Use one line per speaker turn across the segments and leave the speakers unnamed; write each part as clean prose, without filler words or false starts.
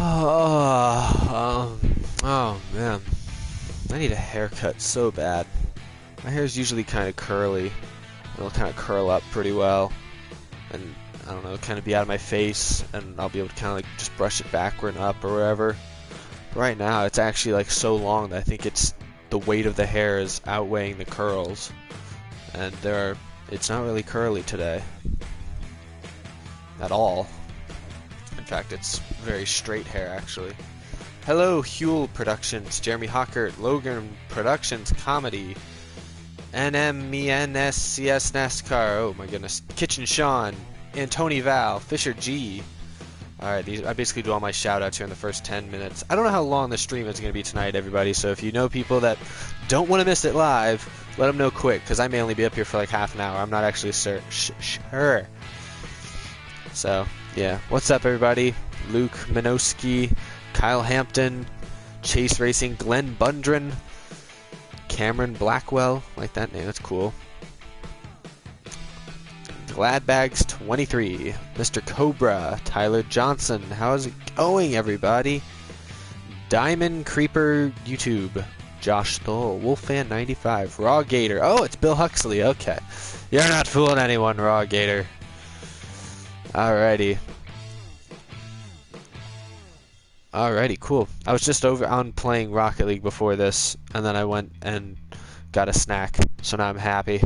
Oh man, I need a haircut so bad. My hair is usually kind of curly. It'll kind of curl up pretty well, and I don't know, kind of be out of my face, and I'll be able to kind of like just brush it backward and up or whatever. But right now, it's actually like so long that I think it's the weight of the hair is outweighing the curls, and it's not really curly today at all. In fact, it's very straight hair, actually. Hello, Huel Productions, Jeremy Hockert, Logan Productions, Comedy, NMENSCS NASCAR, oh my goodness, Kitchen Sean, Antony Val, Fisher G. Alright, I basically do all my shout-outs here in the first 10 minutes. I don't know how long the stream is going to be tonight, everybody, so if you know people that don't want to miss it live, let them know quick, because I may only be up here for like half an hour. I'm not actually sure. So, yeah. What's up, everybody? Luke Minowski, Kyle Hampton, Chase Racing, Glenn Bundren, Cameron Blackwell. Like that name, that's cool. Gladbags 23, Mr. Cobra, Tyler Johnson. How's it going, everybody? Diamond Creeper YouTube, Josh Stoll, Wolffan 95, Raw Gator. Oh, it's Bill Huxley. Okay, you're not fooling anyone, Raw Gator. Alrighty. Alrighty, cool. I was just over on playing Rocket League before this, and then I went and got a snack, so now I'm happy.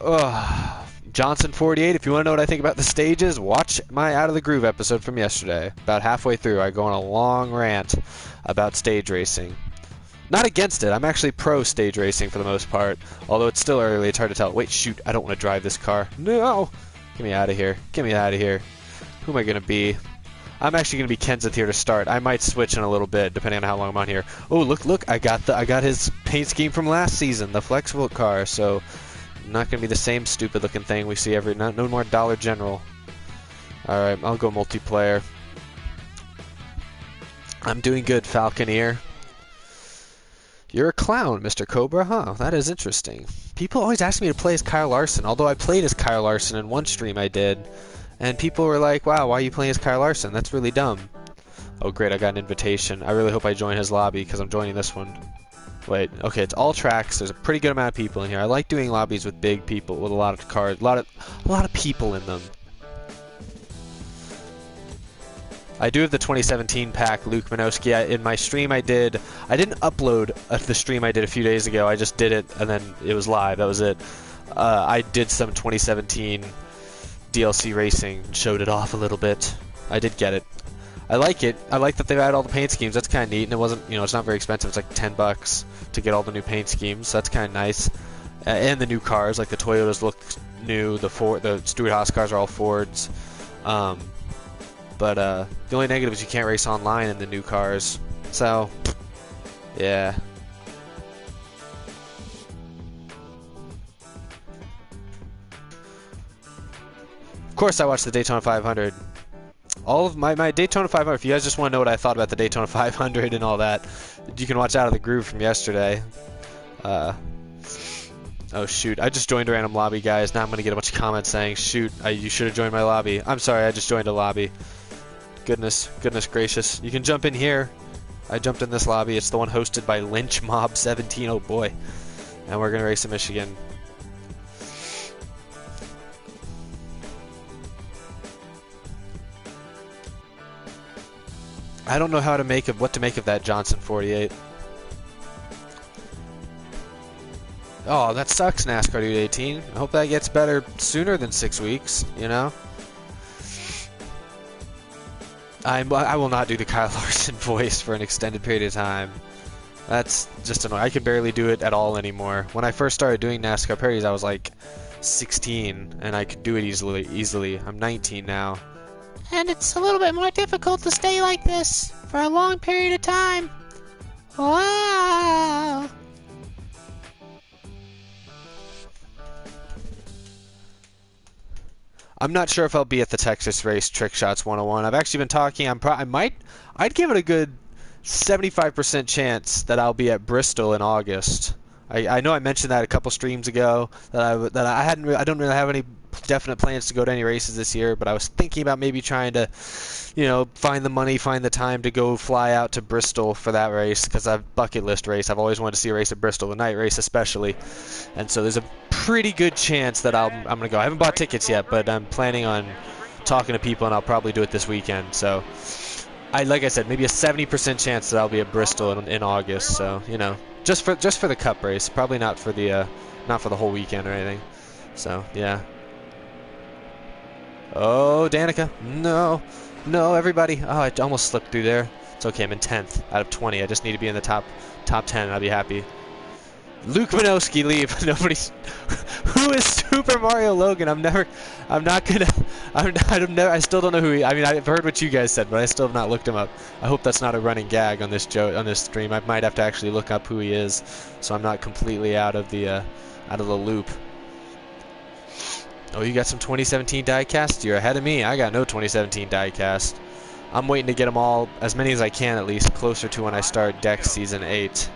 Ugh. Johnson 48, if you want to know what I think about the stages, watch my Out of the Groove episode from yesterday. About halfway through, I go on a long rant about stage racing. Not against it, I'm actually pro stage racing for the most part, although it's still early, it's hard to tell. Wait, shoot, I don't want to drive this car. No! Get me out of here. Get me out of here. Who am I going to be? I'm actually going to be Kenseth here to start. I might switch in a little bit, depending on how long I'm on here. Oh, look, I got his paint scheme from last season, the Flexible car, so not going to be the same stupid looking thing we see no more Dollar General. Alright, I'll go multiplayer. I'm doing good, Falconeer. You're a clown, Mr. Cobra, huh? That is interesting. People always ask me to play as Kyle Larson, although I played as Kyle Larson in one stream I did. And people were like, wow, why are you playing as Kyle Larson? That's really dumb. Oh great, I got an invitation. I really hope I join his lobby, because I'm joining this one. Wait, okay, it's all tracks. There's a pretty good amount of people in here. I like doing lobbies with big people, with a lot of cars, a lot of people in them. I do have the 2017 pack, Luke Minowski. In my stream I didn't upload the stream I did a few days ago. I just did it, and then it was live. That was it. I did some 2017 DLC racing, showed it off a little bit. I did get it. I like it. I like that they've added all the paint schemes. That's kind of neat, and it wasn't, it's not very expensive. It's like $10 to get all the new paint schemes. So that's kind of nice. And the new cars, like the Toyotas look new. The Stewart Haas cars are all Fords. But the only negative is you can't race online in the new cars. So, yeah. Of course, I watched the Daytona 500. All of my Daytona 500, if you guys just want to know what I thought about the Daytona 500 and all that, you can watch Out of the Groove from yesterday. Oh shoot, I just joined a random lobby, guys. Now I'm going to get a bunch of comments saying, shoot, you should have joined my lobby. I'm sorry, I just joined a lobby. Goodness gracious. You can jump in here. I jumped in this lobby. It's the one hosted by Lynch Mob 17, oh boy. And we're going to race in Michigan. I don't know what to make of that Johnson 48. Oh, that sucks, NASCAR Dude 18. I hope that gets better sooner than 6 weeks, I will not do the Kyle Larson voice for an extended period of time. That's just annoying. I can barely do it at all anymore. When I first started doing NASCAR parodies, I was like 16, and I could do it easily. I'm 19 now. And it's a little bit more difficult to stay like this for a long period of time. Wow. I'm not sure if I'll be at the Texas race Trick Shots 101. I've actually been talking. I'd give it a good 75% chance that I'll be at Bristol in August. I know I mentioned that a couple streams ago that I don't really have any definite plans to go to any races this year, but I was thinking about maybe trying to, find the money, find the time to go fly out to Bristol for that race because I've bucket list race. I've always wanted to see a race at Bristol, the night race especially, and so there's a pretty good chance that I'm gonna go. I haven't bought tickets yet, but I'm planning on talking to people, and I'll probably do it this weekend. So, like I said, maybe a 70% chance that I'll be at Bristol in August. So, just for the Cup race, probably not for the whole weekend or anything. So, yeah. Oh, Danica, no, everybody. Oh, I almost slipped through there. It's okay. I'm in 10th out of 20. I just need to be in the top 10, and I'll be happy. Luke Minowski, leave. Nobody's. Who is Super Mario Logan? I still don't know who he. I mean, I've heard what you guys said, but I still have not looked him up. I hope that's not a running gag on this stream. I might have to actually look up who he is, so I'm not completely out of the loop. Oh, you got some 2017 diecast? You're ahead of me. I got no 2017 diecast. I'm waiting to get them all, as many as I can at least, closer to when I start Deck Season 8.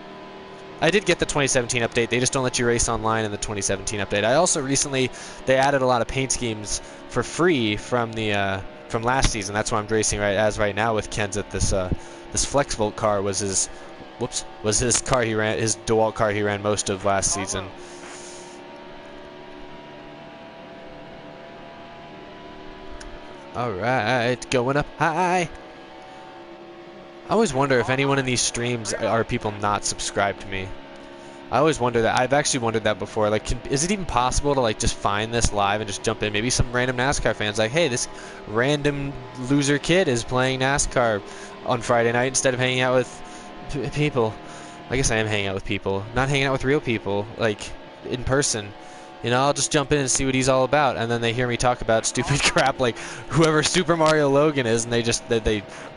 I did get the 2017 update. They just don't let you race online in the 2017 update. I also recently, they added a lot of paint schemes for free from last season. That's why I'm racing right now with Kenseth. This Flexvolt car was his car he ran, his DeWalt car he ran most of last season. All right, going up high. I always wonder if anyone in these streams are people not subscribed to me. I always wonder that. I've actually wondered that before. Like, is it even possible to just find this live and just jump in? Maybe some random NASCAR fans like, hey, this random loser kid is playing NASCAR on Friday night instead of hanging out with people. I guess I am hanging out with people, not hanging out with real people, like in person. I'll just jump in and see what he's all about, and then they hear me talk about stupid crap like whoever Super Mario Logan is, and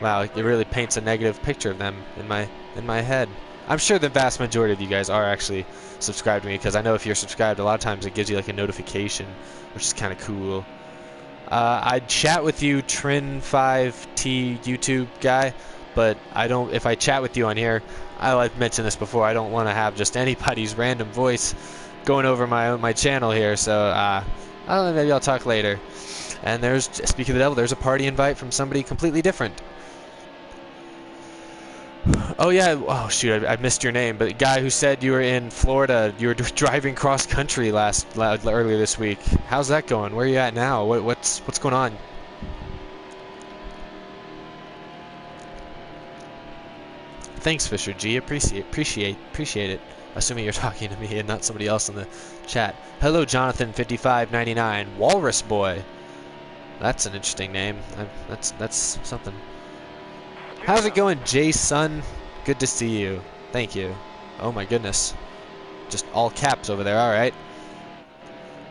wow, it really paints a negative picture of them in my head. I'm sure the vast majority of you guys are actually subscribed to me, because I know if you're subscribed, a lot of times it gives you like a notification, which is kind of cool. I'd chat with you, Trin5T YouTube guy, but I don't. If I chat with you on here, I've mentioned this before, I don't want to have just anybody's random voice going over my channel here, so I don't know, maybe I'll talk later. And speaking of the devil, there's a party invite from somebody completely different. Oh yeah, oh shoot, I missed your name, but the guy who said you were in Florida, you were driving cross country earlier this week. How's that going? Where are you at now? What's going on? Thanks, Fisher G. Appreciate it. Assuming you're talking to me and not somebody else in the chat. Hello, Jonathan5599. Walrus Boy. That's an interesting name. That's something. How's it going, Jason? Good to see you. Thank you. Oh my goodness. Just all caps over there. All right.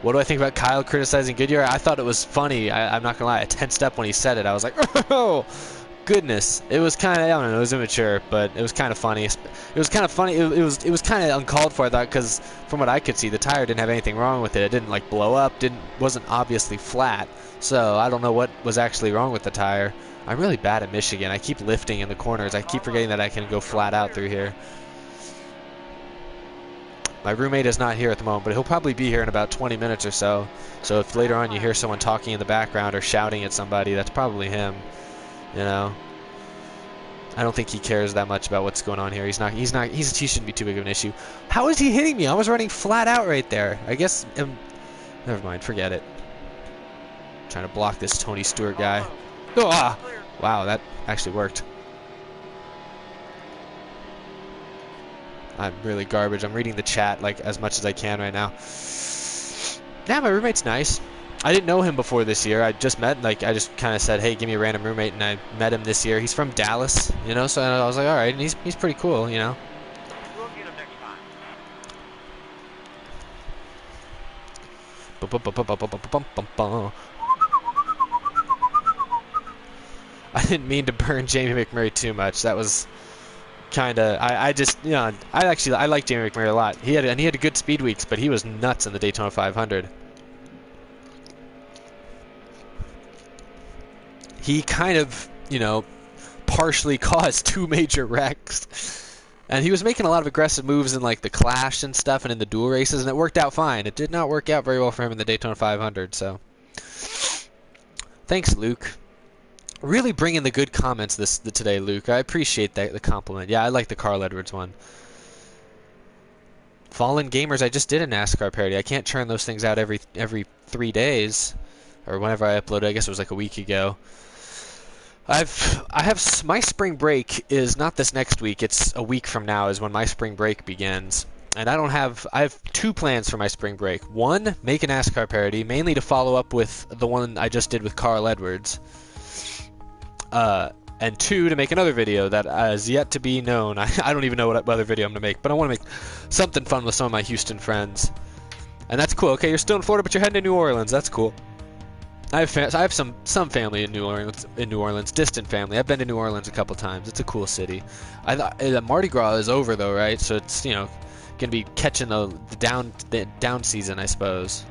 What do I think about Kyle criticizing Goodyear? I thought it was funny. I'm not gonna lie. I tensed up when he said it. I was like, oh. Goodness, it was kind of, I don't know, it was immature, but it was kind of funny. It was kind of funny. It was kind of uncalled for, I thought, because from what I could see, the tire didn't have anything wrong with it. It didn't like blow up. Wasn't obviously flat. So I don't know what was actually wrong with the tire. I'm really bad at Michigan. I keep lifting in the corners. I keep forgetting that I can go flat out through here. My roommate is not here at the moment, but he'll probably be here in about 20 minutes or so. So if later on you hear someone talking in the background or shouting at somebody, that's probably him. I don't think he cares that much about what's going on here. He shouldn't be too big of an issue. How is he hitting me? I was running flat out right there. I guess, never mind, forget it. I'm trying to block this Tony Stewart guy. Oh, ah! Wow, that actually worked. I'm really garbage. I'm reading the chat like as much as I can right now. Yeah, my roommate's nice. I didn't know him before this year. I just I just kind of said, hey, give me a random roommate, and I met him this year. He's from Dallas, so I was like, all right, and he's pretty cool, We'll get him next time. I didn't mean to burn Jamie McMurray too much. That was kind of, I just, I like Jamie McMurray a lot. He had good speed weeks, but he was nuts in the Daytona 500. He kind of, partially caused 2 major wrecks. And he was making a lot of aggressive moves in like the Clash and stuff and in the duel races, and it worked out fine. It did not work out very well for him in the Daytona 500, so thanks, Luke. Really bringing the good comments today, Luke. I appreciate the compliment. Yeah, I like the Carl Edwards one. Fallen Gamers, I just did a NASCAR parody. I can't churn those things out every 3 days, or whenever I upload. I guess it was like a week ago. I have my spring break is not this next week. It's a week from now is when my spring break begins, and I have 2 plans for my spring break. One, make a NASCAR parody, mainly to follow up with the one I just did with Carl Edwards. And 2, to make another video that is yet to be known. I don't even know what other video I'm going to make, but I want to make something fun with some of my Houston friends. And that's cool. Okay, you're still in Florida, but you're heading to New Orleans. That's cool. I have some family in New Orleans, distant family. I've been to New Orleans a couple times. It's a cool city. I thought Mardi Gras is over though, right? So it's, you know, going to be catching the down season, I suppose.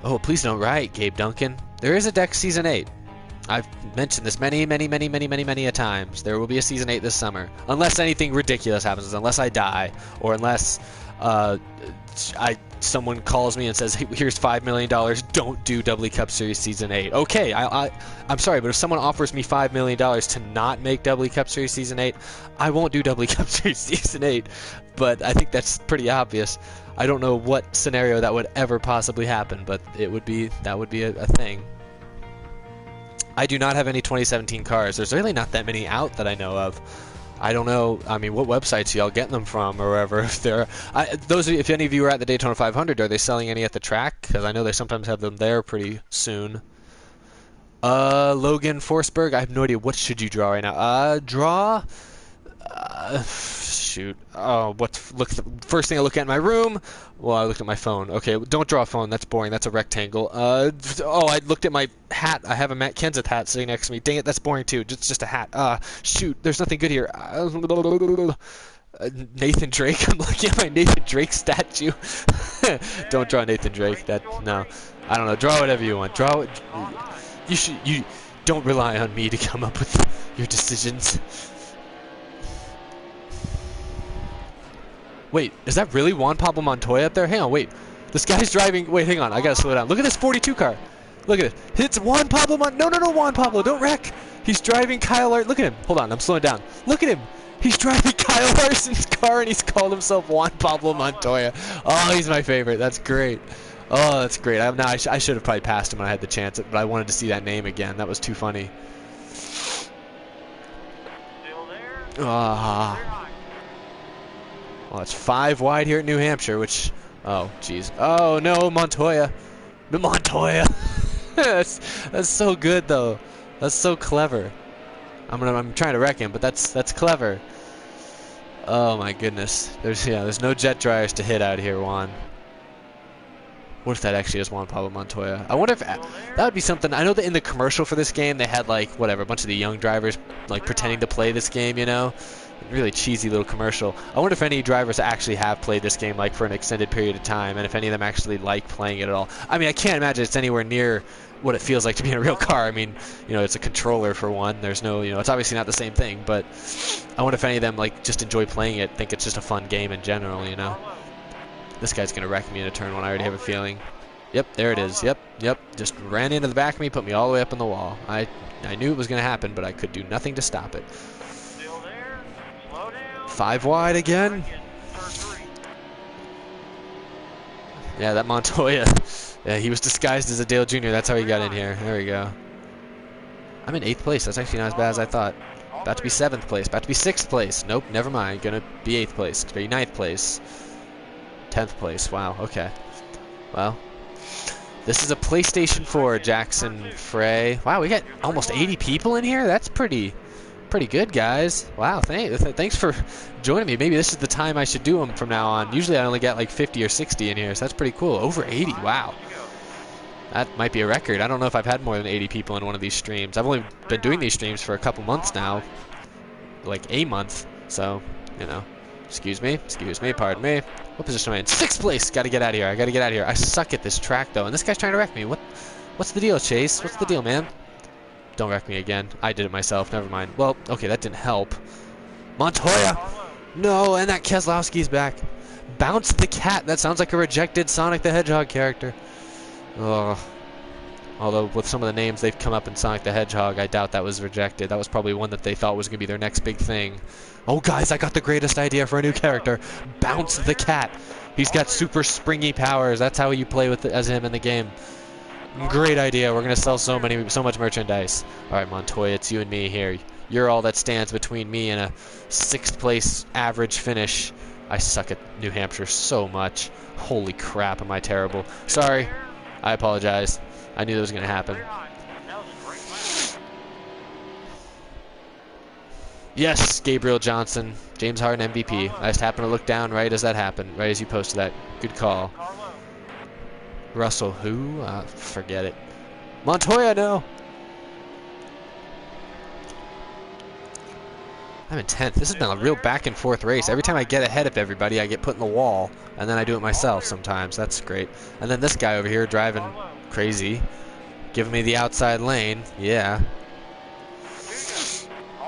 Oh, please don't riot, Gabe Duncan. There is a Deck Season 8. I've mentioned this many a times. There will be a Season 8 this summer. Unless anything ridiculous happens. Unless I die. Or unless someone calls me and says, hey, here's $5 million. Don't do Doubly Cup Series Season 8. Okay, I'm sorry, but if someone offers me $5 million to not make Doubly Cup Series Season 8, I won't do Doubly Cup Series Season 8. But I think that's pretty obvious. I don't know what scenario that would ever possibly happen, but that would be a thing. I do not have any 2017 cars. There's really not that many out that I know of. I don't know. I mean, what websites y'all getting them from, or wherever? If if any of you are at the Daytona 500, are they selling any at the track? Because I know they sometimes have them there pretty soon. Logan Forsberg. I have no idea. What should you draw right now? Draw. Shoot. Oh, first thing I look at in my room? Well, I looked at my phone. Okay, don't draw a phone. That's boring. That's a rectangle. I looked at my hat. I have a Matt Kenseth hat sitting next to me. Dang it, that's boring too. Just a hat. Shoot. There's nothing good here. Nathan Drake. I'm looking at my Nathan Drake statue. Don't draw Nathan Drake. No. I don't know. Draw whatever you want. Draw it. You don't rely on me to come up with your decisions. Wait, is that really Juan Pablo Montoya up there? Hang on, wait. This guy's driving. Wait, hang on. I gotta slow down. Look at this 42 car. Look at it. It's Juan Pablo No, Juan Pablo. Don't wreck. He's driving Kyle Larson. Look at him. Hold on. I'm slowing down. Look at him. He's driving Kyle Larson's car, and he's called himself Juan Pablo Montoya. Oh, he's my favorite. That's great. Oh, that's great. I should have probably passed him when I had the chance, but I wanted to see that name again. That was too funny. Well, it's 5 wide here at New Hampshire, which... Oh, jeez. Oh, no, Montoya. Montoya. that's so good, though. That's so clever. I'm trying to wreck him, but that's clever. Oh, my goodness. There's no jet dryers to hit out here, Juan. What if that actually is Juan Pablo Montoya? I wonder if that would be something. I know that in the commercial for this game, they had, like, whatever, a bunch of the young drivers, like, pretending to play this game, you know? Really cheesy little commercial. I wonder if any drivers actually have played this game like for an extended period of time, and if any of them actually like playing it at all. I mean, I can't imagine it's anywhere near what it feels like to be in a real car. I mean, you know, it's a controller for one. There's no, you know, it's obviously not the same thing, but I wonder if any of them like just enjoy playing it, think it's just a fun game in general, you know. This guy's gonna wreck me in a turn one. I already have a feeling. Yep, there it is. Yep. Just ran into the back of me, put me all the way up on the wall. I knew it was gonna happen, but I could do nothing to stop it. 5 wide again. Yeah, that Montoya. Yeah, he was disguised as a Dale Jr. That's how he got in here. There we go. I'm in 8th place. That's actually not as bad as I thought. About to be 7th place. About to be 6th place. Nope, never mind. Gonna be 8th place. Gonna be 9th place. 10th place. Wow, okay. Well, this is a PlayStation 4, Jackson Frey. Wow, we got almost 80 people in here? That's pretty good, guys. Wow, thanks for joining me. Maybe this is the time I should do them from now on. Usually I only get like 50 or 60 in here, so that's pretty cool. Over 80, wow. That might be a record. I don't know if I've had more than 80 people in one of these streams. I've only been doing these streams for a couple months now. Like a month. So, you know. Excuse me, pardon me. What position am I in? 6th place! Gotta get out of here. I gotta get out of here. I suck at this track, though. And this guy's trying to wreck me. What's the deal, Chase? What's the deal, man? Don't wreck me again. I did it myself. Never mind. Well, okay, that didn't help. Montoya! No, and that Keselowski's back. Bounce the cat. That sounds like a rejected Sonic the Hedgehog character. Ugh. Although with some of the names they've come up in Sonic the Hedgehog, I doubt that was rejected. That was probably one that they thought was going to be their next big thing. Oh, guys, I got the greatest idea for a new character. Bounce the cat. He's got super springy powers. That's how you play with it as him in the game. Great idea. We're going to sell so much merchandise. All right, Montoya, it's you and me here. You're all that stands between me and a 6th place average finish. I suck at New Hampshire so much. Holy crap, am I terrible. Sorry. I apologize. I knew that was going to happen. Yes, Gabriel Johnson, James Harden MVP. I just happened to look down right as that happened, right as you posted that. Good call. Russell, who? Forget it. Montoya, no. I'm in 10th. This has been a real back and forth race. Every time I get ahead of everybody, I get put in the wall, and then I do it myself sometimes. That's great. And then this guy over here driving crazy, giving me the outside lane. Yeah.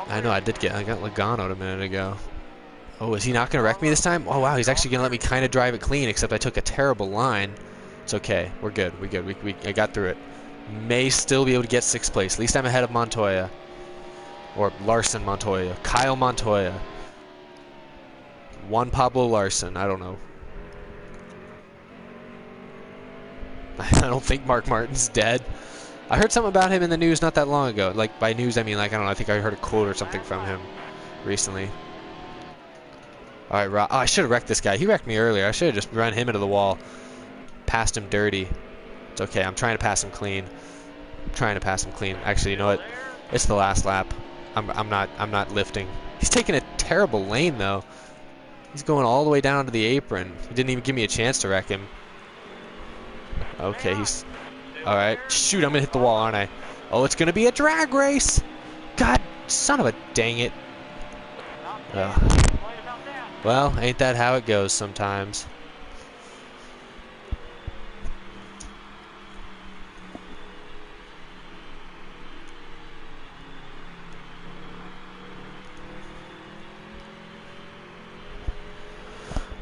I know, I got Logano'd a minute ago. Oh, is he not going to wreck me this time? Oh, wow, he's actually going to let me kind of drive it clean, except I took a terrible line. It's okay. We're good. I got through it. May still be able to get 6th place. At least I'm ahead of Montoya. Or Larson Montoya. Kyle Montoya. Juan Pablo Larson. I don't know. I don't think Mark Martin's dead. I heard something about him in the news not that long ago. Like, by news, I mean, like, I don't know. I think I heard a quote or something from him recently. All right, Rob. Oh, I should have wrecked this guy. He wrecked me earlier. I should have just run him into the wall. Passed him dirty. It's okay. I'm trying to pass him clean. Actually, you know what? It's the last lap. I'm not lifting. He's taking a terrible lane though. He's going all the way down to the apron. He didn't even give me a chance to wreck him. Okay, he's all right. Shoot, I'm gonna hit the wall, aren't I? Oh, it's gonna be a drag race. God, son of a dang it. Ugh. Well, ain't that how it goes sometimes?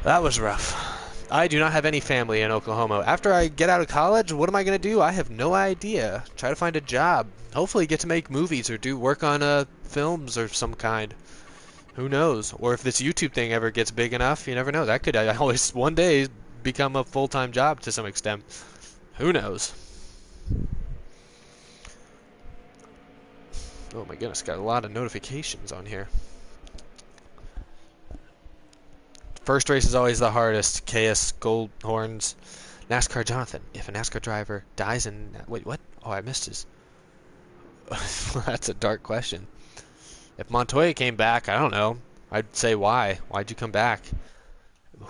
That was rough. I do not have any family in Oklahoma. After I get out of college, what am I going to do? I have no idea. Try to find a job. Hopefully get to make movies or do work on films of some kind. Who knows? Or if this YouTube thing ever gets big enough, you never know. That could always one day become a full-time job to some extent. Who knows? Oh my goodness, got a lot of notifications on here. First race is always the hardest. KS Goldhorns. NASCAR Jonathan. If a NASCAR driver dies in... Wait, what? Oh, I missed his... That's a dark question. If Montoya came back, I don't know. I'd say why. Why'd you come back?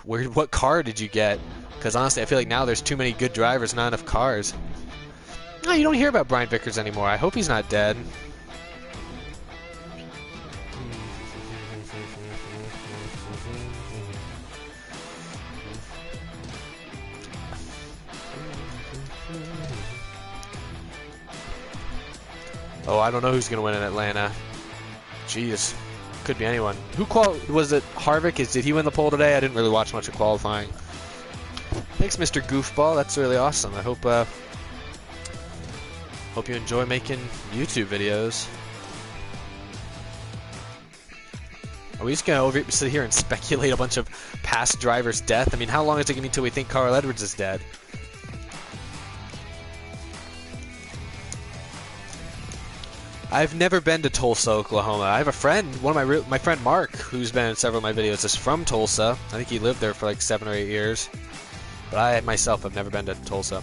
What car did you get? Because honestly, I feel like now there's too many good drivers, not enough cars. No, you don't hear about Brian Vickers anymore. I hope he's not dead. Oh, I don't know who's going to win in Atlanta. Jeez. Could be anyone. Was it Harvick? Did he win the pole today? I didn't really watch much of qualifying. Thanks, Mr. Goofball. That's really awesome. I hope you enjoy making YouTube videos. Are we just going to sit here and speculate a bunch of past drivers' death? I mean, how long is it going to be until we think Carl Edwards is dead? I've never been to Tulsa, Oklahoma. I have a friend, my friend Mark, who's been in several of my videos, is from Tulsa. I think he lived there for like 7 or 8 years. But I myself have never been to Tulsa.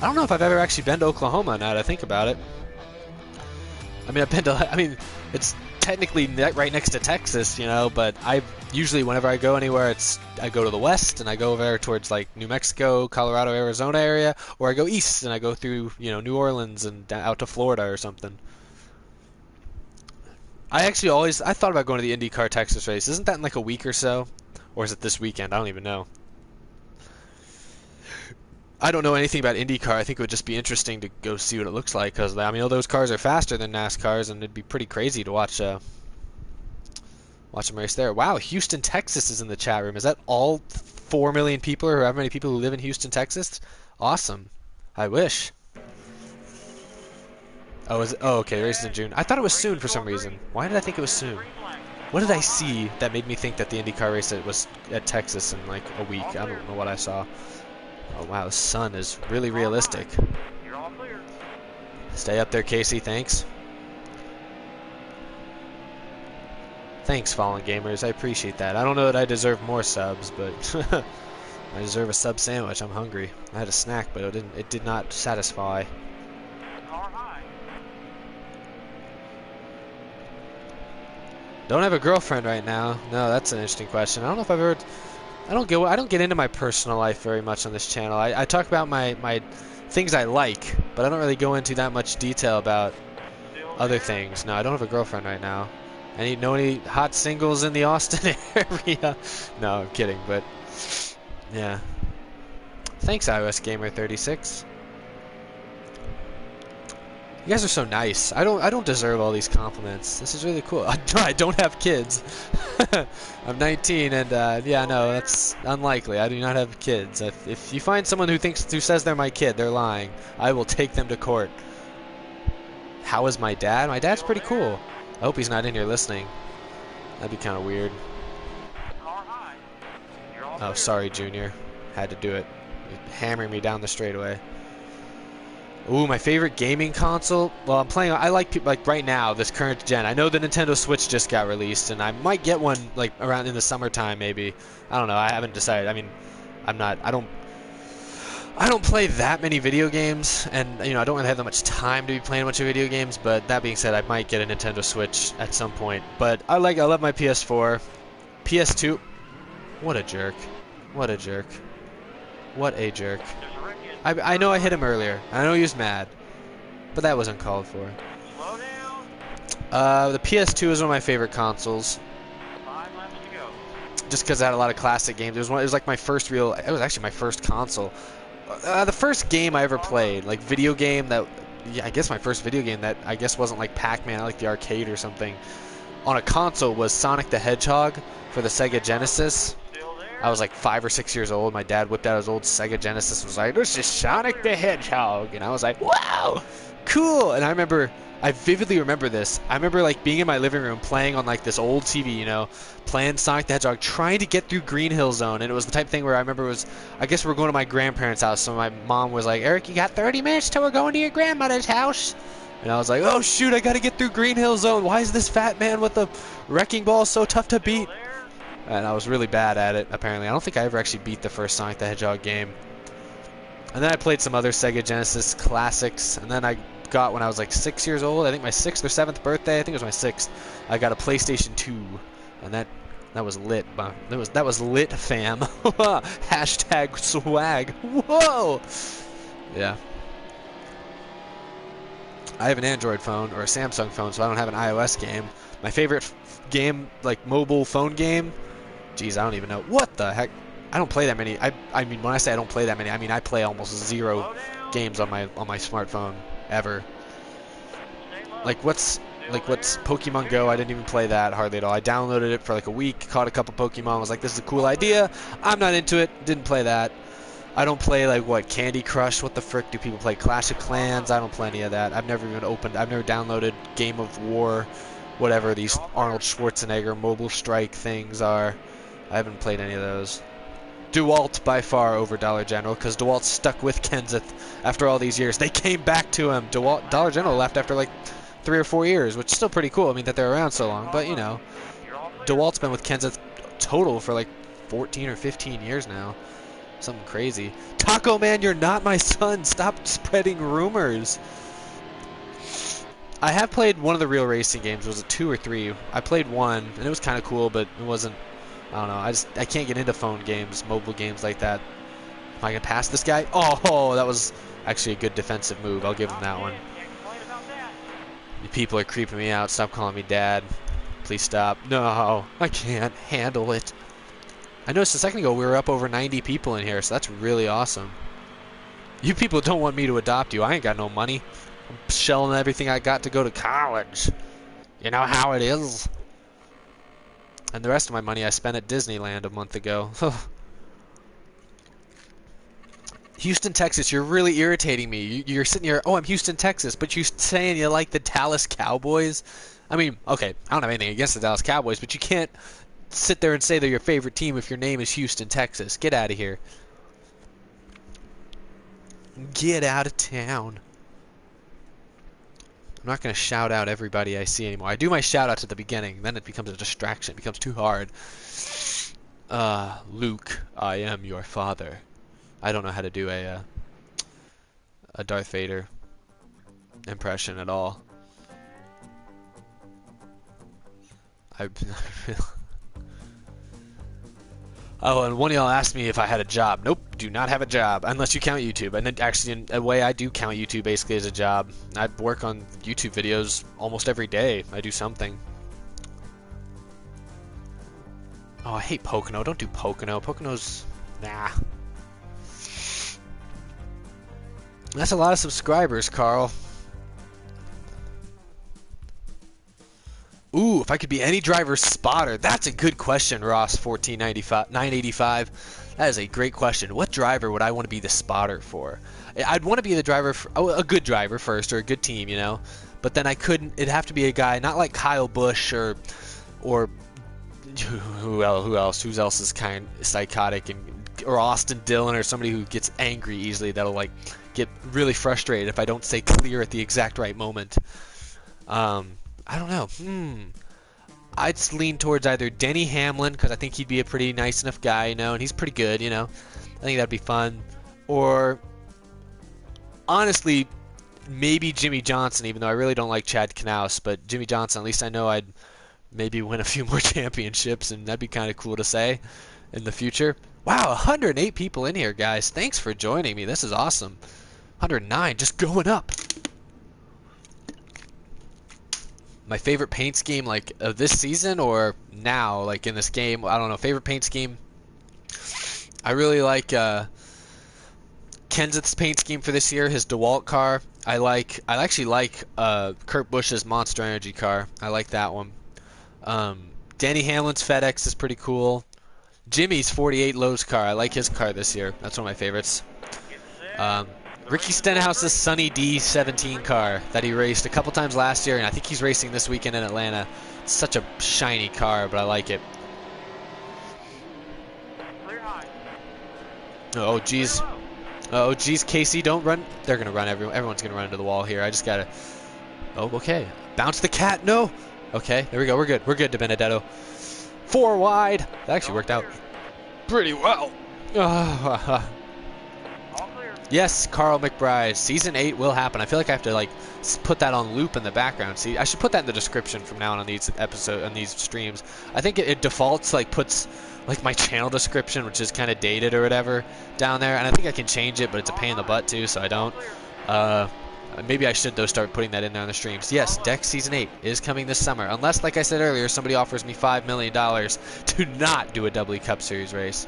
I don't know if I've ever actually been to Oklahoma now that I think about it. I mean, it's technically right next to Texas, you know, but usually whenever I go anywhere, I go to the west and I go over there towards like New Mexico, Colorado, Arizona area, or I go east and I go through, you know, New Orleans and out to Florida or something. I thought about going to the IndyCar Texas race. Isn't that in like a week or so? Or is it this weekend? I don't even know. I don't know anything about IndyCar. I think it would just be interesting to go see what it looks like because I mean, all those cars are faster than NASCARs, and it'd be pretty crazy to watch them race there. Wow, Houston, Texas is in the chat room. Is that all 4 million people or however many people who live in Houston, Texas? Awesome. I wish. Oh, okay, the race is in June. I thought it was soon for some reason. Why did I think it was soon? What did I see that made me think that the IndyCar race was at Texas in like a week? I don't know what I saw. Oh wow, the sun is really realistic. Stay up there, Casey. Thanks. Thanks, Fallen Gamers. I appreciate that. I don't know that I deserve more subs, but I deserve a sub sandwich. I'm hungry. I had a snack, but it did not satisfy. Don't have a girlfriend right now. No, that's an interesting question. I don't know if I've ever. I don't get into my personal life very much on this channel. I talk about my things I like, but I don't really go into that much detail about other things. No, I don't have a girlfriend right now. Any hot singles in the Austin area? No, I'm kidding, but yeah. Thanks, iOS Gamer 36. You guys are so nice. I don't deserve all these compliments. This is really cool. I don't have kids. I'm 19, and yeah, no, that's unlikely. I do not have kids. If you find someone who says they're my kid, they're lying. I will take them to court. How is my dad? My dad's pretty cool. I hope he's not in here listening. That'd be kind of weird. Oh, sorry, Junior. Had to do it. You're hammering me down the straightaway. Ooh, my favorite gaming console? Well, I like right now, this current gen. I know the Nintendo Switch just got released, and I might get one like around in the summertime maybe. I don't know. I haven't decided. I mean, I don't play that many video games, and I don't really have that much time to be playing a bunch of video games, but that being said, I might get a Nintendo Switch at some point. But I love my PS4. PS2. What a jerk. What a jerk. What a jerk. I know I hit him earlier. I know he was mad, but that wasn't called for. The PS2 is one of my favorite consoles. Just because I had a lot of classic games. It was like my first it was actually my first console. The first game I ever played, like video game that, yeah, I guess my first video game that I guess wasn't like Pac-Man, like the arcade or something, on a console was Sonic the Hedgehog for the Sega Genesis. I was like 5 or 6 years old. My dad whipped out his old Sega Genesis and was like, "This is Sonic the Hedgehog." And I was like, "Wow, cool." And I vividly remember this. I remember like being in my living room playing on like this old TV, playing Sonic the Hedgehog, trying to get through Green Hill Zone. And it was the type of thing where I remember I guess we were going to my grandparents' house. So my mom was like, "Eric, you got 30 minutes till we're going to your grandmother's house." And I was like, "Oh shoot, I got to get through Green Hill Zone. Why is this fat man with the wrecking ball so tough to beat?" And I was really bad at it, apparently. I don't think I ever actually beat the first Sonic the Hedgehog game. And then I played some other Sega Genesis classics. And then I got, when I was like 6 years old, I think my 6th or 7th birthday, I think it was my 6th, I got a PlayStation 2. And that was lit. That was lit, fam. Hashtag swag. Whoa! Yeah. I have an Android phone, or a Samsung phone, so I don't have an iOS game. My favorite game, like mobile phone game, geez, I don't even know. What the heck? I don't play that many. I mean, when I say I don't play that many, I mean I play almost 0 games on my smartphone ever. Like what's Pokemon Go? I didn't even play that hardly at all. I downloaded it for like a week, caught a couple Pokemon, was like, this is a cool idea. I'm not into it. Didn't play that. I don't play like Candy Crush. What the frick do people play? Clash of Clans? I don't play any of that. I've never downloaded Game of War, whatever these Arnold Schwarzenegger mobile strike things are. I haven't played any of those. DeWalt by far over Dollar General, because DeWalt stuck with Kenseth after all these years. They came back to him. Dollar General left after like 3 or 4 years, which is still pretty cool. I mean, that they're around so long, but DeWalt's been with Kenseth total for like 14 or 15 years now. Something crazy. Taco Man, you're not my son. Stop spreading rumors. I have played one of the real racing games. Was it 2 or 3? I played one, and it was kind of cool, but it wasn't. I don't know. I can't get into phone games, mobile games like that. Am I gonna pass this guy? Oh, that was actually a good defensive move. I'll give him that one. You people are creeping me out. Stop calling me dad. Please stop. No, I can't handle it. I noticed a second ago we were up over 90 people in here, so that's really awesome. You people don't want me to adopt you. I ain't got no money. I'm shelling everything I got to go to college. You know how it is. And the rest of my money I spent at Disneyland a month ago. Houston, Texas, you're really irritating me. You're sitting here, oh, I'm Houston, Texas, but you're saying you like the Dallas Cowboys? I mean, okay, I don't have anything against the Dallas Cowboys, but you can't sit there and say they're your favorite team if your name is Houston, Texas. Get out of here. Get out of town. I'm not going to shout out everybody I see anymore. I do my shout outs at the beginning, then it becomes a distraction. It becomes too hard. Luke, I am your father. I don't know how to do a Darth Vader impression at all. Oh, and one of y'all asked me if I had a job. Nope, do not have a job, unless you count YouTube. And then actually, in a way, I do count YouTube basically as a job. I work on YouTube videos almost every day. I do something. Oh, I hate Pocono. Don't do Pocono. Pocono's... nah. That's a lot of subscribers, Carl. Ooh, if I could be any driver's spotter. That's a good question, Ross. 985. That is a great question. What driver would I want to be the spotter for? I'd want to be the driver for a good driver first, or a good team, you know. But then I couldn't. It'd have to be a guy not like Kyle Busch or who else? Who else is kind of psychotic or Austin Dillon or somebody who gets angry easily. That'll like get really frustrated if I don't stay clear at the exact right moment. I don't know. I'd lean towards either Denny Hamlin, because I think he'd be a pretty nice enough guy, you know, and he's pretty good, you know. I think that'd be fun. Or, honestly, maybe Jimmy Johnson, even though I really don't like Chad Knaus. But Jimmy Johnson, at least I know I'd maybe win a few more championships, and that'd be kind of cool to say in the future. Wow, 108 people in here, guys. Thanks for joining me. This is awesome. 109, just going up. My favorite paint scheme, like, of this season or now, like, in this game, I don't know. Favorite paint scheme? I really like Kenseth's paint scheme for this year, his DeWalt car. I actually like Kurt Busch's Monster Energy car. I like that one. Danny Hamlin's FedEx is pretty cool. Jimmy's 48 Lowe's car. I like his car this year. That's one of my favorites. Ricky Stenhouse's Sunny D17 car that he raced a couple times last year, and I think he's racing this weekend in Atlanta. It's such a shiny car, but I like it. Oh, geez. Oh, geez, Casey, don't run. They're going to run. Everyone's going to run into the wall here. I just got to... Oh, okay. Bounce the cat. No. Okay, there we go. We're good. We're good, De Benedetto. 4 wide. That actually worked out pretty well. Yes, Carl McBride. Season 8 will happen. I feel like I have to like put that on loop in the background. See, I should put that in the description from now on these streams. I think it defaults like puts like my channel description, which is kind of dated or whatever, down there. And I think I can change it, but it's a pain in the butt too, so I don't. Maybe I should though start putting that in there on the streams. Yes, Dex Season 8 is coming this summer, unless, like I said earlier, somebody offers me $5 million to not do a Doubly Cup Series race.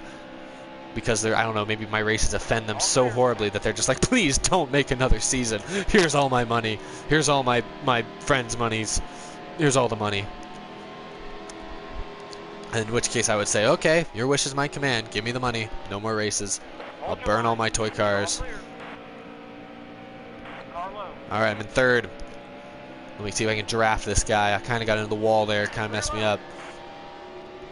Because they're, I don't know, maybe my races offend them so horribly that they're just like, please don't make another season. Here's all my money. Here's all my friends' monies. Here's all the money. In which case I would say, okay, your wish is my command. Give me the money. No more races. I'll burn all my toy cars. Alright, I'm in third. Let me see if I can giraffe this guy. I kind of got into the wall there. Kind of messed me up.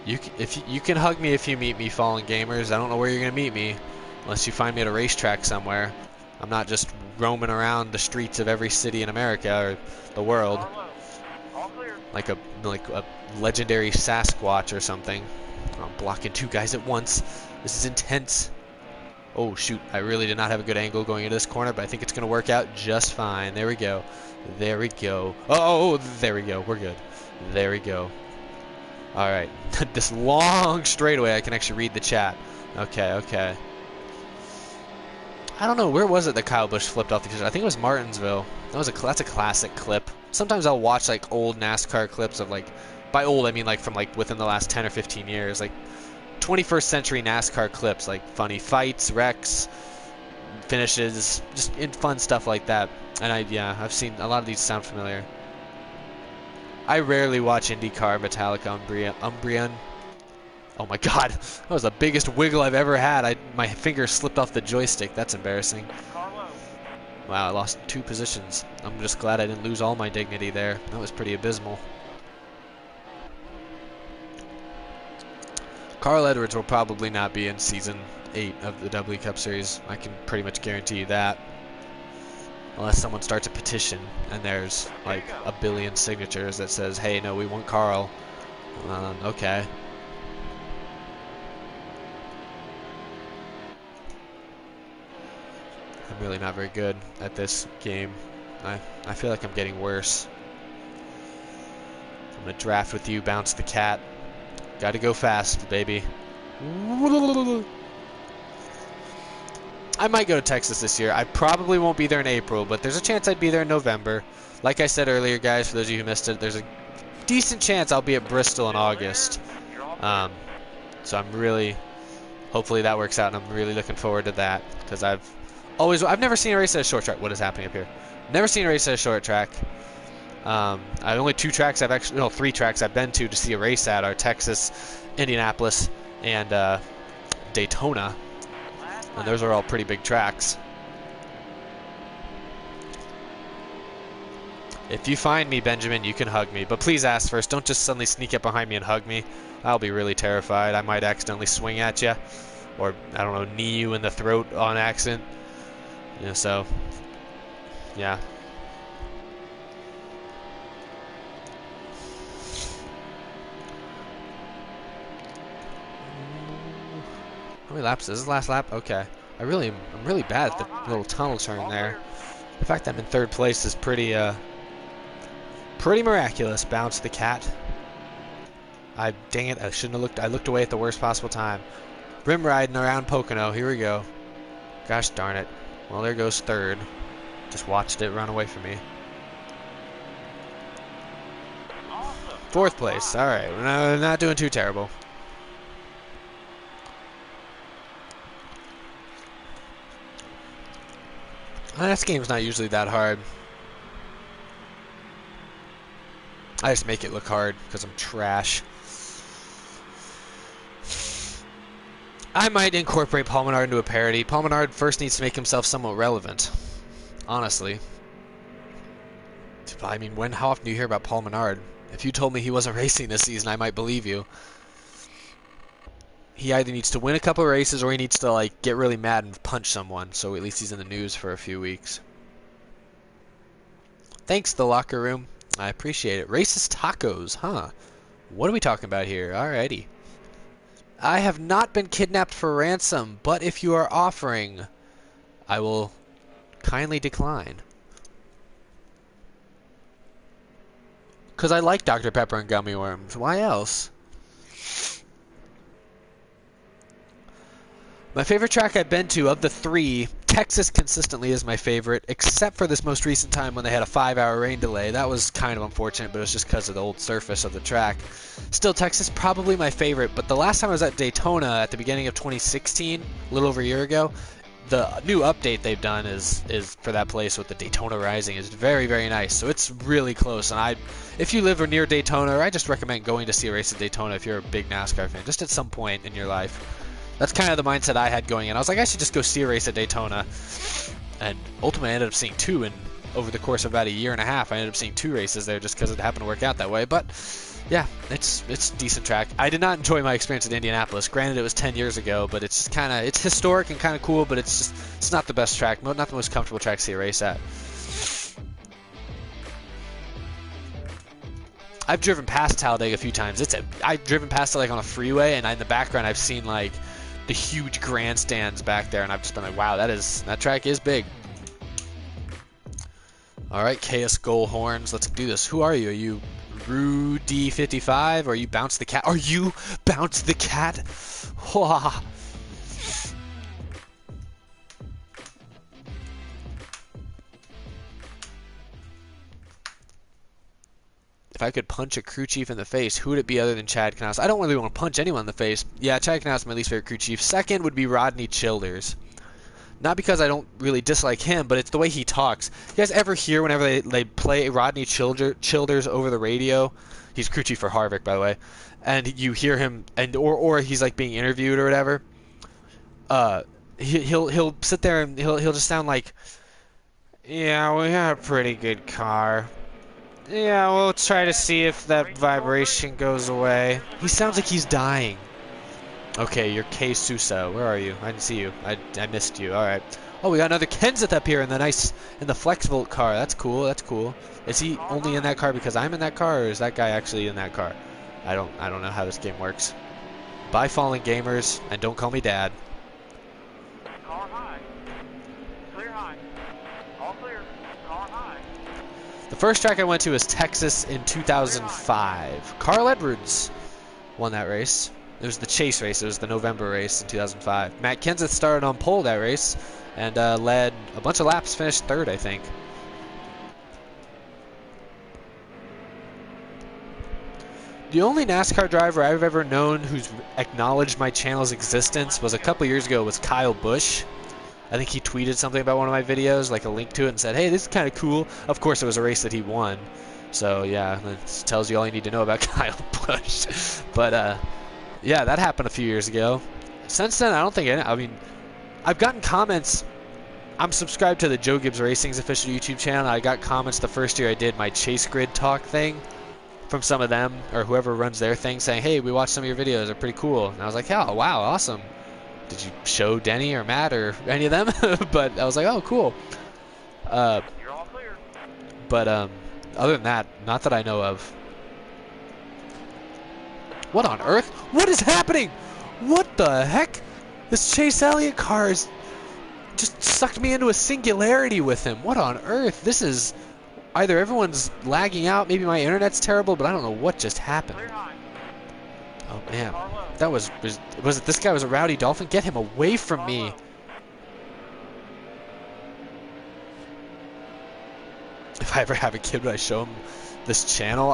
You can hug me if you meet me, Fallen Gamers. I don't know where you're going to meet me, unless you find me at a racetrack somewhere. I'm not just roaming around the streets of every city in America or the world. Like a legendary Sasquatch or something. I'm blocking 2 guys at once. This is intense. Oh, shoot. I really did not have a good angle going into this corner, but I think it's going to work out just fine. There we go. There we go. Oh, there we go. We're good. There we go. All right, this long straightaway, I can actually read the chat. Okay, okay. I don't know, where was it that Kyle Busch flipped off the I think it was Martinsville. That's a classic clip. Sometimes I'll watch like old NASCAR clips of like, by old I mean like from like within the last 10 or 15 years, like 21st century NASCAR clips, like funny fights, wrecks, finishes, just in fun stuff like that. And yeah, I've seen a lot of these sound familiar. I rarely watch IndyCar Metallica Umbrian. Oh my god, that was the biggest wiggle I've ever had. My finger slipped off the joystick. That's embarrassing. Wow, I lost 2 positions. I'm just glad I didn't lose all my dignity there. That was pretty abysmal. Carl Edwards will probably not be in Season 8 of the W Cup Series. I can pretty much guarantee you that. Unless someone starts a petition and there's like a billion signatures that says, hey, no, we want Carl. Okay. I'm really not very good at this game. I feel like I'm getting worse. I'm gonna draft with you, bounce the cat. Gotta go fast, baby. I might go to Texas this year. I probably won't be there in April, but there's a chance I'd be there in November. Like I said earlier, guys, for those of you who missed it, there's a decent chance I'll be at Bristol in August. So I'm really, hopefully that works out, and I'm really looking forward to that, because I've never seen a race at a short track. What is happening up here? Never seen a race at a short track. Only 3 tracks I've been to see a race at are Texas, Indianapolis, and Daytona. And those are all pretty big tracks. If you find me, Benjamin, you can hug me. But please ask first. Don't just suddenly sneak up behind me and hug me. I'll be really terrified. I might accidentally swing at you. Or, I don't know, knee you in the throat on accident. Yeah, so, yeah. How many laps? Is this the last lap? Okay. I'm really bad at the little tunnel turn there. The fact that I'm in 3rd place is pretty miraculous. Bounce the cat. Dang it, I shouldn't have looked. I looked away at the worst possible time. Rim riding around Pocono. Here we go. Gosh darn it. Well, there goes 3rd. Just watched it run away from me. 4th place. All right, we're not doing too terrible. This game's not usually that hard. I just make it look hard because I'm trash. I might incorporate Paul Menard into a parody. Paul Menard first needs to make himself somewhat relevant. Honestly. I mean, how often do you hear about Paul Menard? If you told me he wasn't racing this season, I might believe you. He either needs to win a couple of races or he needs to like get really mad and punch someone, so at least he's in the news for a few weeks. Thanks, The Locker Room. I appreciate it. Racist tacos, huh? What are we talking about here? Alrighty. I have not been kidnapped for ransom, but if you are offering, I will kindly decline. Because I like Dr. Pepper and gummy worms. Why else? My favorite track I've been to, of the 3, Texas consistently is my favorite, except for this most recent time when they had a 5-hour rain delay. That was kind of unfortunate, but it was just because of the old surface of the track. Still, Texas probably my favorite, but the last time I was at Daytona at the beginning of 2016, a little over a year ago, the new update they've done is for that place with the Daytona Rising is very, very nice. So it's really close, and if you live near Daytona, I just recommend going to see a race at Daytona if you're a big NASCAR fan, just at some point in your life. That's kind of the mindset I had going in. I was like, I should just go see a race at Daytona. And ultimately, I ended up seeing 2 over the course of about a year and a half. I ended up seeing 2 races there just because it happened to work out that way. But yeah, it's a decent track. I did not enjoy my experience at Indianapolis. Granted, it was 10 years ago, but it's historic and kind of cool. But it's not the best track, not the most comfortable track to see a race at. I've driven past Talladega a few times. I've driven past it like on a freeway, and in the background I've seen like the huge grandstands back there, and I've just been like, wow, that track is big. All right, KS Goal Horns, let's do this. Who are you? Are you Rudy55, or are you Bounce the Cat? Are you Bounce the Cat? Wah. If I could punch a crew chief in the face, who would it be other than Chad Knaus? I don't really want to punch anyone in the face. Yeah, Chad Knaus is my least favorite crew chief. Second would be Rodney Childers. Not because I don't really dislike him, but it's the way he talks. You guys ever hear whenever they play Rodney Childers over the radio? He's crew chief for Harvick, by the way. And you hear him, or he's like being interviewed or whatever. He'll sit there and he'll just sound like, yeah, we got a pretty good car. Yeah, we'll try to see if that vibration goes away. He sounds like he's dying. Okay, you're K Sousa. Where are you? I didn't see you. I missed you. All right. Oh, we got another Kenseth up here in the Flex Volt car. That's cool. That's cool. Is he only in that car because I'm in that car, or is that guy actually in that car? I don't know how this game works. Bye, fallen gamers, and don't call me dad.
Car high. Clear high. All clear. Car high.
The first track I went to was Texas in 2005. Carl Edwards won that race. It was the chase race. It was the November race in 2005. Matt Kenseth started on pole that race and led a bunch of laps, finished third, I think. The only NASCAR driver I've ever known who's acknowledged my channel's existence was a couple years ago was Kyle Busch. I think he tweeted something about one of my videos, like a link to it, and said, hey, this is kind of cool. Of course, it was a race that he won. So, yeah, that tells you all you need to know about Kyle Busch. But, yeah, that happened a few years ago. Since then, I don't think I mean, I've gotten comments. I'm subscribed to the Joe Gibbs Racing's official YouTube channel. I got comments the first year I did my Chase Grid Talk thing from some of them, or whoever runs their thing, saying, hey, we watched some of your videos. They're pretty cool. And I was like, oh, wow, awesome. Did you show Denny or Matt or any of them? But I was like, oh, cool.
You're all clear.
But other than that, not that I know of. What on earth? What is happening? What the heck? This Chase Elliott car is just sucked me into a singularity with him. What on earth? This is either everyone's lagging out, maybe my internet's terrible, but I don't know what just happened. Oh man, that was it this guy was a Rowdy Dolphin? Get him away from me. If I ever have a kid, would I show him this channel?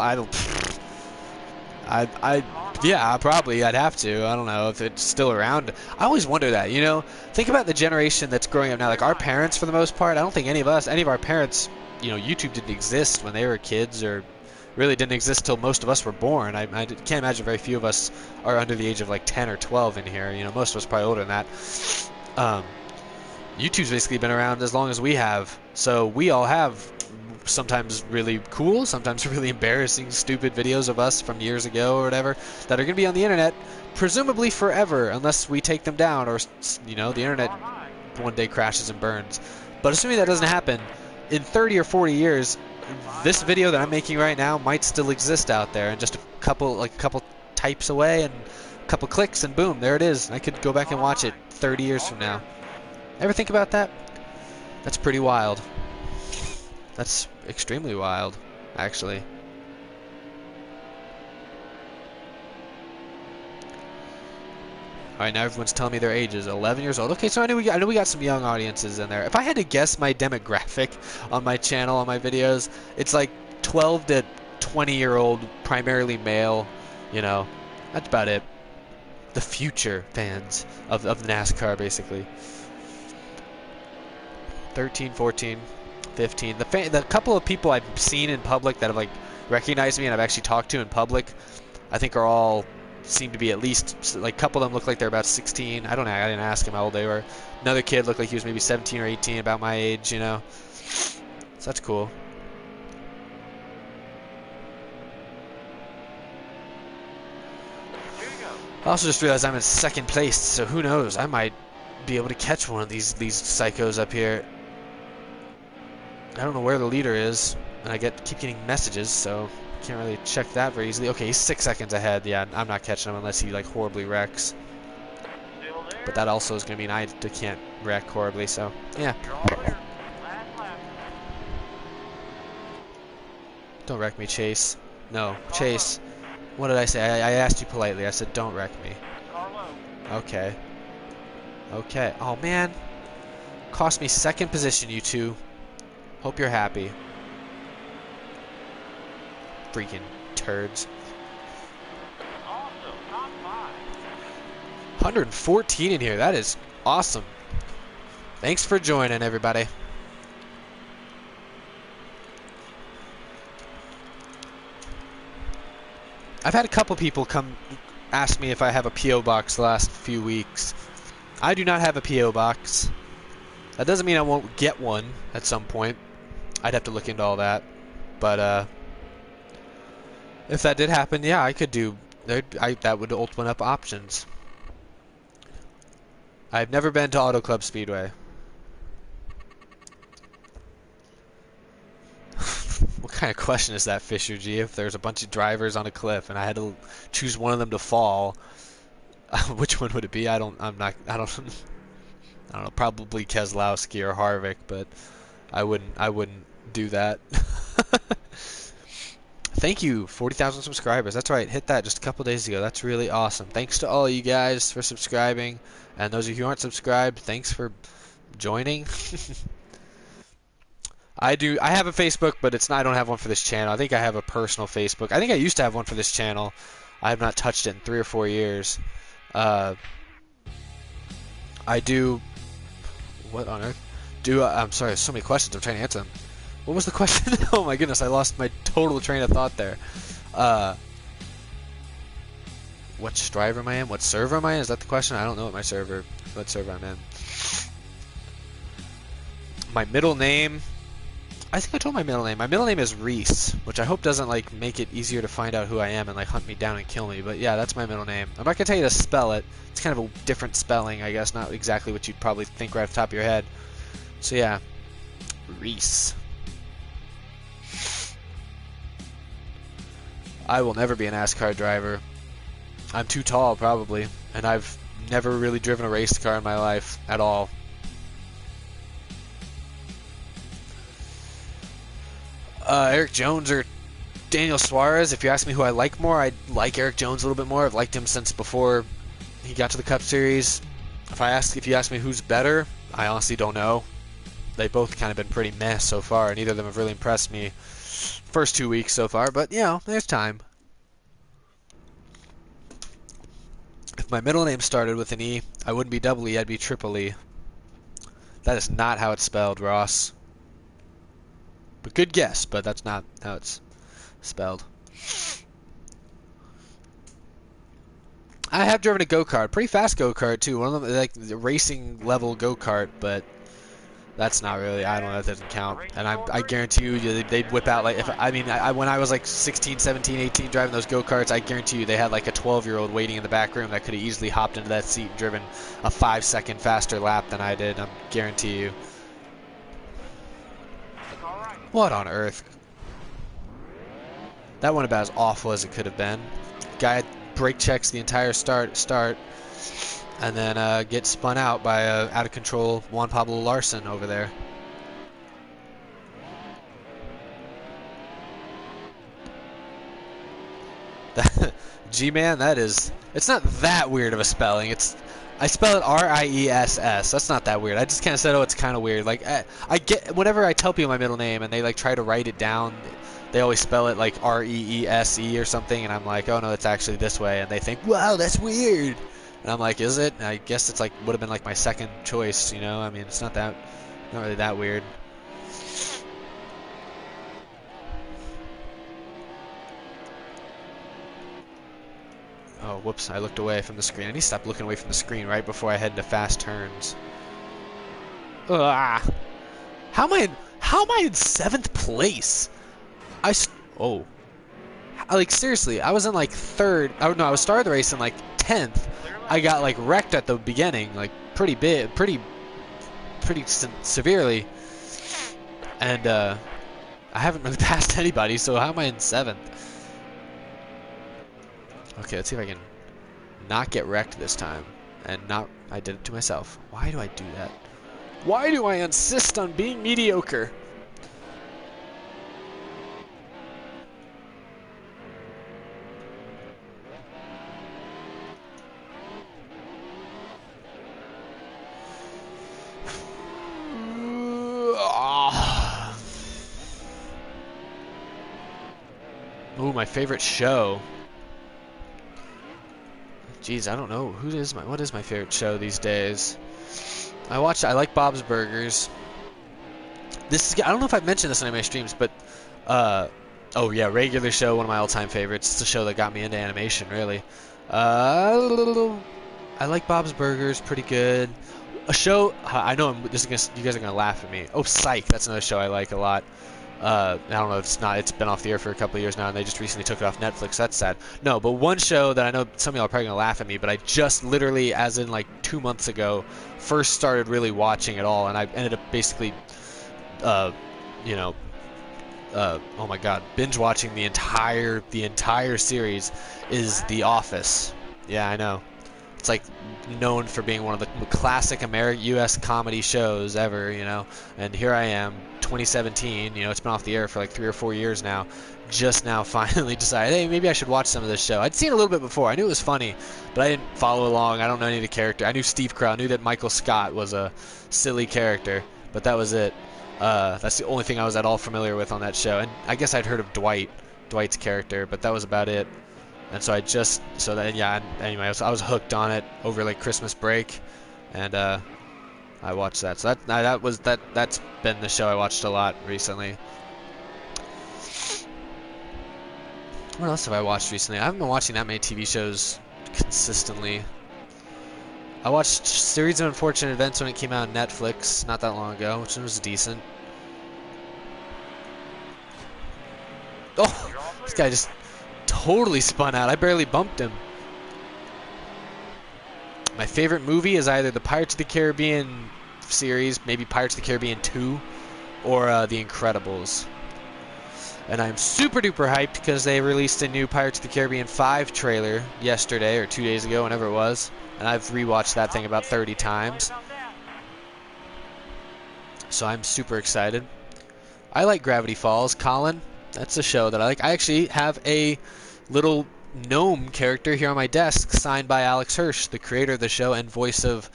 Yeah, probably I'd have to. I don't know if it's still around. I always wonder that, you know. Think about the generation that's growing up now. Like our parents, for the most part, I don't think any of our parents, you know, YouTube didn't exist when they were kids, or really didn't exist till most of us were born. I can't imagine very few of us are under the age of like 10 or 12 in here. You know, most of us probably older than that. YouTube's basically been around as long as we have, so we all have sometimes really cool, sometimes really embarrassing, stupid videos of us from years ago or whatever that are going to be on the internet, presumably forever, unless we take them down or, you know, the internet one day crashes and burns. But assuming that doesn't happen, in 30 or 40 years, this video that I'm making right now might still exist out there, and just a couple types away and a couple clicks and boom, there it is. I could go back and watch it 30 years from now. Ever think about that? That's pretty wild. That's extremely wild, actually. All right, now everyone's telling me their ages. 11 years old. Okay, so I know we got some young audiences in there. If I had to guess my demographic on my channel, on my videos, it's like 12 to 20-year-old, primarily male. You know, that's about it. The future fans of NASCAR, basically. 13, 14. 15. The couple of people I've seen in public that have like recognized me and I've actually talked to in public, I think are all seem to be at least like a couple of them look like they're about 16. I don't know. I didn't ask him how old they were. Another kid looked like he was maybe 17 or 18, about my age, you know. So that's cool. I also just realized I'm in second place, so who knows? I might be able to catch one of these psychos up here. I don't know where the leader is, and I keep getting messages, so can't really check that very easily. Okay, he's 6 seconds ahead. Yeah, I'm not catching him unless he like horribly wrecks. But that also is going to mean I can't wreck horribly, so yeah. Don't wreck me, Chase. No, Chase. What did I say? I asked you politely. I said don't wreck me. Okay. Okay. Oh man. Cost me second position, you two. Hope you're happy. Freaking turds. 114 in here. That is awesome. Thanks for joining, everybody. I've had a couple people come ask me if I have a P.O. box the last few weeks. I do not have a P.O. box. That doesn't mean I won't get one at some point. I'd have to look into all that. But if that did happen, yeah, I could do... that would open up options. I've never been to Auto Club Speedway. What kind of question is that, Fisher G? If there's a bunch of drivers on a cliff and I had to choose one of them to fall, which one would it be? I don't know, probably Keselowski or Harvick, but I wouldn't do that. Thank you, 40,000 subscribers. That's right, hit that just a couple days ago. That's really awesome. Thanks to all you guys for subscribing, and those of you who aren't subscribed, thanks for joining. I have a Facebook, but I don't have one for this channel. I think I have a personal Facebook. I think I used to have one for this channel. I have not touched it in 3 or 4 years. I do... What on earth? I'm sorry, there's so many questions. I'm trying to answer them. What was the question? Oh my goodness, I lost my total train of thought there. What driver am I in? What server am I in? Is that the question? I don't know what server I'm in. My middle name... I think I told my middle name. My middle name is Reese, which I hope doesn't like make it easier to find out who I am and like hunt me down and kill me. But yeah, that's my middle name. I'm not gonna tell you to spell it. It's kind of a different spelling, I guess. Not exactly what you'd probably think right off the top of your head. So yeah, Reese. I will never be a NASCAR driver. I'm too tall, probably, and I've never really driven a race car in my life at all. Eric Jones or Daniel Suarez. If you ask me who I like more, I like Eric Jones a little bit more. I've liked him since before he got to the Cup Series. If you ask me who's better, I honestly don't know. They've both kind of been pretty meh so far. Neither of them have really impressed me first 2 weeks so far, but you know, there's time. If my middle name started with an E, I wouldn't be double E, I'd be triple E. That is not how it's spelled, Ross. But good guess, but that's not how it's spelled. I have driven a go-kart, pretty fast go-kart too. One of them, like the racing level go-kart, but that's not really. I don't know if that doesn't count. And I guarantee you, they'd whip out like when I was like 16, 17, 18 driving those go-karts, I guarantee you they had like a 12-year-old waiting in the back room that could have easily hopped into that seat and driven a 5-second faster lap than I did. I guarantee you. What on earth? That went about as awful as it could have been. Guy brake checks the entire start, and then gets spun out by out of control Juan Pablo Larson over there. G-Man, it's not that weird of a spelling. I spell it R-I-E-S-S. That's not that weird. I just kind of said, oh, it's kind of weird. Like, I get, whenever I tell people my middle name and they like try to write it down, they always spell it like R-E-E-S-E or something, and I'm like, oh no, it's actually this way, and they think, wow, that's weird. And I'm like, is it? And I guess it's like would have been like my second choice, you know? I mean, it's not really that weird. Oh, whoops, I looked away from the screen. I need to stop looking away from the screen right before I head into fast turns. Ugh. How am I in 7th place? Like, seriously, I was in like 3rd. Oh, no, I was started the race in like 10th. I got like wrecked at the beginning, like pretty severely. And I haven't really passed anybody, so how am I in 7th? Okay, let's see if I can not get wrecked this time. And I did it to myself. Why do I do that? Why do I insist on being mediocre? Ooh, my favorite show. Jeez, I don't know. What is my favorite show these days? I like Bob's Burgers. I don't know if I've mentioned this in any of my streams, but oh yeah, Regular Show, one of my all-time favorites. It's a show that got me into animation, really. I like Bob's Burgers, pretty good. A show I know you guys are gonna laugh at me. Oh, Psych, that's another show I like a lot. I don't know if it's been off the air for a couple of years now, and they just recently took it off Netflix. That's sad. No, but one show that I know some of y'all are probably gonna laugh at me, but I just literally, as in like 2 months ago, first started really watching it all, and I ended up basically, you know, oh my God, binge watching the entire series is The Office. Yeah, I know. It's like known for being one of the classic U.S. comedy shows ever, you know. And here I am, 2017. You know, it's been off the air for like 3 or 4 years now. Just now, finally decided, hey, maybe I should watch some of this show. I'd seen it a little bit before. I knew it was funny, but I didn't follow along. I don't know any of the character. I knew Steve Carell. I knew that Michael Scott was a silly character, but that was it. That's the only thing I was at all familiar with on that show. And I guess I'd heard of Dwight's character, but that was about it. And so anyway, I was hooked on it over like Christmas break, and I watched that. So that's been the show I watched a lot recently. What else have I watched recently? I haven't been watching that many TV shows consistently. I watched Series of Unfortunate Events when it came out on Netflix not that long ago, which was decent. Oh, this guy just totally spun out. I barely bumped him. My favorite movie is either the Pirates of the Caribbean series, maybe Pirates of the Caribbean 2, or The Incredibles. And I'm super duper hyped because they released a new Pirates of the Caribbean 5 trailer yesterday or 2 days ago, whenever it was. And I've rewatched that thing about 30 times. So I'm super excited. I like Gravity Falls. Colin, that's a show that I like. I actually have a little gnome character here on my desk signed by Alex Hirsch, the creator of the show and voice of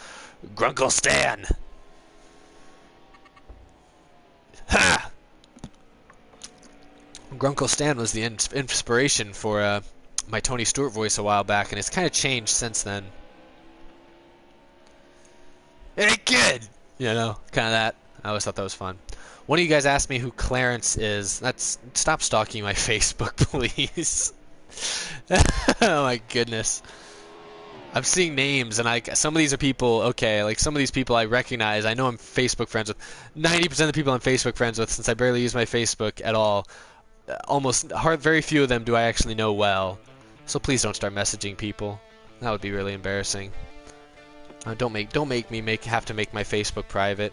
Grunkle Stan. Ha! Grunkle Stan was the inspiration for my Tony Stewart voice a while back, and it's kind of changed since then. Hey kid! You know, kind of that. I always thought that was fun. One of you guys asked me who Clarence is. Stop stalking my Facebook, please. Oh my goodness. I'm seeing names, and some of these are people, okay, like some of these people I recognize. I know I'm Facebook friends with. 90% of the people I'm Facebook friends with, since I barely use my Facebook at all, very few of them do I actually know well. So please don't start messaging people. That would be really embarrassing. Don't make me have to make my Facebook private.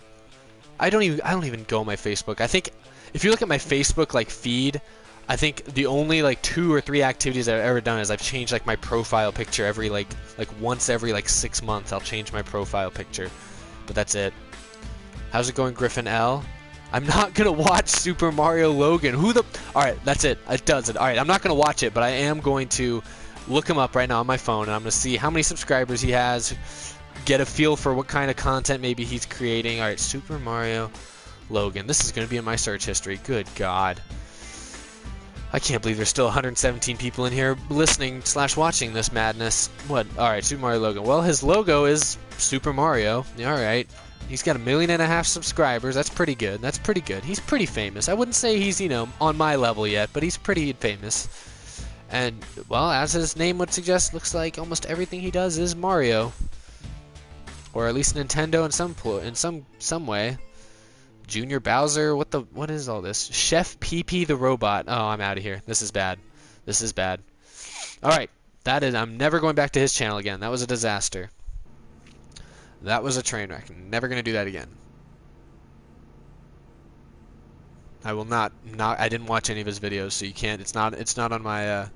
I don't even go on my Facebook. I think if you look at my Facebook like feed, I think the only like 2 or 3 activities I've ever done is I've changed like my profile picture every like once every like 6 months. I'll change my profile picture, but that's it. How's it going, Griffin L? I'm not gonna watch Super Mario Logan. All right, that's it. It does it. All right, I'm not gonna watch it, but I am going to look him up right now on my phone, and I'm gonna see how many subscribers he has. Get a feel for what kind of content maybe he's creating. All right, Super Mario Logan. This is going to be in my search history. Good God. I can't believe there's still 117 people in here listening / watching this madness. What? All right, Super Mario Logan. Well, his logo is Super Mario. All right. He's got 1.5 million subscribers. That's pretty good. That's pretty good. He's pretty famous. I wouldn't say he's, on my level yet, but he's pretty famous. And, well, as his name would suggest, looks like almost everything he does is Mario. Or at least Nintendo in some way. Junior Bowser, what is all this? Chef PP the Robot. Oh, I'm out of here. This is bad. This is bad. All right, I'm never going back to his channel again. That was a disaster. That was a train wreck. I'm never gonna do that again. I will not. I didn't watch any of his videos, so you can't. It's not on my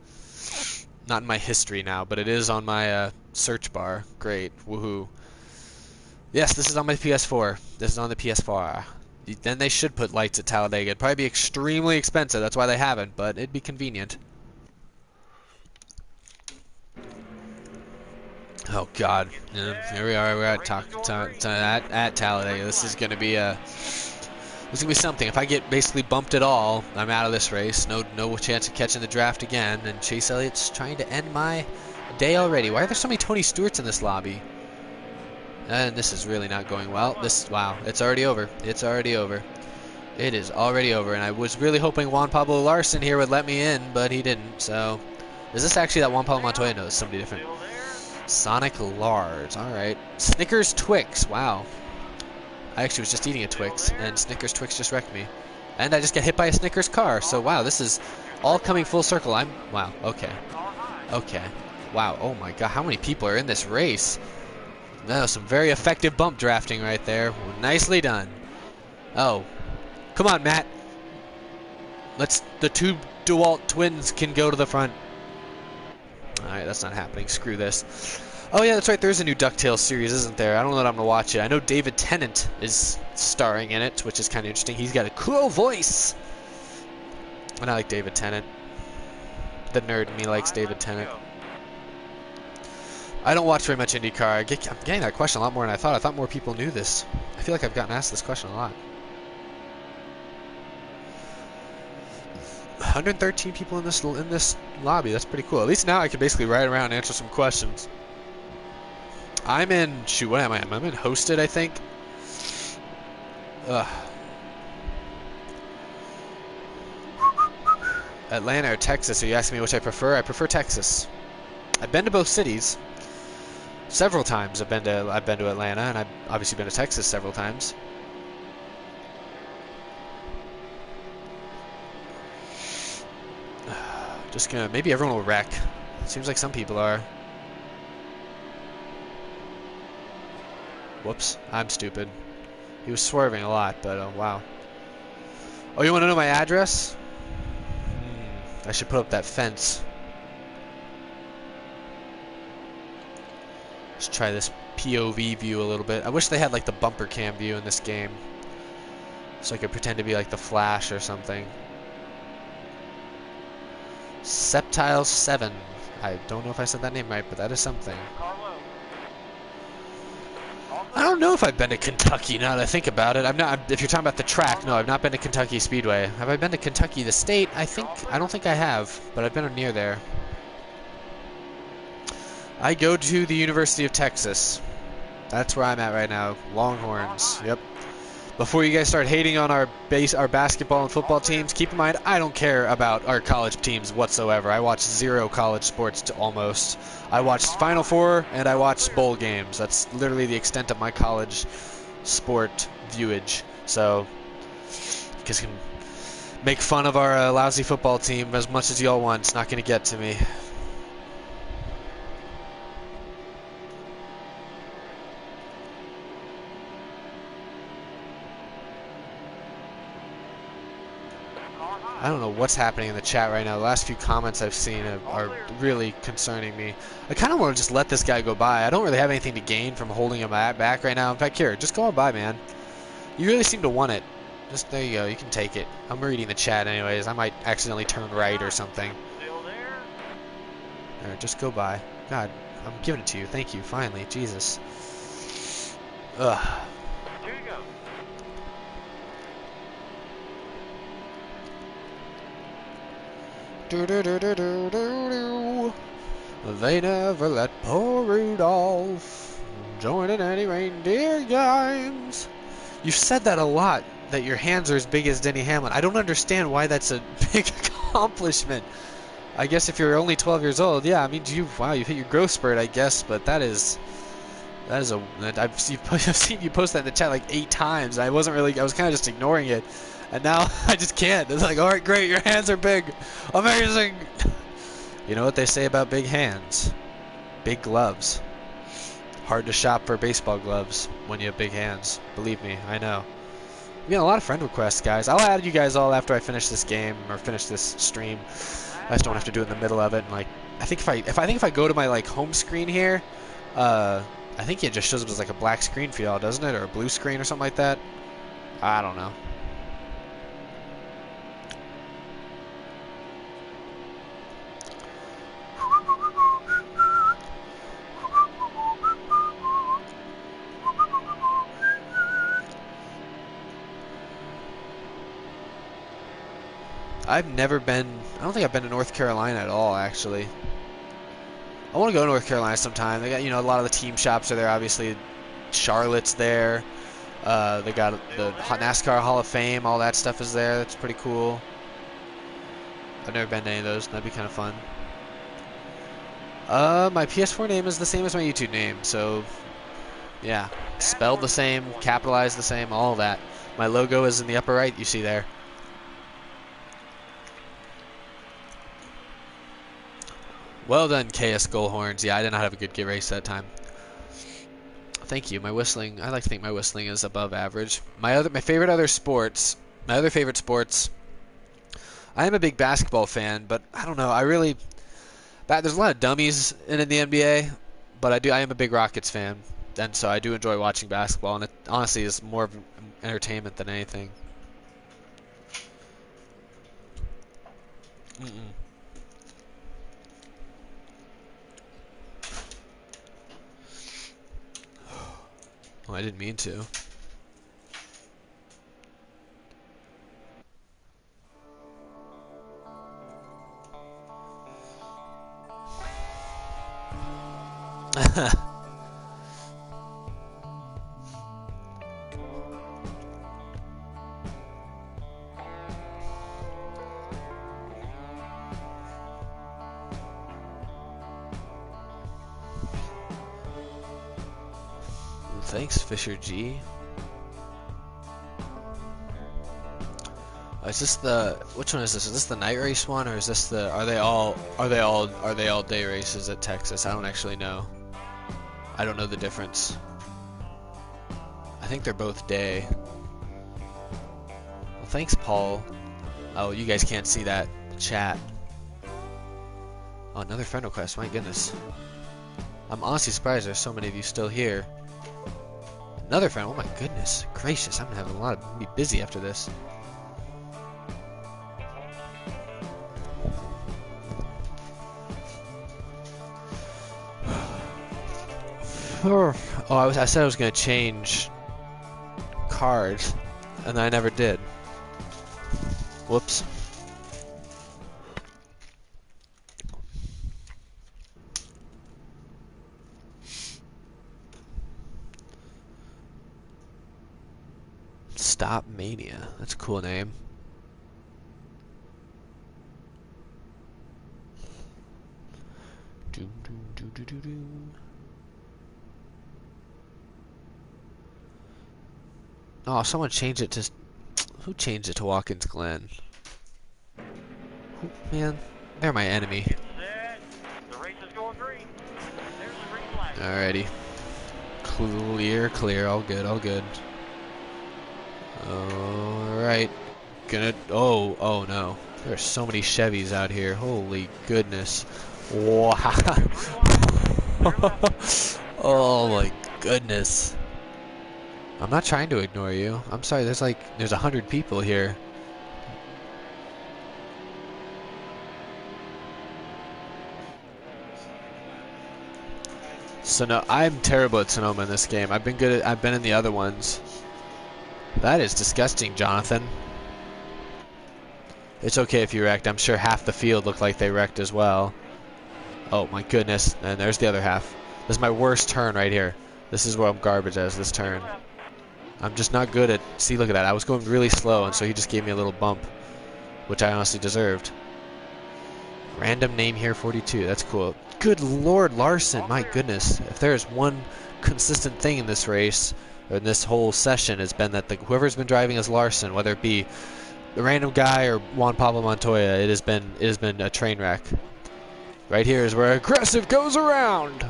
not in my history now, but it is on my search bar. Great, woohoo. Yes, this is on my PS4. This is on the PS4. Then they should put lights at Talladega. It'd probably be extremely expensive. That's why they haven't, but it'd be convenient. Oh God! Here we are. We're at Talladega. This is gonna be something. If I get basically bumped at all, I'm out of this race. No chance of catching the draft again. And Chase Elliott's trying to end my day already. Why are there so many Tony Stewarts in this lobby? And this is really not going well. Wow, it's already over. It's already over. It is already over, and I was really hoping Juan Pablo Larson here would let me in, but he didn't, so... Is this actually that Juan Pablo Montoya? No, it's somebody different. Sonic Lars, alright. Snickers Twix, wow. I actually was just eating a Twix, and Snickers Twix just wrecked me. And I just got hit by a Snickers car, so wow, this is all coming full circle. Wow, okay. Okay. Wow, oh my god, how many people are in this race? That was some very effective bump drafting right there. Nicely done. Oh. Come on, Matt. The two DeWalt twins can go to the front. Alright, that's not happening. Screw this. Oh yeah, that's right, there's a new DuckTales series, isn't there? I don't know that I'm gonna watch it. I know David Tennant is starring in it, which is kind of interesting. He's got a cool voice. And I like David Tennant. The nerd in me likes David Tennant. I don't watch very much IndyCar. I'm getting that question a lot more than I thought. I thought more people knew this. I feel like I've gotten asked this question a lot. 113 people in this lobby. That's pretty cool. At least now I can basically ride around and answer some questions. I'm in... Shoot, what am I? I'm in hosted, I think. Ugh. Atlanta or Texas? Are you asking me which I prefer? I prefer Texas. I've been to both cities. Several times I've been to Atlanta, and I've obviously been to Texas several times. Just gonna, maybe everyone will wreck. Seems like some people are. Whoops, I'm stupid. He was swerving a lot, but oh wow. Oh, you want to know my address? I should put up that fence. Let's try this POV view a little bit. I wish they had like the bumper cam view in this game, so I could pretend to be like the Flash or something. Septile 7. I don't know if I said that name right, but that is something. I don't know if I've been to Kentucky now that I think about it. I've not. If you're talking about the track, no, I've not been to Kentucky Speedway. Have I been to Kentucky the state? I don't think I have, but I've been near there. I go to the University of Texas. That's where I'm at right now. Longhorns. Yep. Before you guys start hating on our basketball and football teams, keep in mind I don't care about our college teams whatsoever. I watch zero college sports almost. I watch Final Four and I watch bowl games. That's literally the extent of my college sport viewage. So you guys can make fun of our lousy football team as much as y'all want. It's not going to get to me. I don't know what's happening in the chat right now. The last few comments I've seen are really concerning me. I kind of want to just let this guy go by. I don't really have anything to gain from holding him back right now. In fact, here, just go on by, man. You really seem to want it. Just, there you go. You can take it. I'm reading the chat anyways. I might accidentally turn right or something. There, just go by. God, I'm giving it to you. Thank you, finally. Jesus. Ugh. They never let poor Rudolph join in any reindeer games. You've said that a lot, that your hands are as big as Denny Hamlin. I don't understand why that's a big accomplishment. I guess if you're only 12 years old, yeah, I mean, you've hit your growth spurt, I guess, but I've seen you post that in the chat like 8 times. I was kind of just ignoring it. And now I just can't. It's like, alright, great, your hands are big. Amazing. You know what they say about big hands? Big gloves. Hard to shop for baseball gloves when you have big hands. Believe me, I know. We got a lot of friend requests, guys. I'll add you guys all after I finish this game or finish this stream. I just don't have to do it in the middle of it. And like, I think if I go to my like home screen here, I think it just shows up as like a black screen for y'all, doesn't it? Or a blue screen or something like that. I don't know. I've never been... I don't think I've been to North Carolina at all, actually. I want to go to North Carolina sometime. They got, you know, a lot of the team shops are there, obviously. Charlotte's there. They got the NASCAR Hall of Fame. All that stuff is there. That's pretty cool. I've never been to any of those. That'd be kind of fun. My PS4 name is the same as my YouTube name, so yeah, spelled the same, capitalized the same, all of that. My logo is in the upper right, you see there. Well done, KS Gullhorns. Yeah, I did not have a good race that time. Thank you. My whistling, I like to think my whistling is above average. My favorite sports. I am a big basketball fan, but I don't know. There's a lot of dummies in the NBA, but I am a big Rockets fan, and so I do enjoy watching basketball, and it honestly is more of entertainment than anything. Oh, I didn't mean to. Thanks, Fisher G. Is this which one is this? Is this the night race one, or is this are they all day races at Texas? I don't actually know. I don't know the difference. I think they're both day. Well, thanks, Paul. Oh, you guys can't see that chat. Oh, another friend request. My goodness. I'm honestly surprised there's so many of you still here. Another friend. Oh my goodness gracious. I'm gonna have be busy after this. Oh, I said I was gonna change cards, and I never did. Whoops. Stop Mania. That's a cool name. Doom, doom, doom, doom, doom, doom. Oh, someone changed it to... Who changed it to Watkins Glen? Man, they're my enemy.
The race is going green. There's the green flag.
Alrighty. Clear. All good. Alright. Oh no. There's so many Chevys out here. Holy goodness. Wow. Oh my goodness. I'm not trying to ignore you. I'm sorry, there's 100 people here. So no, I'm terrible at Sonoma in this game. I've been in the other ones. That is disgusting, Jonathan. It's okay if you wrecked. I'm sure half the field looked like they wrecked as well. Oh my goodness, and there's the other half. This is my worst turn right here. This is where I'm garbage as this turn. I'm just not good at... See, look at that. I was going really slow, and so he just gave me a little bump, which I honestly deserved. Random name here, 42. That's cool. Good Lord, Larson. My goodness. If there's one consistent thing in this race, or in this whole session, has been that whoever's been driving as Larson, whether it be the random guy or Juan Pablo Montoya, it has been a train wreck. Right here is where aggressive goes around.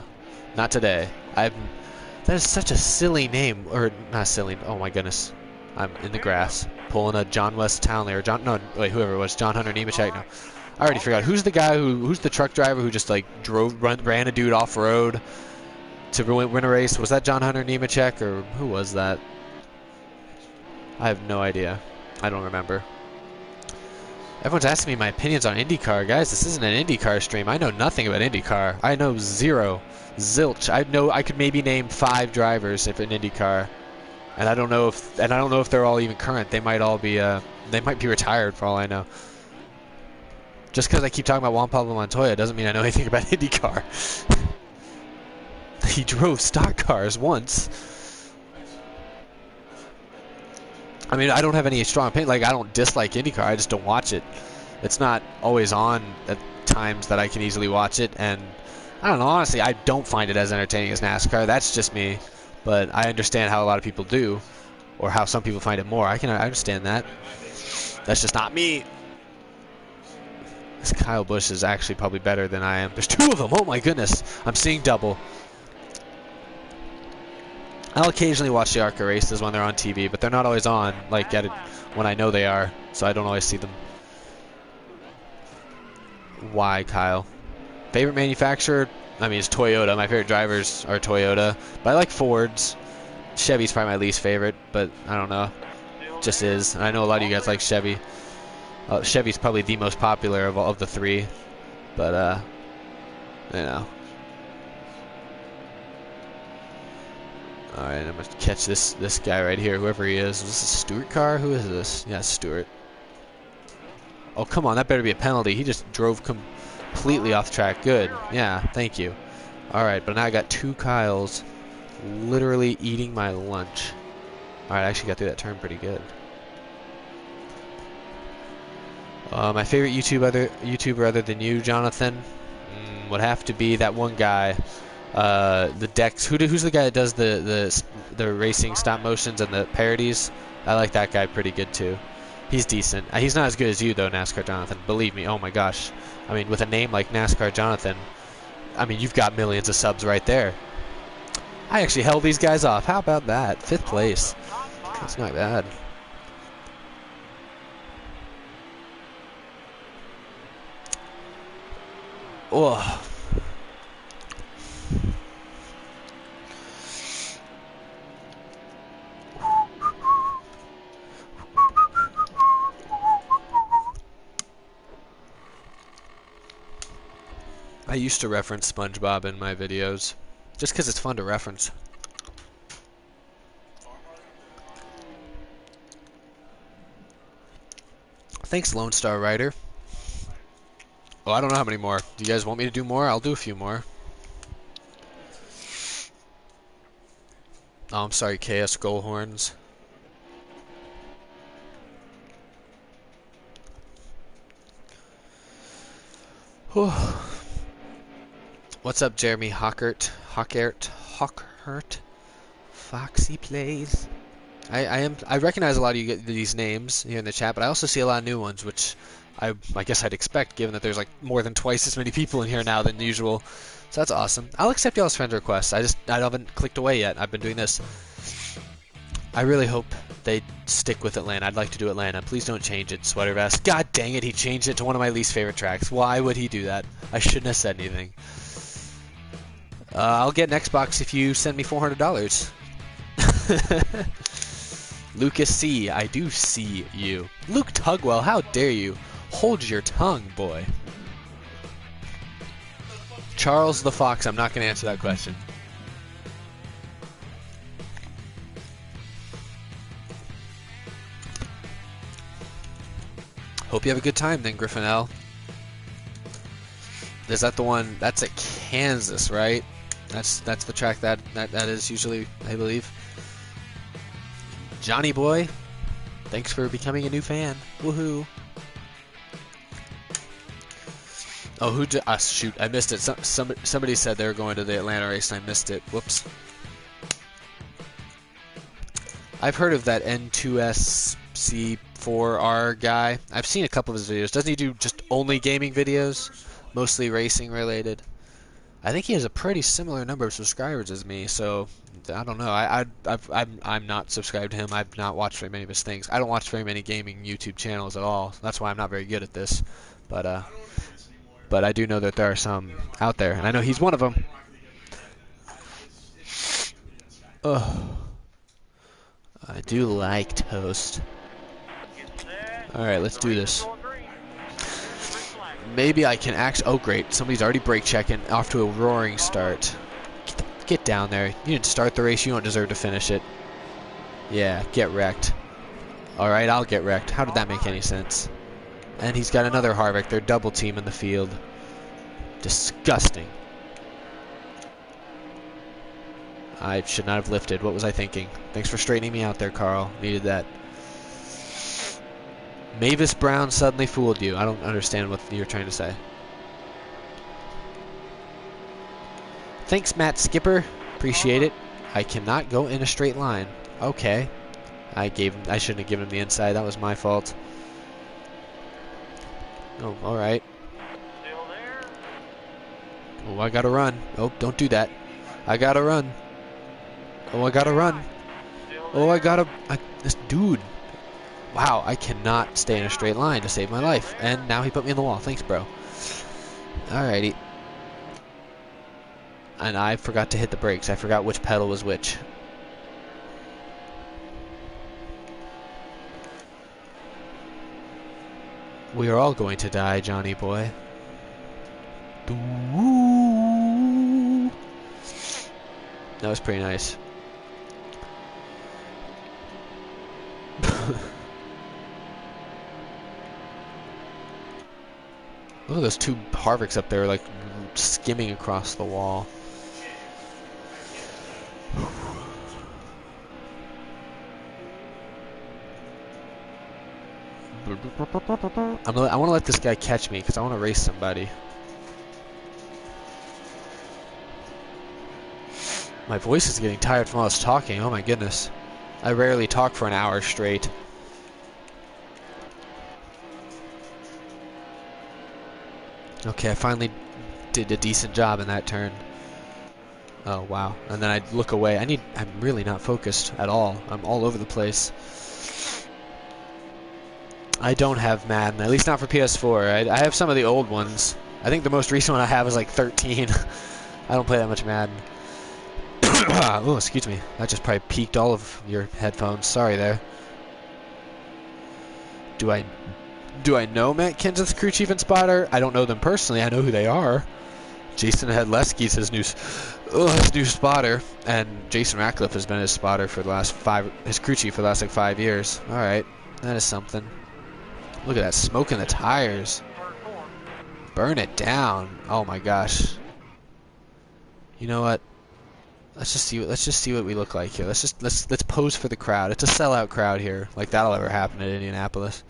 Not today. That is such a silly name, or not silly. Oh my goodness, I'm in the grass pulling a John West Townley or whoever it was, John Hunter Nemechek. No, I already forgot. Who's the guy who's the truck driver who just ran a dude off road to win a race? Was that John Hunter Nemechek, or who was that? I have no idea. I don't remember. Everyone's asking me my opinions on IndyCar. Guys, this isn't an IndyCar stream. I know nothing about IndyCar. I know zero. Zilch. I could maybe name 5 drivers if in IndyCar, and I don't know if they're all even current. They might all be retired for all I know. Just because I keep talking about Juan Pablo Montoya doesn't mean I know anything about IndyCar. He drove stock cars once. I mean, I don't have any strong opinion. Like, I don't dislike IndyCar. I just don't watch it. It's not always on at times that I can easily watch it. And I don't know. Honestly, I don't find it as entertaining as NASCAR. That's just me. But I understand how a lot of people do, or how some people find it more. I understand that. That's just not me. This Kyle Busch is actually probably better than I am. There's two of them. Oh my goodness. I'm seeing double. I'll occasionally watch the ARCA races when they're on TV, but they're not always on, like when I know they are, so I don't always see them. Why, Kyle? Favorite manufacturer? I mean, it's Toyota. My favorite drivers are Toyota, but I like Fords. Chevy's probably my least favorite, but I don't know. Just is. And I know a lot of you guys like Chevy. Chevy's probably the most popular of the three, but you know. All right, I'm gonna catch this guy right here, whoever he is. Is this a Stewart car? Who is this? Yeah, Stewart. Oh, come on, that better be a penalty. He just drove completely off track. Good. Yeah, thank you. All right, but now I got two Kyles literally eating my lunch. All right, I actually got through that turn pretty good. My favorite YouTuber other than you, Jonathan, would have to be that one guy. The Dex. Who's the guy that does the racing stop motions and the parodies? I like that guy pretty good too. He's decent. He's not as good as you though, NASCAR Jonathan. Believe me. Oh my gosh. I mean, with a name like NASCAR Jonathan, I mean you've got millions of subs right there. I actually held these guys off. How about that? 5th place. That's not bad. Oh. I used to reference SpongeBob in my videos, just because it's fun to reference. Thanks, Lone Star Rider. Oh, I don't know how many more. Do you guys want me to do more? I'll do a few more. Oh, I'm sorry, KS Skullhorns. What's up, Jeremy Hockert? Foxy Plays. I recognize a lot of you get these names here in the chat, but I also see a lot of new ones, which I guess I'd expect, given that there's like more than twice as many people in here now than usual. So that's awesome. I'll accept y'all's friend requests. I haven't clicked away yet. I've been doing this. I really hope they stick with Atlanta. I'd like to do Atlanta. Please don't change it, Sweater Vest. God dang it, he changed it to one of my least favorite tracks. Why would he do that? I shouldn't have said anything. I'll get an Xbox if you send me $400. Lucas C., I do see you. Luke Tugwell, how dare you? Hold your tongue, boy. Charles the Fox, I'm not going to answer that question. Hope you have a good time then, Griffin L. Is that the one? That's at Kansas, right? That's the track that is usually, I believe. Johnny boy, thanks for becoming a new fan. Woohoo! Oh, shoot, I missed it. Somebody said they were going to the Atlanta race and I missed it. Whoops. I've heard of that N2SC4R guy. I've seen a couple of his videos. Doesn't he do just only gaming videos? Mostly racing related. I think he has a pretty similar number of subscribers as me, so I don't know. I'm not subscribed to him. I've not watched very many of his things. I don't watch very many gaming YouTube channels at all. That's why I'm not very good at this. But I do know that there are some out there, and I know he's one of them. Oh, I do like toast. All right, let's do this. Maybe I can actually... Oh, great. Somebody's already brake checking. Off to a roaring start. Get down there. You didn't start the race. You don't deserve to finish it. Yeah, get wrecked. All right, I'll get wrecked. How did that make any sense? And he's got another Harvick. They're double team in the field. Disgusting. I should not have lifted. What was I thinking? Thanks for straightening me out there, Carl. Needed that. Mavis Brown suddenly fooled you. I don't understand what you're trying to say. Thanks, Matt Skipper. Appreciate it. I cannot go in a straight line. Okay. I shouldn't have given him the inside. That was my fault. Oh, alright.
Still there.
Oh, I gotta run. Oh, don't do that. I gotta run. Oh, I gotta run. Oh, I gotta... this dude. Wow, I cannot stay in a straight line to save my life. And now he put me in the wall. Thanks, bro. Alrighty. And I forgot to hit the brakes. I forgot which pedal was which. We are all going to die, Johnny boy. That was pretty nice. Look at those two Harvicks up there, like skimming across the wall. I want to let this guy catch me because I want to race somebody. My voice is getting tired from all this talking. Oh my goodness. I rarely talk for an hour straight. Okay, I finally did a decent job in that turn. Oh wow. And then I look away. I'm really not focused at all. I'm all over the place. I don't have Madden, at least not for PS4. I have some of the old ones. I think the most recent one I have is like 13. I don't play that much Madden. Oh, excuse me. That just probably peaked all of your headphones. Sorry there. Do I know Matt Kenseth's crew chief and spotter? I don't know them personally. I know who they are. Jason Hedleski's his new spotter, and Jason Ratcliffe has been his spotter for the last his crew chief for the last like 5 years. All right, that is something. Look at that smoke in the tires. Burn it down. Oh my gosh. You know what? Let's just see what we look like here. Let's pose for the crowd. It's a sellout crowd here. Like that'll ever happen at Indianapolis.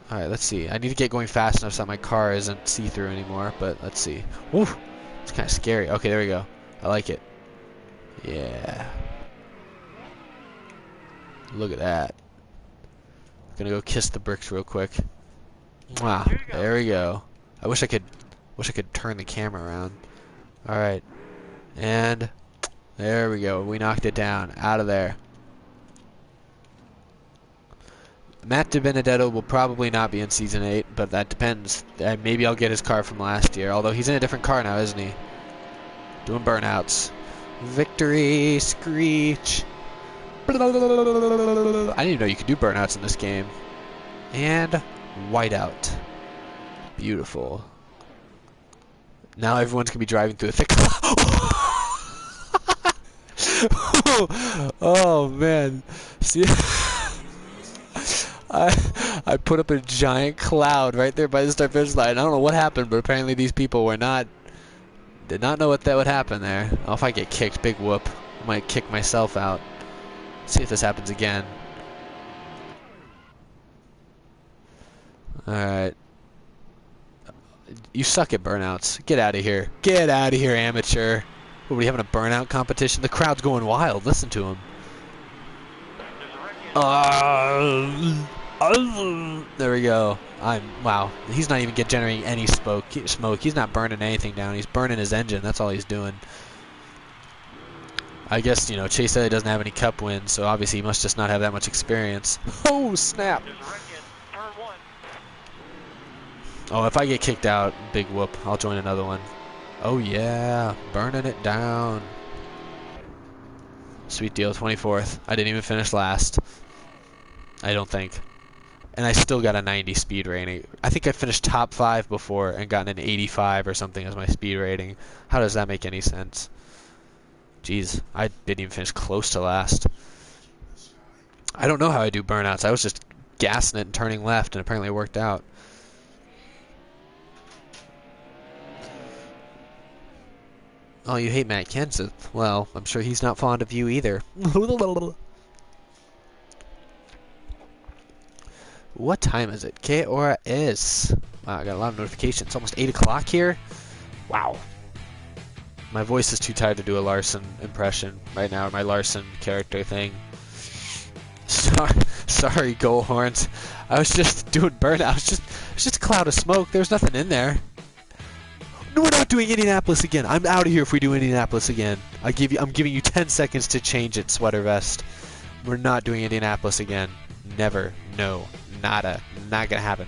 All right, let's see. I need to get going fast enough so that my car isn't see-through anymore. But let's see. Woo! It's kind of scary. Okay, there we go. I like it. Yeah. Look at that. Gonna go kiss the bricks real quick. Wow, there we go. I wish I could turn the camera around. All right, and there we go. We knocked it down. Out of there. Matt DiBenedetto will probably not be in Season 8, but that depends. Maybe I'll get his car from last year, although he's in a different car now, isn't he? Doing burnouts. Victory! Screech! I didn't even know you could do burnouts in this game. And whiteout. Beautiful. Now everyone's going to be driving through the thick... Oh, man. See... I put up a giant cloud right there by the start finish line. I don't know what happened, but apparently these people did not know what that would happen there. Oh, if I get kicked, big whoop. I might kick myself out. Let's see if this happens again. Alright. You suck at burnouts. Get out of here. Get out of here, amateur. What, are we having a burnout competition? The crowd's going wild. Listen to him. There we go. Wow. He's not even generating any smoke. He's not burning anything down. He's burning his engine. That's all he's doing. I guess, you know, Chase Elliott doesn't have any cup wins, so obviously he must just not have that much experience. Oh, snap. Oh, if I get kicked out, big whoop. I'll join another one. Oh, yeah. Burning it down. Sweet deal. 24th. I didn't even finish last. I don't think. And I still got a 90 speed rating. I think I finished top 5 before and gotten an 85 or something as my speed rating. How does that make any sense? Jeez, I didn't even finish close to last. I don't know how I do burnouts. I was just gassing it and turning left, and apparently it worked out. Oh, you hate Matt Kenseth. Well, I'm sure he's not fond of you either. What time is it? ¿Qué hora es? Wow, I got a lot of notifications. It's almost 8 o'clock here. Wow. My voice is too tired to do a Larson impression right now, or my Larson character thing. Sorry, Goal Horns. I was just doing burnout. It's just a cloud of smoke. There's nothing in there. No, we're not doing Indianapolis again. I'm out of here if we do Indianapolis again. I'm giving you 10 seconds to change it, Sweater Vest. We're not doing Indianapolis again. Never. No. Nada. Not gonna happen.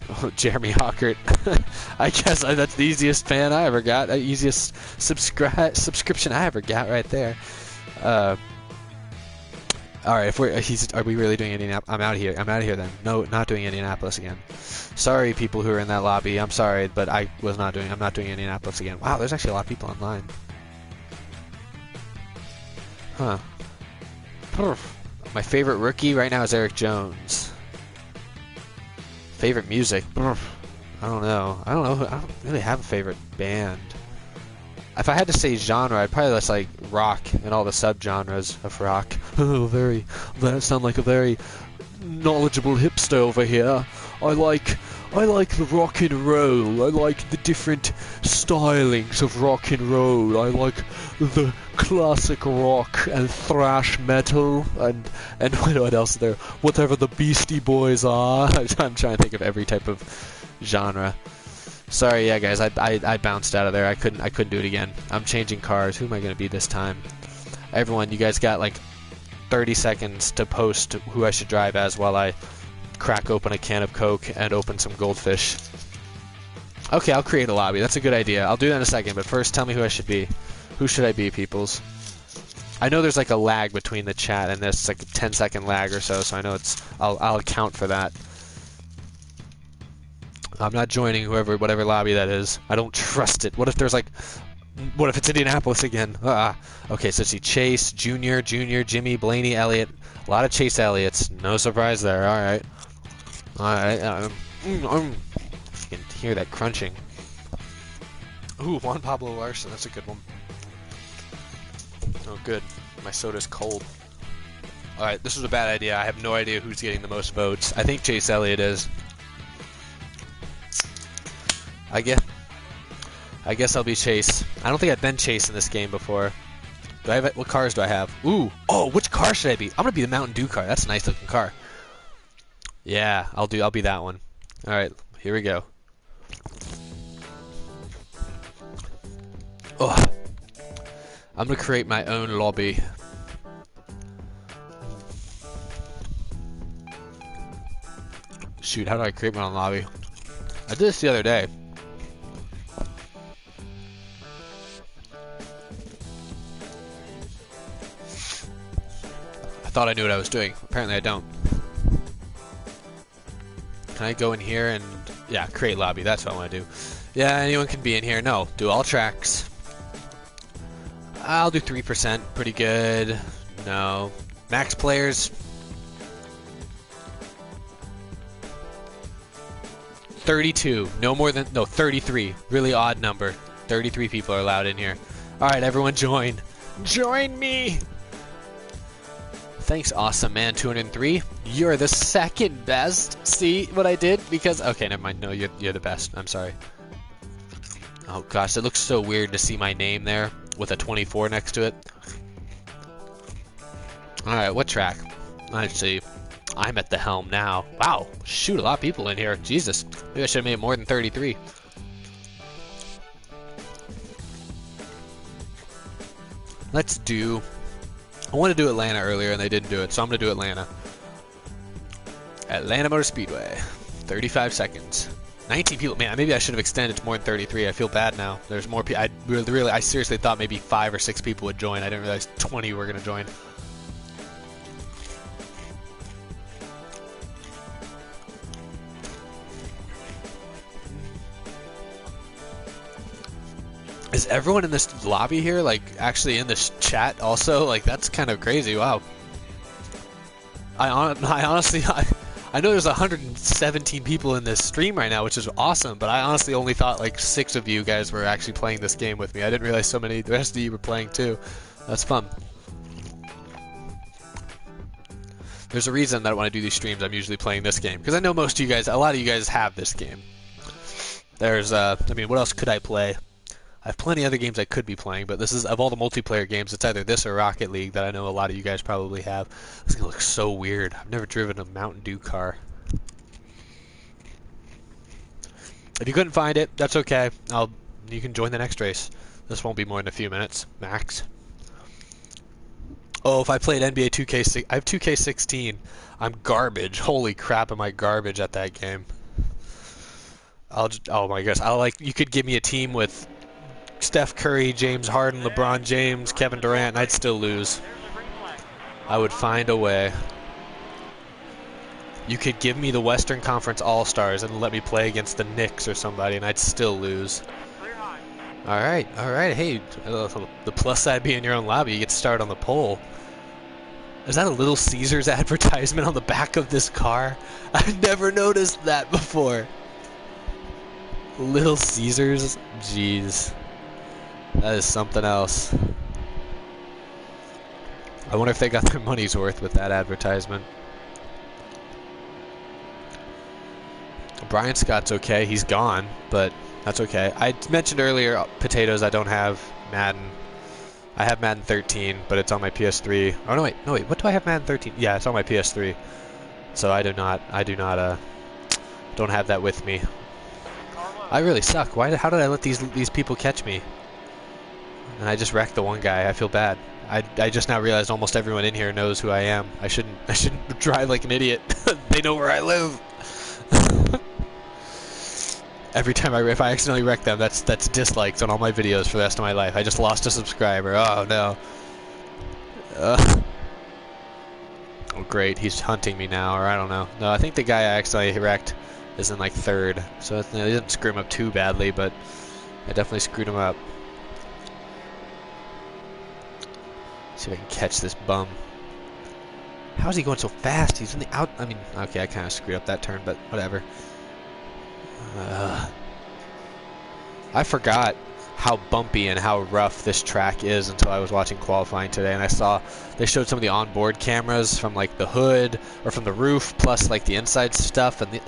Oh, Jeremy Hawkert. I guess that's the easiest fan I ever got. The easiest subscription I ever got right there. Alright, are we really doing Indianapolis? I'm out of here. I'm out of here then. No, not doing Indianapolis again. Sorry, people who are in that lobby. I'm sorry, but I'm not doing Indianapolis again. Wow, there's actually a lot of people online. Huh. My favorite rookie right now is Eric Jones. Favorite music? I don't know. I don't really have a favorite band. If I had to say genre, I'd probably list like rock and all the subgenres of rock. Oh, that sound like a very knowledgeable hipster over here. I like the rock and roll. I like the different stylings of rock and roll. I like the classic rock and thrash metal and what else is there? Whatever the Beastie Boys are. I'm trying to think of every type of genre. Sorry, yeah, guys, I bounced out of there. I couldn't do it again. I'm changing cars. Who am I gonna be this time? Everyone, you guys got like 30 seconds to post who I should drive as while I crack open a can of Coke and open some goldfish. Okay, I'll create a lobby. That's a good idea. I'll do that in a second, but first tell me who I should be. Who should I be, peoples? I know there's like a lag between the chat and this, like a 10-second lag or so I know I'll account for that. I'm not joining whatever lobby that is. I don't trust it. What if it's Indianapolis again? Okay, so see Chase, Junior, Jimmy, Blaney, Elliott. A lot of Chase Elliott's. No surprise there. Alright. You can hear that crunching. Ooh, Juan Pablo Larson. That's a good one. Oh, good. My soda's cold. Alright, this was a bad idea. I have no idea who's getting the most votes. I think Chase Elliott is. I guess I'll be Chase. I don't think I've been Chase in this game before. What cars do I have? Ooh. Oh, which car should I be? I'm gonna be the Mountain Dew car. That's a nice looking car. Yeah, I'll be that one. Alright, here we go. Oh. I'm gonna create my own lobby. Shoot, how do I create my own lobby? I did this the other day. I thought I knew what I was doing. Apparently I don't. Can I go in here and... yeah, create lobby. That's what I want to do. Yeah, anyone can be in here. No, do all tracks. I'll do 3%. Pretty good. No. Max players. 32. No more than... no, 33. Really odd number. 33 people are allowed in here. Alright, everyone join. Join me! Thanks, Awesome Man 203. You're the second best. See what I did? Because... okay, never mind. No, you're the best. I'm sorry. Oh, gosh. It looks so weird to see my name there with a 24 next to it. Alright, what track? Let's see. I'm at the helm now. Wow. Shoot, a lot of people in here. Jesus. Maybe I should have made it more than 33. Let's do... I wanted to do Atlanta earlier and they didn't do it, so I'm going to do Atlanta. Atlanta Motor Speedway. 35 seconds. 19 people. Man, maybe I should have extended to more than 33. I feel bad now. There's more people. I seriously thought maybe 5 or 6 people would join. I didn't realize 20 were going to join. Is everyone in this lobby here, like, actually in this chat also? Like, that's kind of crazy. Wow. I honestly, I know there's 117 people in this stream right now, which is awesome, but I honestly only thought like 6 of you guys were actually playing this game with me. I didn't realize so many, the rest of you were playing too. That's fun. There's a reason that when I do these streams, I'm usually playing this game. Because I know most of you guys, a lot of you guys have this game. There's, I mean, what else could I play? I have plenty of other games I could be playing, but this is, of all the multiplayer games, it's either this or Rocket League that I know a lot of you guys probably have. This is going to look so weird. I've never driven a Mountain Dew car. If you couldn't find it, that's okay. You can join the next race. This won't be more than a few minutes, max. Oh, if I played NBA 2K6, I have 2K16. I'm garbage. Holy crap, am I garbage at that game? Oh my gosh, you could give me a team with Steph Curry, James Harden, LeBron James, Kevin Durant, and I'd still lose. I would find a way. You could give me the Western Conference All-Stars and let me play against the Knicks or somebody, and I'd still lose. Alright, hey, the plus side being your own lobby, you get to start on the pole. Is that a Little Caesars advertisement on the back of this car? I've never noticed that before. Little Caesars? Jeez. That is something else. I wonder if they got their money's worth with that advertisement. Brian Scott's okay, he's gone, but that's okay. I mentioned earlier, potatoes, I don't have Madden. I have Madden 13, but it's on my PS3. Oh no wait, what do I have Madden 13? Yeah, it's on my PS3. So I don't have that with me. I really suck. How did I let these people catch me? And I just wrecked the one guy. I feel bad. I just now realized almost everyone in here knows who I am. I shouldn't drive like an idiot. They know where I live. Every time if I accidentally wreck them, that's dislikes on all my videos for the rest of my life. I just lost a subscriber. Oh no. Oh great, he's hunting me now, or I don't know. No, I think the guy I accidentally wrecked is in like third, so it didn't screw him up too badly, but I definitely screwed him up. Let's see if I can catch this bum. How is he going so fast? He's in the out. I mean, okay, I kind of screwed up that turn, but whatever. I forgot how bumpy and how rough this track is until I was watching qualifying today, and I saw they showed some of the onboard cameras from like the hood or from the roof, plus like the inside stuff, and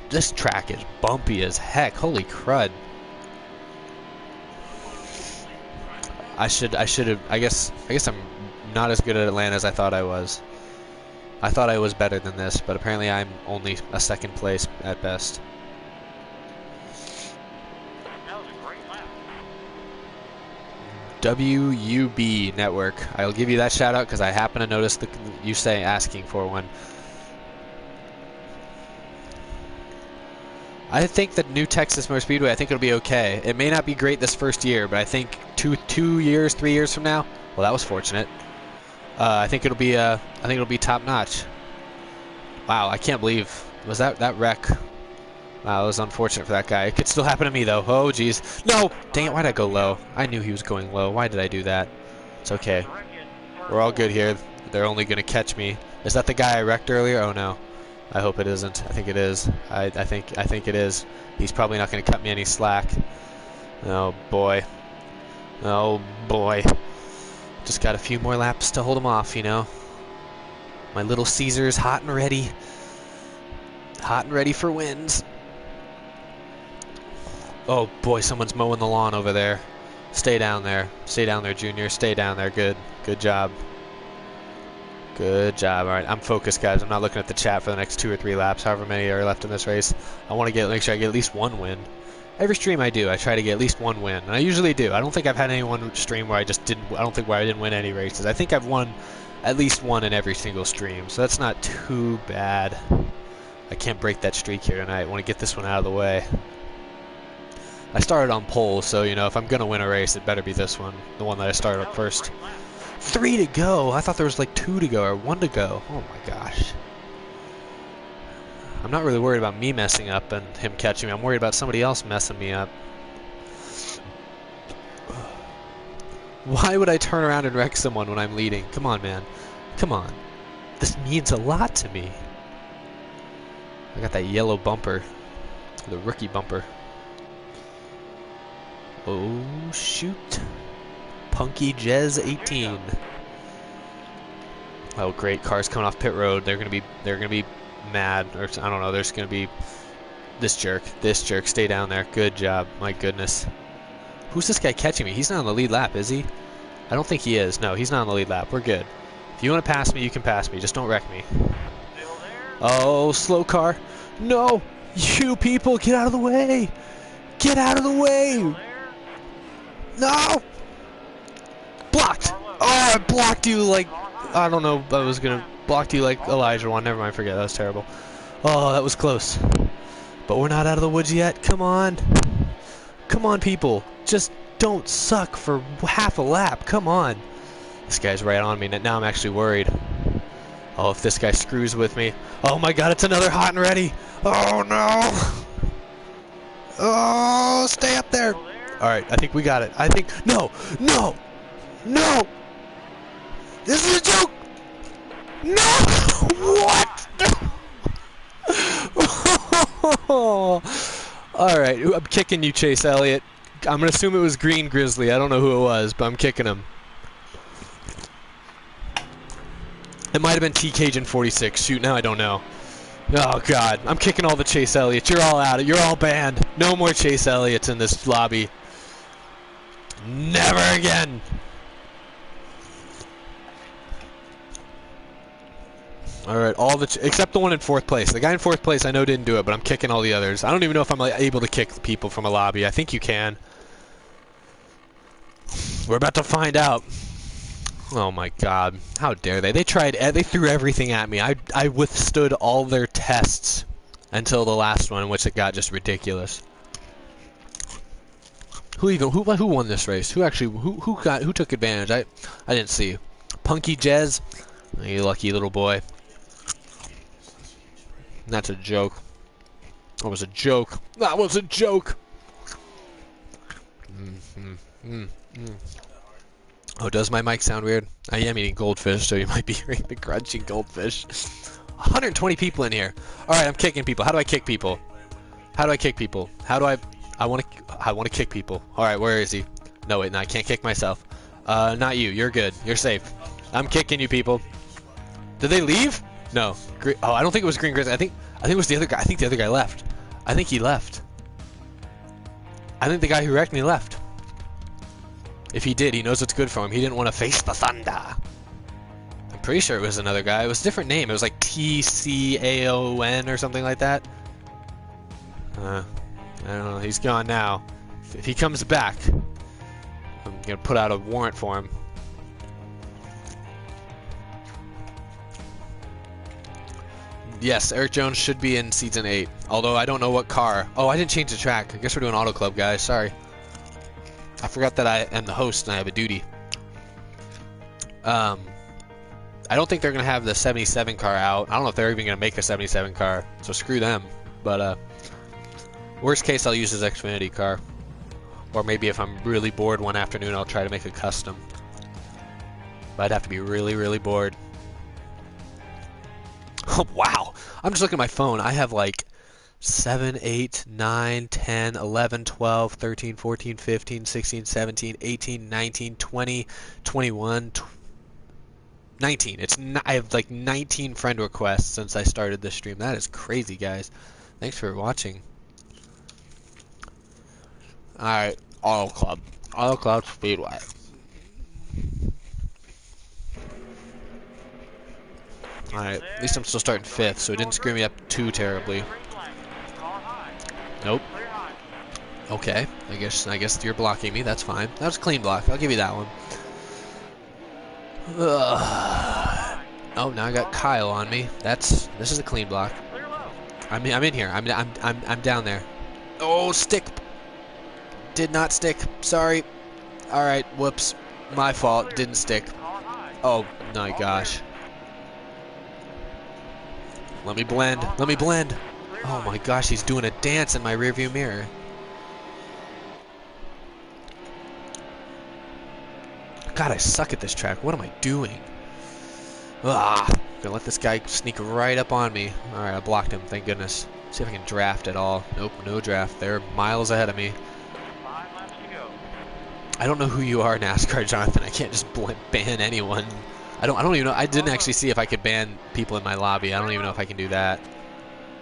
this track is bumpy as heck. Holy crud! I guess I'm not as good at Atlanta as I thought I was. I thought I was better than this, but apparently I'm only a second place at best. WUB Network. I'll give you that shout out because I happen to notice you say asking for one. I think that new Texas Motor Speedway, I think it'll be okay. It may not be great this first year, but I think 3 years from now, well, that was fortunate. I think it'll be top notch. Wow, I can't believe was that wreck. Wow, it was unfortunate for that guy. It could still happen to me, though. Oh, jeez. No! Dang it, why'd I go low? I knew he was going low. Why did I do that? It's okay. We're all good here. They're only going to catch me. Is that the guy I wrecked earlier? Oh, no. I hope it isn't. I think it is. I think it is. He's probably not going to cut me any slack. Oh, boy. Oh, boy. Just got a few more laps to hold him off, you know. My Little Caesars hot and ready. Hot and ready for wins. Oh boy, someone's mowing the lawn over there. Stay down there. Stay down there, Junior. Stay down there. Good. Good job. Good job. All right, I'm focused, guys. I'm not looking at the chat for the next 2 or 3 laps, however many are left in this race. I want to make sure I get at least one win. Every stream I do, I try to get at least one win, and I usually do. I don't think I've had any one stream where I don't think where I didn't win any races. I think I've won at least one in every single stream, so that's not too bad. I can't break that streak here tonight. I want to get this one out of the way. I started on pole, so, you know, if I'm going to win a race, it better be this one, the one that I started up first. 3 to go! I thought there was like 2 to go, or 1 to go. Oh my gosh. I'm not really worried about me messing up and him catching me. I'm worried about somebody else messing me up. Why would I turn around and wreck someone when I'm leading? Come on, man. Come on. This means a lot to me. I got that yellow bumper. The rookie bumper. Oh, shoot. Punky Jez 18. Oh, great! Cars coming off pit road. They're gonna be mad, or I don't know. There's gonna be this jerk. Stay down there. Good job. My goodness. Who's this guy catching me? He's not on the lead lap, is he? I don't think he is. No, he's not on the lead lap. We're good. If you want to pass me, you can pass me. Just don't wreck me. Oh, slow car. No! You people, get out of the way! Get out of the way! No! Blocked! Oh, I blocked you like... I don't know. I was going to block you like Elijah one. Never mind, forget. That was terrible. Oh, that was close. But we're not out of the woods yet. Come on. Come on, people. Just don't suck for half a lap. Come on. This guy's right on me. Now I'm actually worried. Oh, if this guy screws with me. Oh my god, it's another hot and ready. Oh no. Oh, stay up there. Alright, I think we got it. I think... No! No! No! This is a joke! No! What? Alright, I'm kicking you, Chase Elliott. I'm going to assume it was Green Grizzly. I don't know who it was, but I'm kicking him. It might have been T Cajun 46. Shoot, now I don't know. Oh, God. I'm kicking all the Chase Elliots. You're all out. You're all banned. No more Chase Elliots in this lobby. Never again. Alright, except the one in 4th place. The guy in 4th place I know didn't do it, but I'm kicking all the others. I don't even know if I'm able to kick people from a lobby. I think you can. We're about to find out. Oh my god. How dare they? They threw everything at me. I withstood all their tests until the last one, in which it got just ridiculous. Who won this race? Who took advantage? I didn't see. Punky Jez? You lucky little boy. That's a joke. That was a joke. That was a joke. Oh, does my mic sound weird? I am eating goldfish, so you might be hearing the crunchy goldfish. 120 people in here. Alright, I'm kicking people. How do I kick people? How do I kick people? How do I want to kick people. Alright, where is he? No, wait, no, I can't kick myself. Not you. You're good. You're safe. I'm kicking you people. Did they leave? No. Oh, I don't think it was Green Grizzly. I think it was the other guy. I think the other guy left. I think he left. I think the guy who wrecked me left. If he did, he knows what's good for him. He didn't want to face the thunder. I'm pretty sure it was another guy. It was a different name. It was like TCAON or something like that. I don't know. He's gone now. If he comes back, I'm going to put out a warrant for him. Yes, Eric Jones should be in Season 8. Although I don't know what car. Oh, I didn't change the track. I guess we're doing Auto Club, guys. Sorry. I forgot that I am the host and I have a duty. I don't think they're going to have the 77 car out. I don't know if they're even going to make a 77 car. So screw them. But, worst case, I'll use his Xfinity car. Or maybe if I'm really bored one afternoon, I'll try to make a custom. But I'd have to be really, really bored. Oh, wow. I'm just looking at my phone. I have like 7, 8, 9, 10, 11, 12, 13, 14, 15, 16, 17, 18, 19, 20, 21, 19. I have like 19 friend requests since I started this stream. That is crazy, guys. Thanks for watching. Alright, Auto Club. Auto Club Speedway. Alright, at least I'm still starting 5th, so it didn't screw me up too terribly. Nope. Okay, I guess you're blocking me, that's fine. That was a clean block, I'll give you that one. Oh, now I got Kyle on me. This is a clean block. I'm in here. I'm down there. Oh, stick. Did not stick. Sorry. Alright, whoops. My fault. Didn't stick. Oh my gosh. Let me blend. Let me blend. Oh my gosh, he's doing a dance in my rearview mirror. God, I suck at this track. What am I doing? Ah, gonna let this guy sneak right up on me. Alright, I blocked him, thank goodness. See if I can draft at all. Nope, no draft. They're miles ahead of me.
5 laps to go.
I don't know who you are, NASCAR Jonathan. I can't just ban anyone. I don't even know. I didn't actually see if I could ban people in my lobby. I don't even know if I can do that.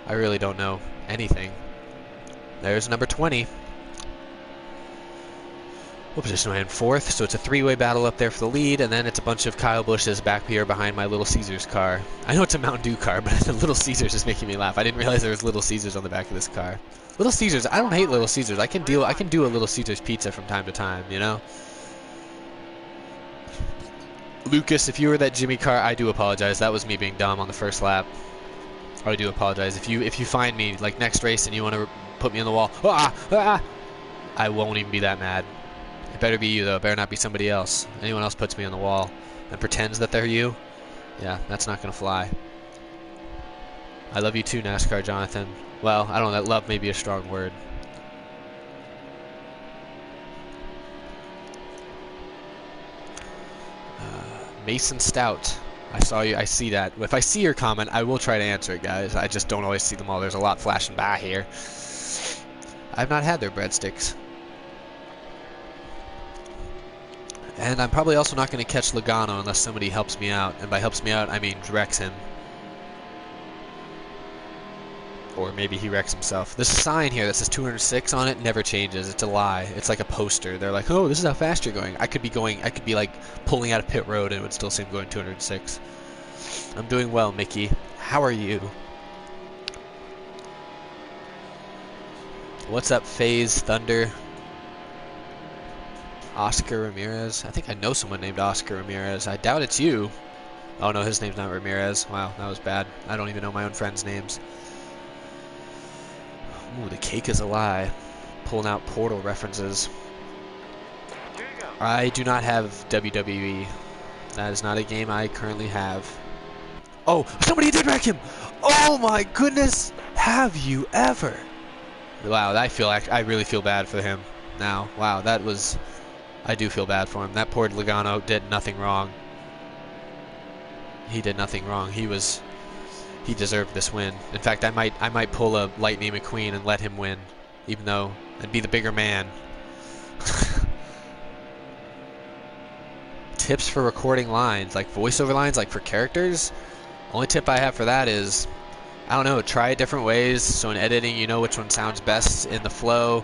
I really don't know anything. There's number 20. What position am I in? 4th, so it's a three-way battle up there for the lead, and then it's a bunch of Kyle Bushes back here behind my Little Caesars car. I know it's a Mountain Dew car, but the Little Caesars is making me laugh. I didn't realize there was Little Caesars on the back of this car. Little Caesars, I don't hate Little Caesars. I can do a Little Caesars pizza from time to time, you know? Lucas, if you were that Jimmy car, I do apologize. That was me being dumb on the first lap. I do apologize. If you find me like next race and you want to put me on the wall, I won't even be that mad. It better be you though. It better not be somebody else. Anyone else puts me on the wall and pretends that they're you, yeah, that's not gonna fly. I love you too, NASCAR Jonathan. Well, I don't know. That love may be a strong word. Mason Stout. I saw you. I see that. If I see your comment, I will try to answer it, guys. I just don't always see them all. There's a lot flashing by here. I've not had their breadsticks. And I'm probably also not going to catch Logano unless somebody helps me out. And by helps me out, I mean wrecks him. Or maybe he wrecks himself. This sign here that says 206 on it never changes. It's a lie. It's like a poster. They're like, oh, this is how fast you're going. I could be like pulling out of pit road and it would still say I'm going 206. I'm doing well, Mickey. How are you? What's up, FaZe Thunder? Oscar Ramirez. I think I know someone named Oscar Ramirez. I doubt it's you. Oh no, his name's not Ramirez. Wow, that was bad. I don't even know my own friends' names. Ooh, the cake is a lie. Pulling out Portal references. I do not have WWE. That is not a game I currently have. Oh, somebody did wreck him! Oh my goodness! Have you ever? Wow, I really feel bad for him now. Wow, that was... I do feel bad for him. That poor Logano did nothing wrong. He did nothing wrong. He deserved this win. In fact, I might pull a Lightning McQueen and let him win, even though I'd be the bigger man. Tips for recording lines, like voiceover lines, like for characters. Only tip I have for that is, I don't know, try it different ways. So in editing, you know which one sounds best in the flow.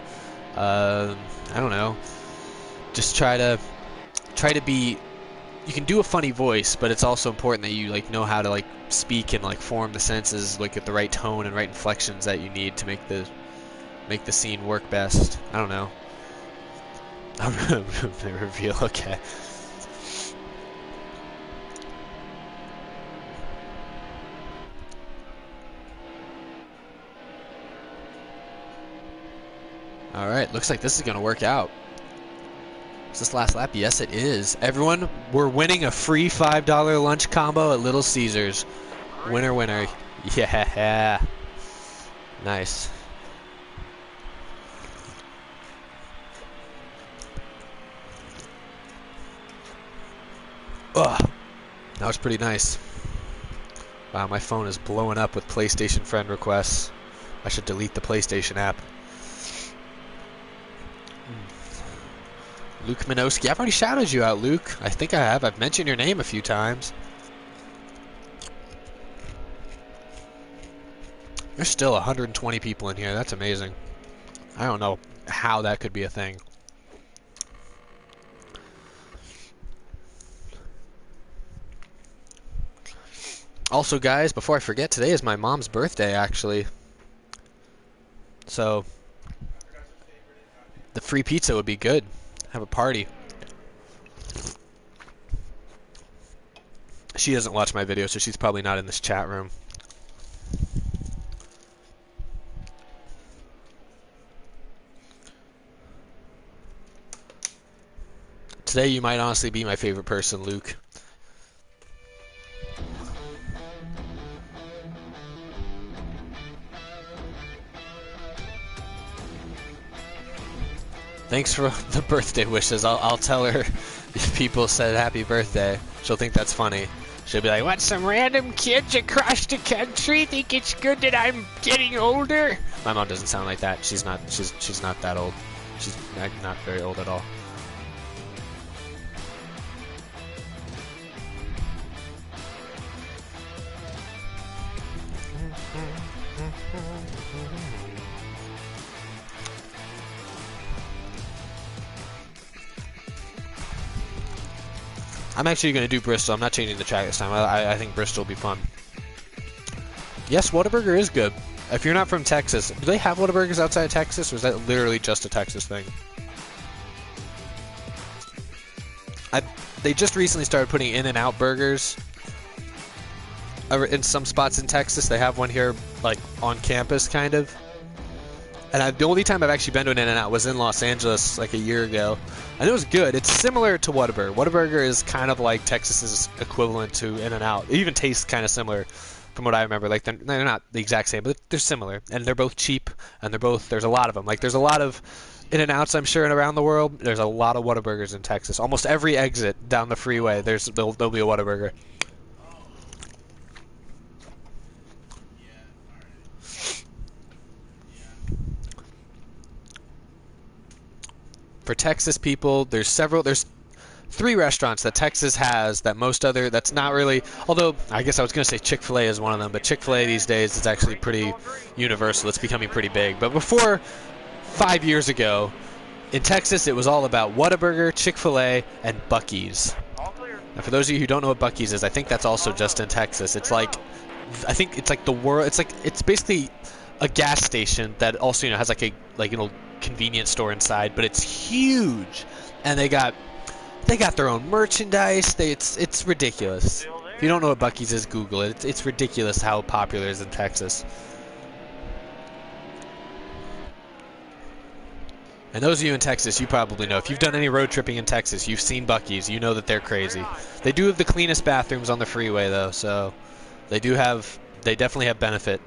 I don't know. Just try to be. You can do a funny voice, but it's also important that you like know how to like speak and like form the sentences like at the right tone and right inflections that you need to make the scene work best. I don't know. Reveal, okay. All right, looks like this is gonna work out. Is this last lap? Yes, it is. Everyone, we're winning a free $5 lunch combo at Little Caesars. Winner, winner. Yeah. Nice. Ugh. That was pretty nice. Wow, my phone is blowing up with PlayStation friend requests. I should delete the PlayStation app. Luke Minowski. I've already shouted you out, Luke. I think I have. I've mentioned your name a few times. There's still 120 people in here. That's amazing. I don't know how that could be a thing. Also, guys, before I forget, today is my mom's birthday, actually. So, the free pizza would be good. Have a party. She doesn't watch my video, so she's probably not in this chat room. Today you might honestly be my favorite person, Luke. Thanks for the birthday wishes. I'll tell her if people said happy birthday. She'll think that's funny. She'll be like, what, some random kids across the country think it's good that I'm getting older? My mom doesn't sound like that. She's not that old. She's not very old at all. I'm actually going to do Bristol. I'm not changing the track this time. I think Bristol will be fun. Yes, Whataburger is good. If you're not from Texas, do they have Whataburgers outside of Texas, or is that literally just a Texas thing? They just recently started putting In-N-Out burgers in some spots in Texas. They have one here, like, on campus, kind of. And the only time I've actually been to an In-N-Out was in Los Angeles, like, a year ago. And it was good. It's similar to Whataburger. Whataburger is kind of like Texas's equivalent to In-N-Out. It even tastes kind of similar. From what I remember, like they're not the exact same, but they're similar, and they're both cheap, and there's a lot of them. Like there's a lot of In-N-Outs, I'm sure, around the world. There's a lot of Whataburgers in Texas. Almost every exit down the freeway, there'll be a Whataburger. For Texas people, there's 3 restaurants that Texas has that that's not really, although I guess I was going to say Chick-fil-A is one of them, but Chick-fil-A these days is actually pretty universal. It's becoming pretty big. But before 5 years ago, in Texas, it was all about Whataburger, Chick-fil-A, and Buc-ee's. And for those of you who don't know what Buc-ee's is, I think that's also just in Texas. It's like, I think it's like it's basically a gas station that also, you know, has like a convenience store inside, but it's huge. And they got their own merchandise. It's ridiculous. If you don't know what Buc-ee's is, Google it. It's ridiculous how popular it is in Texas. And those of you in Texas, you probably know. If you've done any road tripping in Texas, you've seen Buc-ee's. You know that they're crazy. They do have the cleanest bathrooms on the freeway, though, so they definitely have benefit.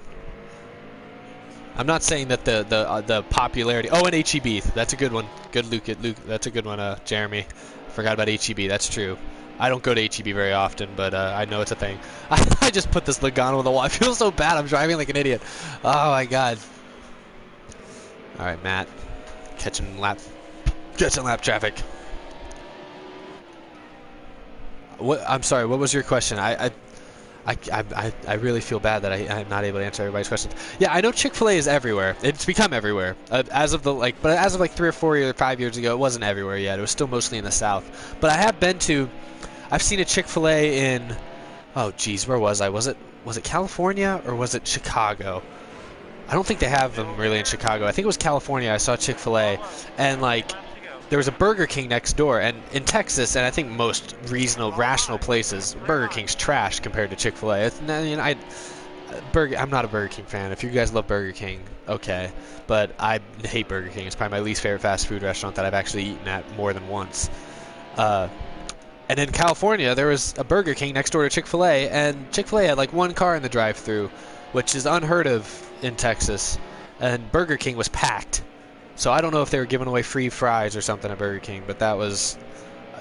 I'm not saying that the popularity. Oh, and HEB. That's a good one. Good Luke. That's a good one, Jeremy. Forgot about HEB. That's true. I don't go to HEB very often, but I know it's a thing. I just put this Logano on the wall. I feel so bad. I'm driving like an idiot. Oh, my God. All right, Matt. Catching lap traffic. What? I'm sorry. What was your question? I really feel bad that I'm not able to answer everybody's questions. Yeah, I know Chick-fil-A is everywhere. It's become everywhere. But as of 3 or 4 or 5 years ago, it wasn't everywhere yet. It was still mostly in the South. But I've seen a Chick-fil-A in, oh geez, where was I? Was it California or was it Chicago? I don't think they have them really in Chicago. I think it was California. I saw Chick-fil-A, and like there was a Burger King next door. And in Texas, and I think most rational places, Burger King's trash compared to Chick-fil-A. I'm not a Burger King fan. If you guys love Burger King, okay, but I hate Burger King. It's probably my least favorite fast food restaurant that I've actually eaten at more than once. And in California, there was a Burger King next door to Chick-fil-A, and Chick-fil-A had like 1 car in the drive-thru, which is unheard of in Texas, and Burger King was packed. So I don't know if they were giving away free fries or something at Burger King, but that was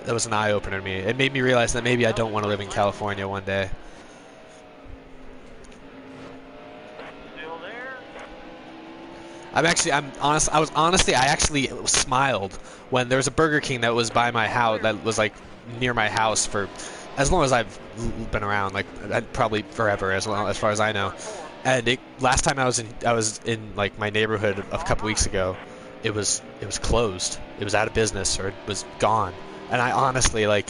an eye-opener to me. It made me realize that maybe I don't want to live in California one day. I actually smiled when there was a Burger King that was by my house, that was like near my house for as long as I've been around, like probably forever, as far as I know. And last time I was in like my neighborhood a couple weeks ago, it was closed. It was out of business, or it was gone. And I honestly I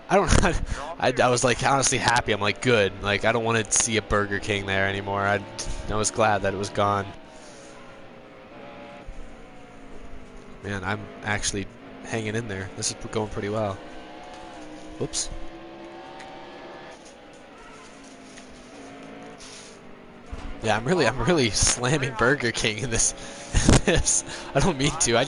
was like honestly happy. I'm like, good. Like I don't want to see a Burger King there anymore. I was glad that it was gone. Man, I'm actually hanging in there. This is going pretty well. Whoops. Yeah, I'm really slamming Burger King in this. I don't mean to.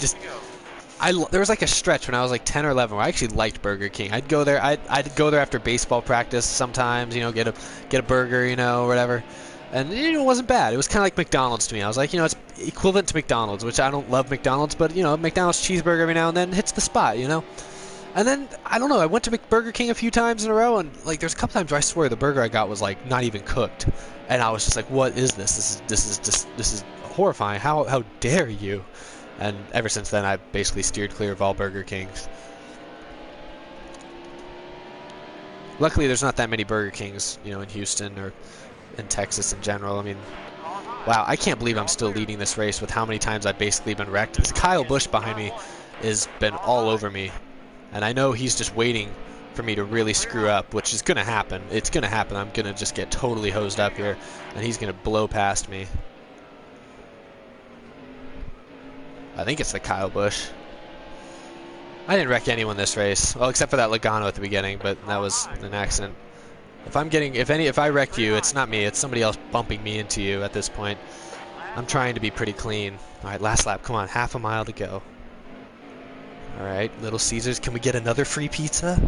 There was like a stretch when I was like 10 or 11 where I actually liked Burger King. I'd go there after baseball practice sometimes, get a burger, or whatever. And it wasn't bad. It was kind of like McDonald's to me. I was like, it's equivalent to McDonald's, which I don't love McDonald's, but McDonald's cheeseburger every now and then hits the spot, And then I don't know. I went to Burger King a few times in a row, and like there's a couple times where I swear the burger I got was like not even cooked, and I was just like, "What is this? This is horrifying! How dare you?" And ever since then, I've basically steered clear of all Burger Kings. Luckily, there's not that many Burger Kings, in Houston or in Texas in general. I mean, wow, I can't believe I'm still leading this race with how many times I've basically been wrecked. This Kyle Busch behind me has been all over me. And I know he's just waiting for me to really screw up, which is going to happen. It's going to happen. I'm going to just get totally hosed up here, and he's going to blow past me. I think it's the Kyle Busch. I didn't wreck anyone this race, well, except for that Logano at the beginning, but that was an accident. If I wreck you, it's not me, it's somebody else bumping me into you at this point. I'm trying to be pretty clean. All right, last lap, come on, half a mile to go. All right, Little Caesars, can we get another free pizza?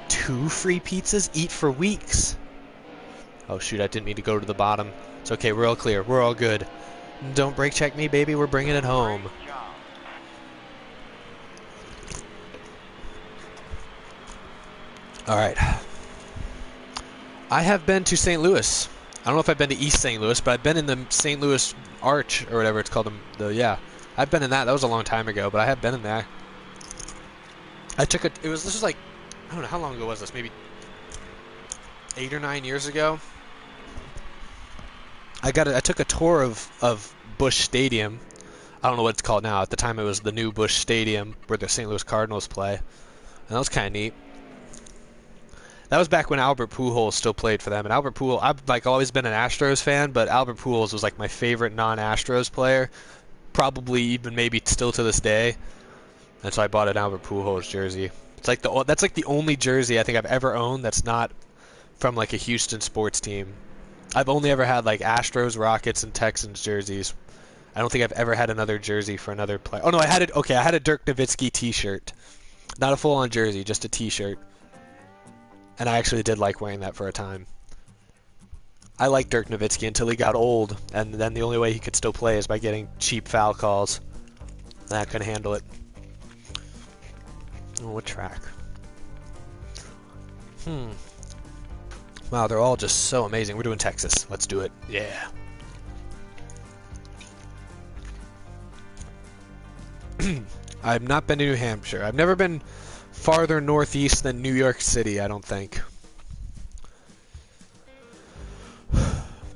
2 free pizzas? Eat for weeks. Oh shoot, I didn't mean to go to the bottom. It's okay, we're all clear, we're all good. Don't brake check me, baby, we're bringing it home. All right. I have been to St. Louis. I don't know if I've been to East St. Louis, but I've been in the St. Louis Arch, or whatever it's called. Yeah. I've been in that. That was a long time ago, but I have been in there. This was like, I don't know, how long ago was this? Maybe 8 or 9 years ago? I took a tour of Busch Stadium. I don't know what it's called now. At the time, it was the new Busch Stadium where the St. Louis Cardinals play. And that was kind of neat. That was back when Albert Pujols still played for them. And Albert Pujols, I've always been an Astros fan, but Albert Pujols was like my favorite non-Astros player. Probably even maybe still to this day. And so I bought an Albert Pujols jersey. That's like the only jersey I think I've ever owned that's not from like a Houston sports team. I've only ever had like Astros, Rockets, and Texans jerseys. I don't think I've ever had another jersey for another player. Oh no, I had it. Okay, I had a Dirk Nowitzki T-shirt, not a full-on jersey, just a T-shirt. And I actually did like wearing that for a time. I liked Dirk Nowitzki until he got old, and then the only way he could still play is by getting cheap foul calls. And I couldn't handle it. Oh, what track? Wow, they're all just so amazing. We're doing Texas. Let's do it. Yeah. I've not been to New Hampshire. I've never been farther northeast than New York City, I don't think.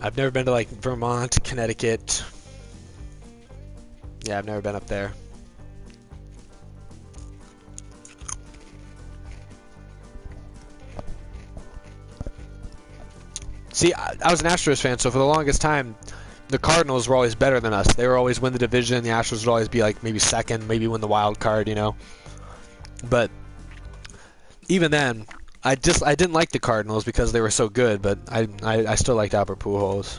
I've never been to like Vermont, Connecticut. Yeah, I've never been up there. See, I was an Astros fan, so for the longest time, the Cardinals were always better than us. They would always win the division. The Astros would always be like maybe second, maybe win the wild card, you know. But even then, I didn't like the Cardinals because they were so good, but I still liked Albert Pujols.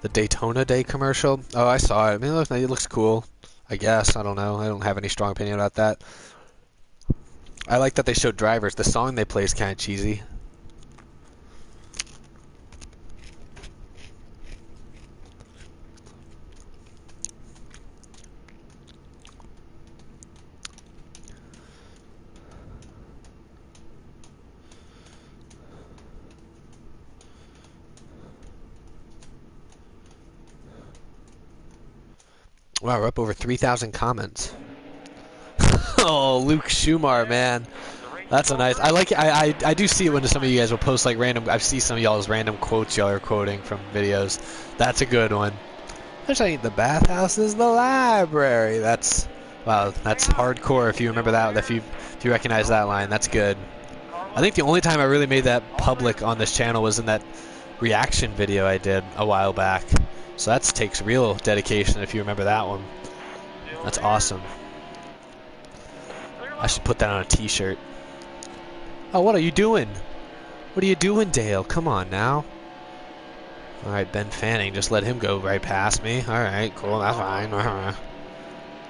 The Daytona Day commercial? Oh, I saw it. I mean, it looks cool. I guess. I don't know. I don't have any strong opinion about that. I like that they showed drivers. The song they play is kind of cheesy. Wow, we're up over 3,000 comments. Oh, Luke Schumar, man. That's a nice. I like it. I do see it when some of you guys will post like random. I see some of y'all's random quotes y'all are quoting from videos. That's a good one. Actually, the bathhouse is the library. That's wow. That's hardcore. If you remember that, if you recognize that line, that's good. I think the only time I really made that public on this channel was in that reaction video I did a while back. So that takes real dedication if you remember that one. That's awesome. I should put that on a t-shirt. Oh, what are you doing? What are you doing, Dale? Come on now. Alright, Ben Fanning, just let him go right past me. Alright, cool, that's fine.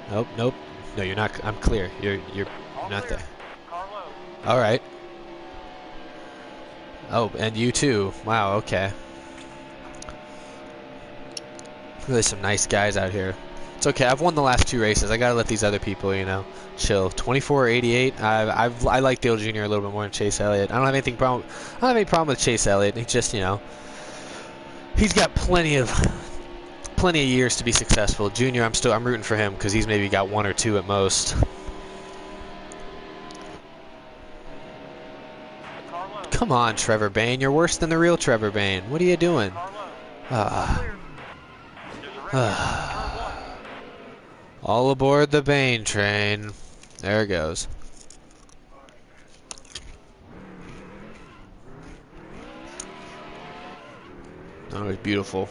Nope, nope. No, you're not. I'm clear. You're not there. Alright. Oh, and you too. Wow, okay. Really some nice guys out here. It's okay. I've won the last 2 races. I gotta let these other people, you know, chill. 24-88. I like Dale Jr. a little bit more than Chase Elliott. I don't have any problem with Chase Elliott. He just, you know, he's got plenty of years to be successful. Junior, I'm rooting for him because he's maybe got 1 or 2 at most. Come on, Trevor Bayne. You're worse than the real Trevor Bayne. What are you doing? All aboard the Bane train. There it goes. Oh, it's beautiful.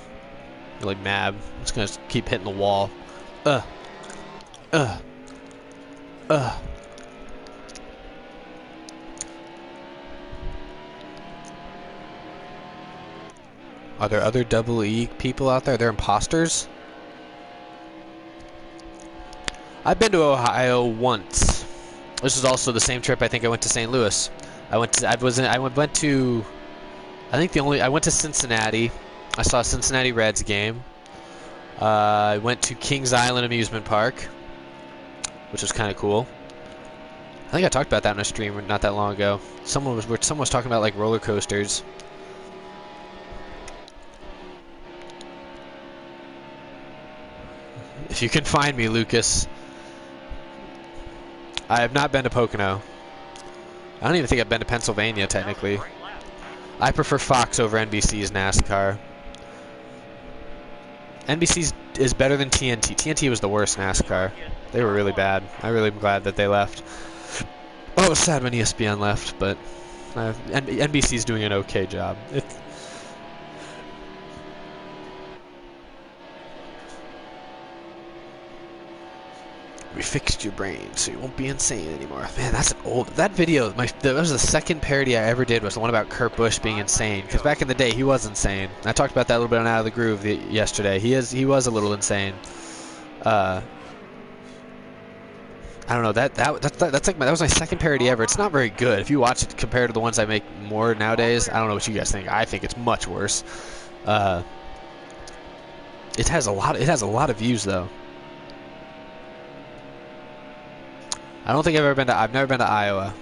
You're like mad. It's gonna keep hitting the wall. Ugh. Ugh. Ugh. Are there other double E people out there? They're imposters? I've been to Ohio once. This is also the same trip I think I went to St. Louis. I went to Cincinnati. I saw a Cincinnati Reds game. I went to Kings Island Amusement Park, which was kind of cool. I think I talked about that in a stream not that long ago. Someone was talking about like roller coasters. If you can find me, Lucas. I have not been to Pocono. I don't even think I've been to Pennsylvania, technically. I prefer Fox over NBC's NASCAR. NBC's is better than TNT. TNT was the worst NASCAR. They were really bad. I really am glad that they left. Oh, it was sad when ESPN left, but NBC's doing an okay job. We fixed your brain so you won't be insane anymore. Man, that's an old... That video, that was the second parody I ever did, was the one about Kurt Busch being insane. Because back in the day, he was insane. I talked about that a little bit on Out of the Groove yesterday. He was a little insane. I don't know. That's like that was my second parody ever. It's not very good. If you watch it compared to the ones I make more nowadays, I don't know what you guys think. I think it's much worse. It has a lot of views though. I've never been to Iowa.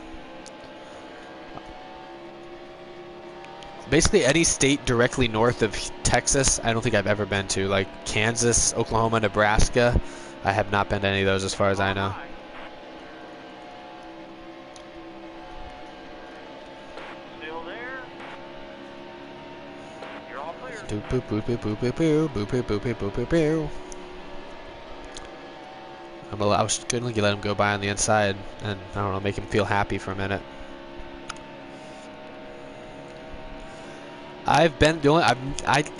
Basically any state directly north of Texas, I don't think I've ever been to. Like Kansas, Oklahoma, Nebraska, I have not been to any of those as far as I know.
Still there? You're all clear.
Boop boop boop boop boop boop boop boop boop boop boop boop boop. I was gonna let him go by on the inside and, I don't know, make him feel happy for a minute. I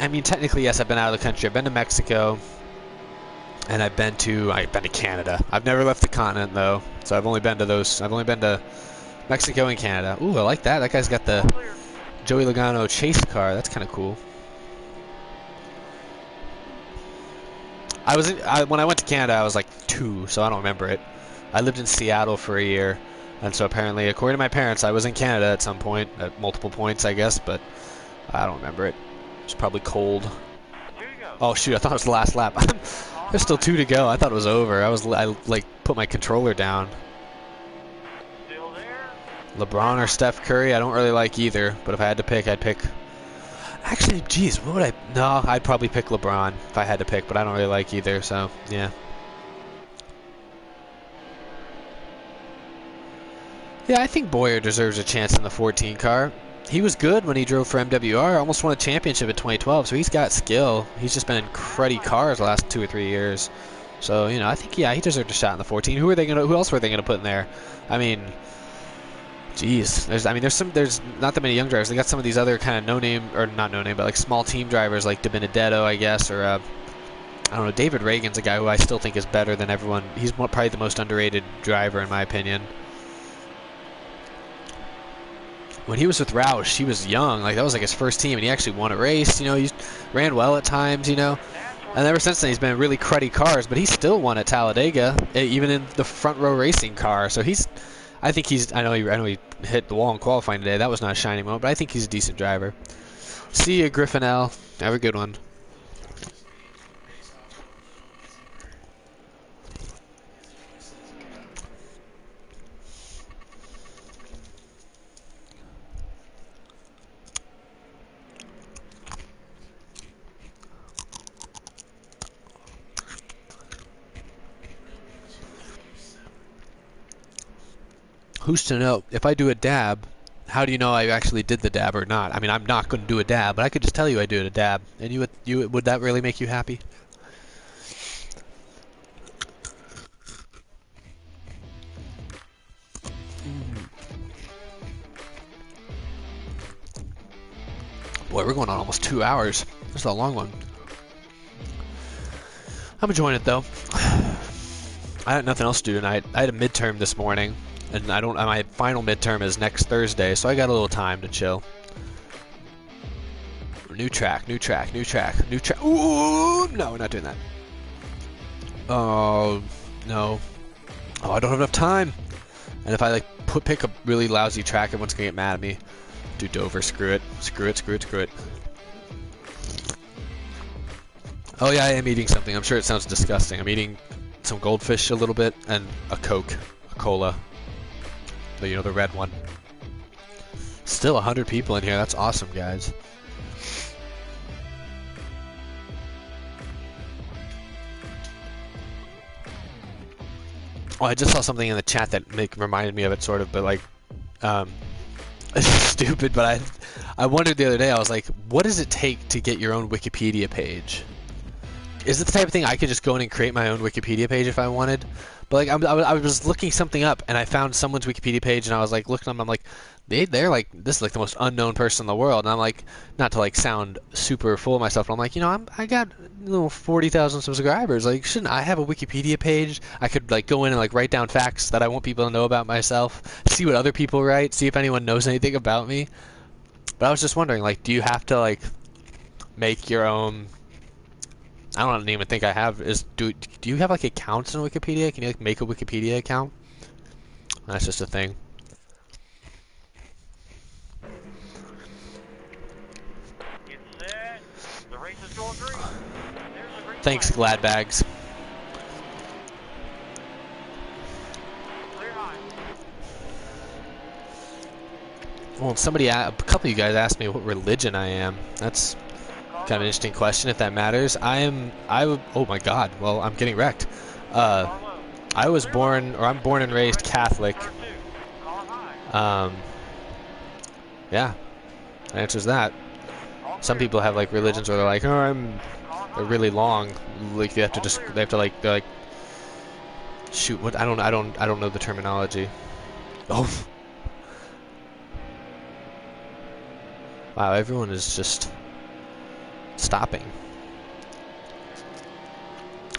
mean, technically, yes, I've been out of the country. I've been to Mexico, and I've been to Canada. I've never left the continent, though, so I've only been to Mexico and Canada. Ooh, I like that. That guy's got the Joey Logano chase car. That's kind of cool. When I went to Canada, I was like 2, so I don't remember it. I lived in Seattle for a year, and so apparently, according to my parents, I was in Canada at some point, at multiple points, I guess, but I don't remember it. It was probably cold. Oh shoot, I thought it was the last lap. There's still 2 to go. I thought it was over. I like put my controller down.
Still there?
LeBron or Steph Curry, I don't really like either, but if I had to pick, I'd pick... Actually, geez, what would I... No, I'd probably pick LeBron if I had to pick, but I don't really like either, so, yeah. Yeah, I think Boyer deserves a chance in the 14 car. He was good when he drove for MWR, almost won a championship in 2012, so he's got skill. He's just been in cruddy cars the last 2 or 3 years. So, you know, I think, yeah, he deserved a shot in the 14. Who else were they gonna put in there? I mean... Jeez, there's not that many young drivers. They got some of these other kind of no-name, or not no-name, but like small team drivers like De Benedetto, I guess, or I don't know. David Reagan's a guy who I still think is better than everyone. He's probably the most underrated driver in my opinion. When he was with Roush, he was young. Like that was like his first team, and he actually won a race. You know, he ran well at times. You know, and ever since then he's been in really cruddy cars, but he still won at Talladega, even in the front row racing car. So I know he hit the wall in qualifying today. That was not a shining moment, but I think he's a decent driver. See you, Griffin L. Have a good one. Who's to know? If I do a dab, how do you know I actually did the dab or not? I mean, I'm not going to do a dab, but I could just tell you I did a dab, and would that really make you happy? Boy, we're going on almost 2 hours. This is a long one. I'm enjoying it though. I had nothing else to do tonight. I had a midterm this morning, and my final midterm is next Thursday, so I got a little time to chill. New track. Ooh, no, we're not doing that. Oh, no. Oh, I don't have enough time. And if I like pick a really lousy track, everyone's gonna get mad at me. Do Dover, screw it. Oh yeah, I am eating something. I'm sure it sounds disgusting. I'm eating some goldfish a little bit and a Coke, a cola. You know, the red one. Still 100 people in here. That's awesome, guys. Oh, I just saw something in the chat that reminded me of it, sort of, but like, it's stupid. But I wondered the other day. I was like, what does it take to get your own Wikipedia page? Is it the type of thing I could just go in and create my own Wikipedia page if I wanted? But like, I was looking something up, and I found someone's Wikipedia page, and I was like, looking at them, I'm like, they're like, this is like the most unknown person in the world, and I'm like, not to like sound super full of myself, but I'm like, you know, I got 40,000 subscribers, like, shouldn't I have a Wikipedia page? I could like go in and like write down facts that I want people to know about myself, see what other people write, see if anyone knows anything about me. But I was just wondering, like, do you have to like make your own? I don't even think I have. Do you have like accounts on Wikipedia? Can you like make a Wikipedia account? That's just a thing.
Get set. The race is going green. There's a green
Thanks,
flag.
Gladbags.
Clear high.
Well, a couple of you guys asked me what religion I am. That's kind of an interesting question, if that matters. Oh my God. Well, I'm getting wrecked. I'm born and raised Catholic. Yeah, that answers that. Some people have like religions where they're like, they're really long. Like they're like, shoot. What? I don't know the terminology. Oh. Wow, everyone is just stopping.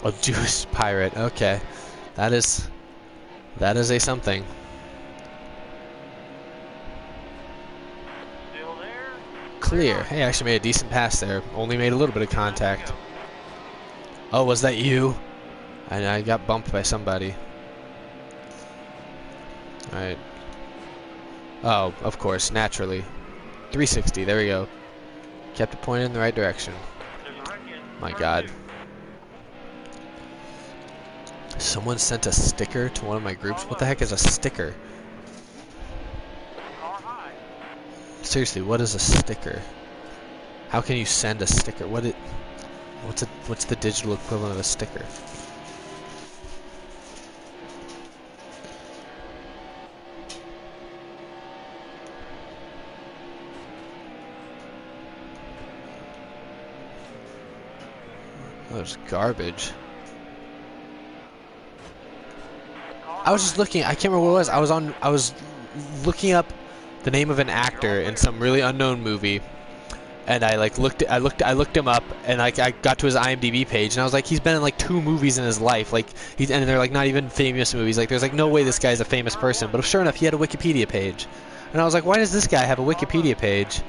Oh, Jewish pirate. Okay, that is a something.
Still there.
Clear. Hey, I actually made a decent pass there. Only made a little bit of contact. Oh, was that you? I got bumped by somebody. All right. Oh, of course, naturally. 360. There we go. Kept it pointed in the right direction. My God. Someone sent a sticker to one of my groups. What the heck is a sticker? Seriously, what is a sticker? How can you send a sticker? What's the digital equivalent of a sticker? Oh, there's garbage. I was just looking. I can't remember what it was. I was looking up the name of an actor in some really unknown movie, and I looked him up, and I got to his IMDb page, and I was like, he's been in like 2 movies in his life, and they're like not even famous movies. Like there's like no way this guy's a famous person. But sure enough, he had a Wikipedia page, and I was like, why does this guy have a Wikipedia page?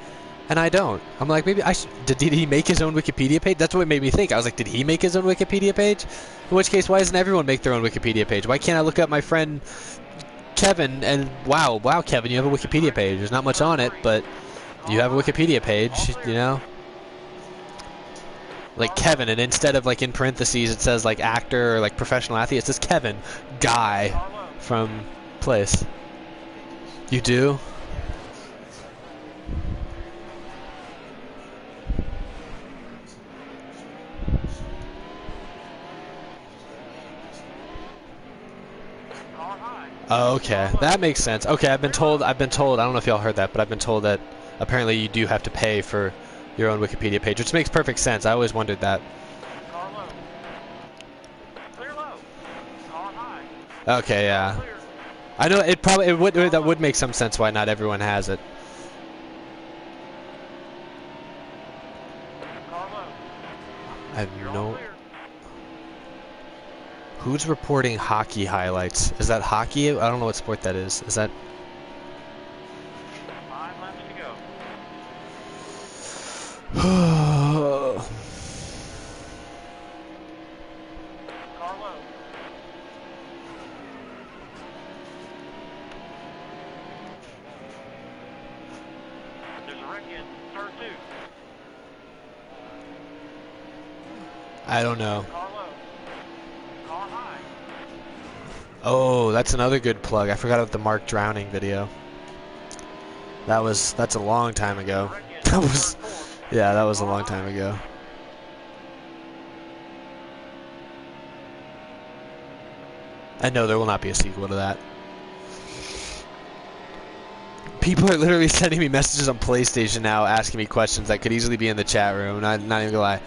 And I don't. I'm like, maybe did he make his own Wikipedia page? That's what made me think. I was like, did he make his own Wikipedia page? In which case, why doesn't everyone make their own Wikipedia page? Why can't I look up my friend Kevin and wow, Kevin, you have a Wikipedia page. There's not much on it, but you have a Wikipedia page, you know? Like Kevin, and instead of like in parentheses it says like actor or like professional athlete, it says Kevin, guy from place. You do? Oh, okay, that makes sense. Okay, I've been told, I don't know if y'all heard that, but I've been told that apparently you do have to pay for your own Wikipedia page, which makes perfect sense. I always wondered that. Okay, yeah. I know that would make some sense why not everyone has it. I have
You're all
no...
clear.
Who's reporting hockey highlights? Is that hockey? I don't know what sport that is. Is that...
5 laps to go. Car low. There's a wreck in turn 2.
I don't know.
Car low. Car high.
Oh, that's another good plug. I forgot about the Mark drowning video. That's a long time ago.
Wreck in
That
turn
was...
4.
Yeah, that was a long time ago. I know there will not be a sequel to that. People are literally sending me messages on PlayStation now asking me questions that could easily be in the chat room. Not even gonna lie.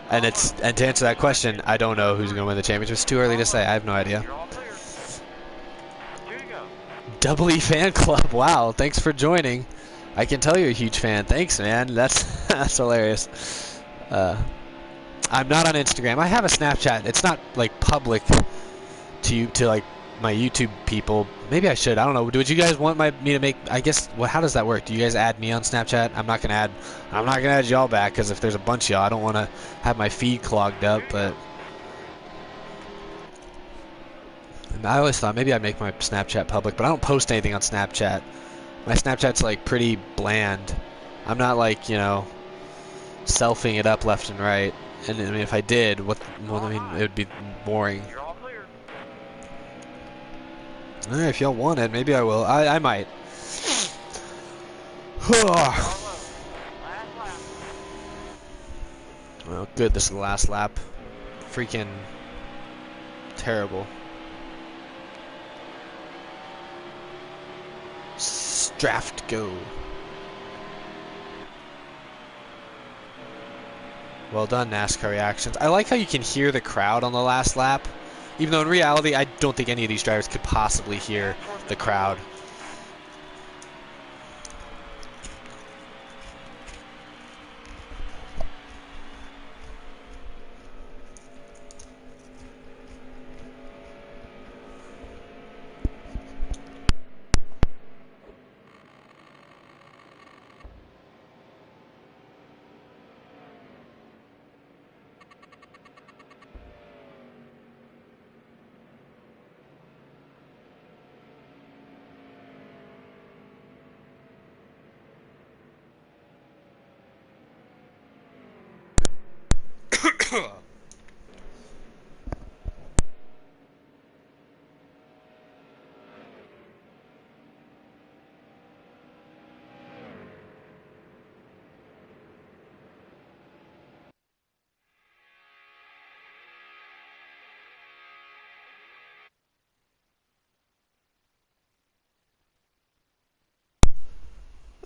And to answer that question, I don't know who's gonna win the championship. It's too early to say. I have no idea.
You're all clear. 2 to go.
Double E fan club. Wow, thanks for joining. I can tell you're a huge fan. Thanks, man. That's hilarious. I'm not on Instagram. I have a Snapchat. It's not like public to like my YouTube people. Maybe I should. I don't know. Would you guys want me to make? I guess. How does that work? Do you guys add me on Snapchat? I'm not gonna add y'all back because if there's a bunch of y'all, I don't want to have my feed clogged up. But I always thought maybe I'd make my Snapchat public, but I don't post anything on Snapchat. My Snapchat's like pretty bland. I'm not like, you know, selfing it up left and right. And I mean, if I did, it would be boring.
You're all clear.
Alright, if y'all want it, maybe I will. I might.
Car low. Last lap.
Well, good. This is the last lap. Freaking terrible. Draft go. Well done, NASCAR reactions. I like how you can hear the crowd on the last lap. Even though in reality, I don't think any of these drivers could possibly hear the crowd.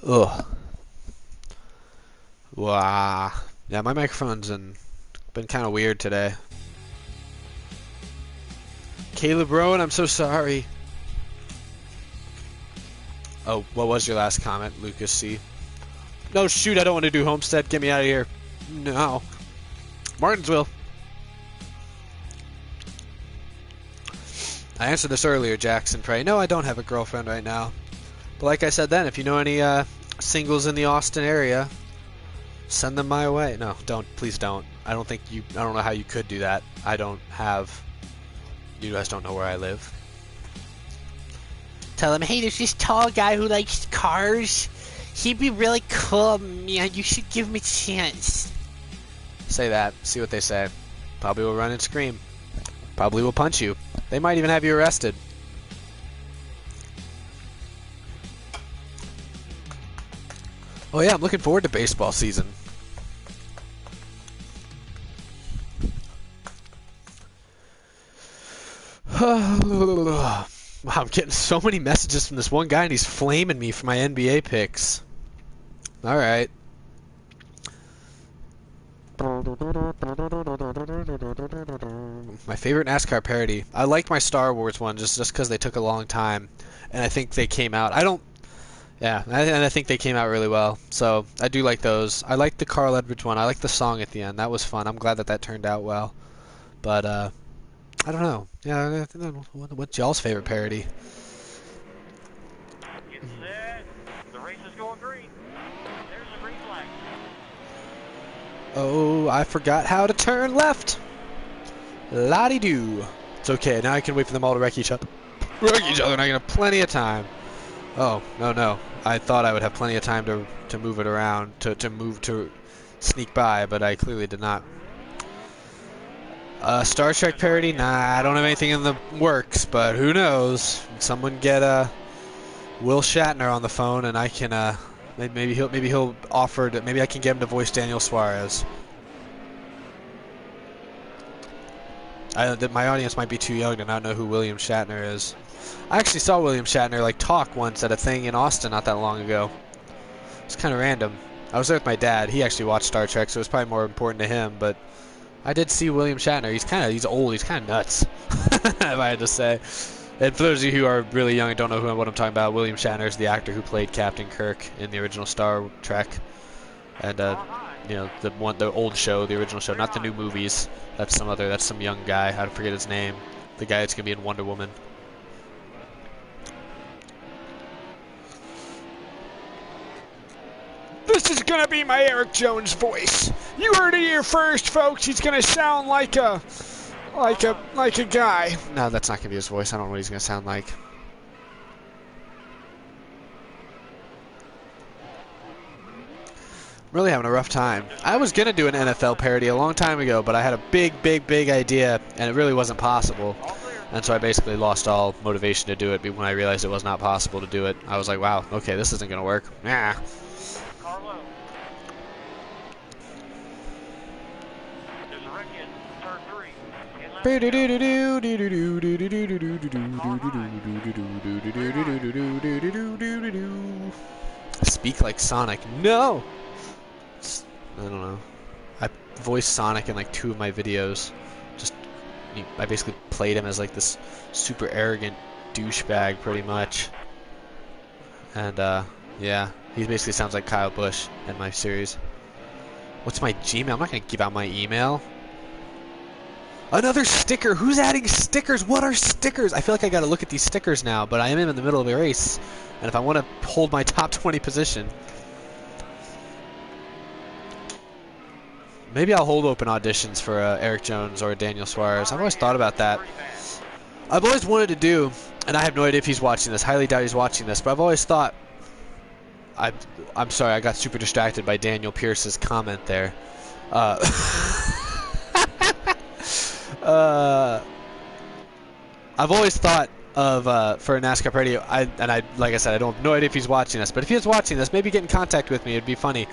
Ugh. Wow. Yeah, my microphone's been kind of weird today. Caleb Rowan, I'm so sorry. Oh, what was your last comment, Lucas C? No, shoot, I don't want to do Homestead. Get me out of here. No. Martinsville. I answered this earlier, Jackson Prey. No, I don't have a girlfriend right now. But like I said then, if you know any singles in the Austin area, send them my way. No, don't. Please don't. I don't know how you could do that. You guys don't know where I live. Tell them, hey, there's this tall guy who likes cars. He'd be really cool, man. You should give him a chance. Say that. See what they say. Probably will run and scream. Probably will punch you. They might even have you arrested. Oh yeah, I'm looking forward to baseball season. Wow, I'm getting so many messages from this one guy and he's flaming me for my NBA picks. Alright. My favorite NASCAR parody. I liked my Star Wars one just because they took a long time. And I think they came out. Yeah, and I think they came out really well. So I do like those. I like the Carl Edwards one. I like the song at the end. That was fun. I'm glad that that turned out well. But I don't know. Yeah, what's y'all's favorite parody?
Get set. The race is going green. There's the green flag.
Oh, I forgot how to turn left. La-di-doo. It's okay. Now I can wait for them all to wreck each other. Wreck each other, and I can have plenty of time. Oh, no. I thought I would have plenty of time to move it around, to sneak by, but I clearly did not. Star Trek parody? Nah, I don't have anything in the works, but who knows? Someone get Will Shatner on the phone, and I can maybe he'll offer to, maybe I can get him to voice Daniel Suarez. My audience might be too young to not know who William Shatner is. I actually saw William Shatner like talk once at a thing in Austin not that long ago. It's kind of random. I was there with my dad. He actually watched Star Trek, so it was probably more important to him. But I did see William Shatner. He's old. He's kind of nuts, if I had to say. And for those of you who are really young and don't know what I'm talking about, William Shatner is the actor who played Captain Kirk in the original Star Trek, and the old show, the original show, not the new movies. That's some young guy. I forget his name. The guy that's gonna be in Wonder Woman. This is gonna be my Eric Jones voice. You heard it here first, folks. He's gonna sound like a guy. No, that's not gonna be his voice. I don't know what he's gonna sound like. Really having a rough time. I was gonna do an NFL parody a long time ago, but I had a big idea, and it really wasn't possible. And so I basically lost all motivation to do it. But when I realized it was not possible to do it, I was like, wow, okay, this isn't gonna work. Nah.
Carlo. There's a wreck in turn 3.
Speak like Sonic. No! I don't know. I voiced Sonic in like 2 of my videos. I basically played him as like this super arrogant douchebag pretty much. And yeah, he basically sounds like Kyle Busch in my series. What's my Gmail? I'm not gonna give out my email. Another sticker! Who's adding stickers? What are stickers? I feel like I gotta look at these stickers now, but I am in the middle of a race. And if I want to hold my top 20 position, maybe I'll hold open auditions for Eric Jones or Daniel Suarez. I've always thought about that. I've always wanted to do, and I have no idea if he's watching this. Highly doubt he's watching this, but I've always thought. I'm sorry, I got super distracted by Daniel Pierce's comment there. I've always thought of for a NASCAR parody. Like I said, I don't have no idea if he's watching this, but if he is watching this, maybe get in contact with me. It'd be funny.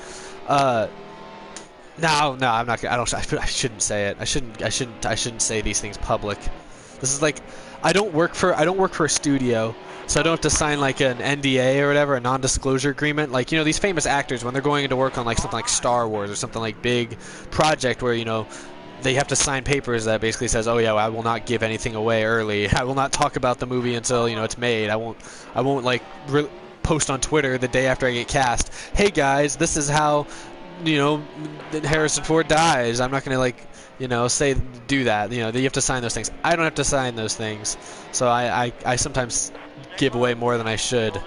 No, I'm not gonna. I shouldn't say it. I shouldn't say these things public. This is like, I don't work for a studio, so I don't have to sign like an NDA or whatever, a non-disclosure agreement. Like, these famous actors, when they're going into work on like something like Star Wars or something like big project where they have to sign papers that basically says, oh yeah, I will not give anything away early. I will not talk about the movie until it's made. I won't like post on Twitter the day after I get cast. Hey guys, this is how Harrison Ford dies. I'm not gonna do that. You have to sign those things. I don't have to sign those things, so I sometimes give away more than I should.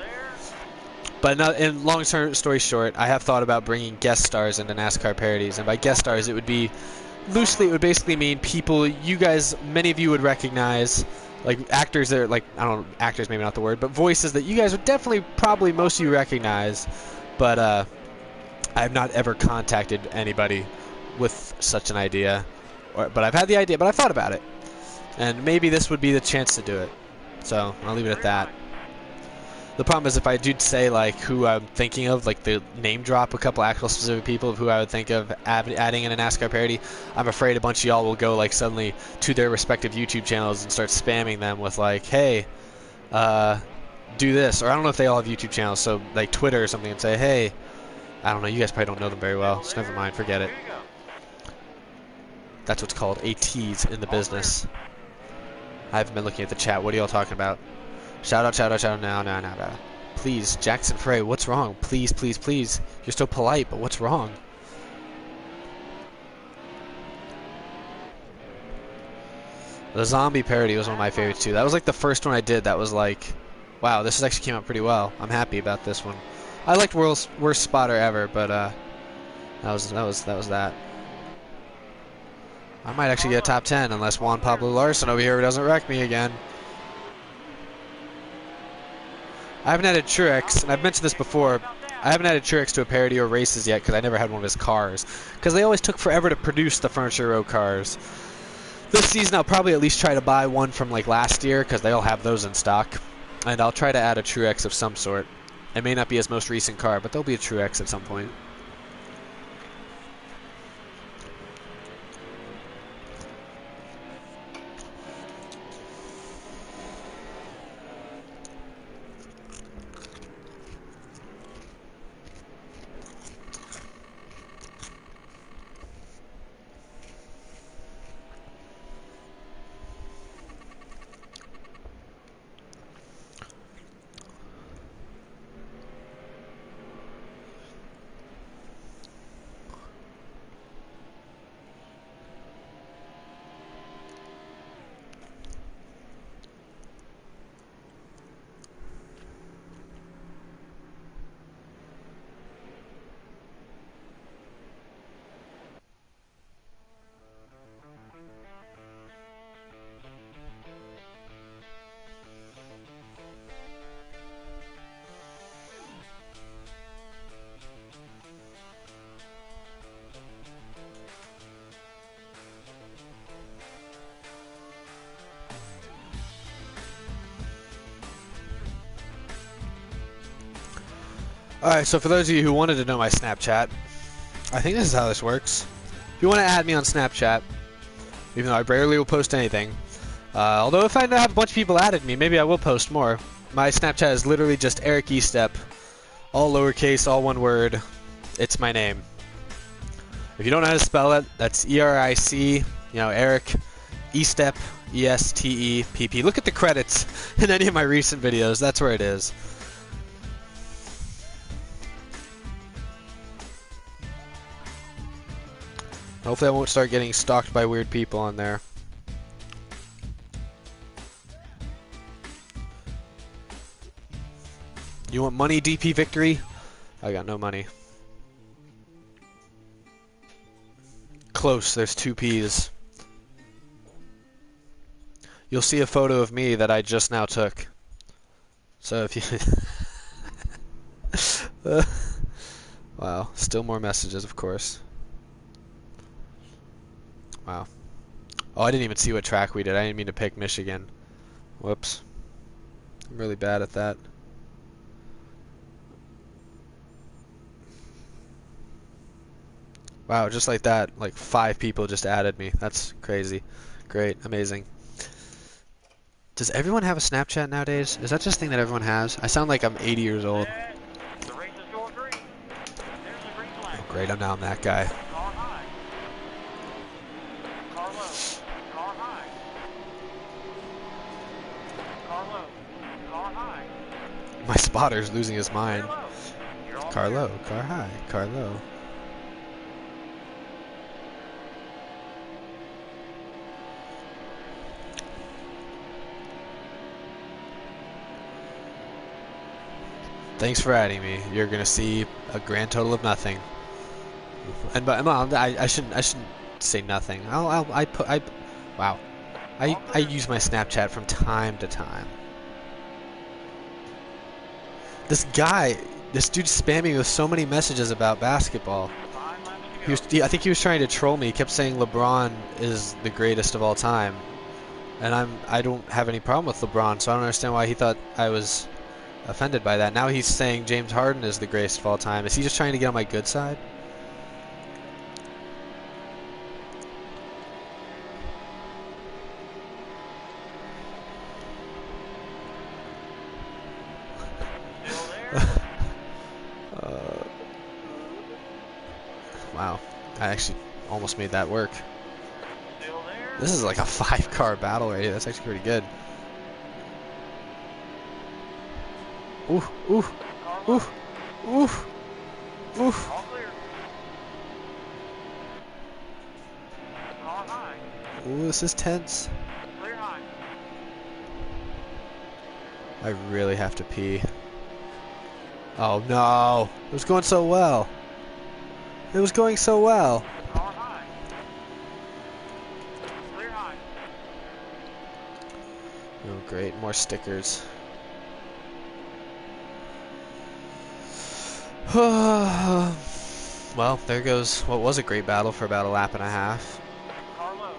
But in long story short, I have thought about bringing guest stars into NASCAR parodies, and by guest stars, it would basically mean people you guys, many of you would recognize, like actors that are like, I don't know, actors maybe not the word, but voices that you guys would probably most of you recognize, but I have not ever contacted anybody with such an idea, but I've had the idea, but I've thought about it, and maybe this would be the chance to do it. So I'll leave it at that. The problem is if I do say like who I'm thinking of, like the name drop a couple actual specific people of who I would think of adding in a NASCAR parody, I'm afraid a bunch of y'all will go like suddenly to their respective YouTube channels and start spamming them with like, hey, do this. Or I don't know if they all have YouTube channels, so like Twitter or something, and say, hey, I don't know, you guys probably don't know them very well, so never mind, forget it. That's what's called a tease in the business. I haven't been looking at the chat. What are y'all talking about? Shout out, no. Please, Jackson Frey, what's wrong? Please, please, please. You're so polite, but what's wrong? The zombie parody was one of my favorites too. That was like the first one I did that was like, wow, this actually came out pretty well. I'm happy about this one. I liked World's Worst Spotter Ever, but that was that. I might actually get a top 10 unless Juan Pablo Larson over here doesn't wreck me again. I haven't added Truex, and I've mentioned this before. I haven't added Truex to a parody or races yet because I never had one of his cars. Because they always took forever to produce the Furniture Row cars. This season I'll probably at least try to buy one from like last year because they all have those in stock. And I'll try to add a Truex of some sort. It may not be his most recent car, but there'll be a Truex at some point. Alright, so for those of you who wanted to know my Snapchat, I think this is how this works. If you want to add me on Snapchat, even though I rarely will post anything, although if I have a bunch of people added me, maybe I will post more. My Snapchat is literally just Eric Estep, all lowercase, all one word. It's my name. If you don't know how to spell it, that's E-R-I-C, Eric Estep, E-S-T-E-P-P. Look at the credits in any of my recent videos. That's where it is. Hopefully I won't start getting stalked by weird people on there. You want money, DP Victory? I got no money. Close, there's 2 P's. You'll see a photo of me that I just now took. So if you... Wow, still more messages, of course. Wow. Oh, I didn't even see what track we did. I didn't mean to pick Michigan. Whoops. I'm really bad at that. Wow, just like that, like 5 people just added me. That's crazy. Great, amazing. Does everyone have a Snapchat nowadays? Is that just a thing that everyone has? I sound like I'm 80 years old. Oh, great, now I'm that guy. My spotter's losing his mind. Car low, car high, car low. Thanks for adding me. You're gonna see a grand total of nothing. And but I shouldn't say nothing. Wow. I use my Snapchat from time to time. This dude's spamming me with so many messages about basketball. I think he was trying to troll me. He kept saying LeBron is the greatest of all time, and I don't have any problem with LeBron, so I don't understand why he thought I was offended by that. Now he's saying James Harden is the greatest of all time. Is he just trying to get on my good side? Wow, I actually almost made that work. This is like a 5-car battle right here. That's actually pretty good. Oof, oof,
Car low.
oof, oof, oof.
All clear. Car high.
Ooh, this is tense.
Clear high.
I really have to pee. Oh no! It was going so well. It was going so well.
Car high. Clear high.
Oh great, more stickers. Well, there goes what was a great battle for about a lap and a half.
Car low.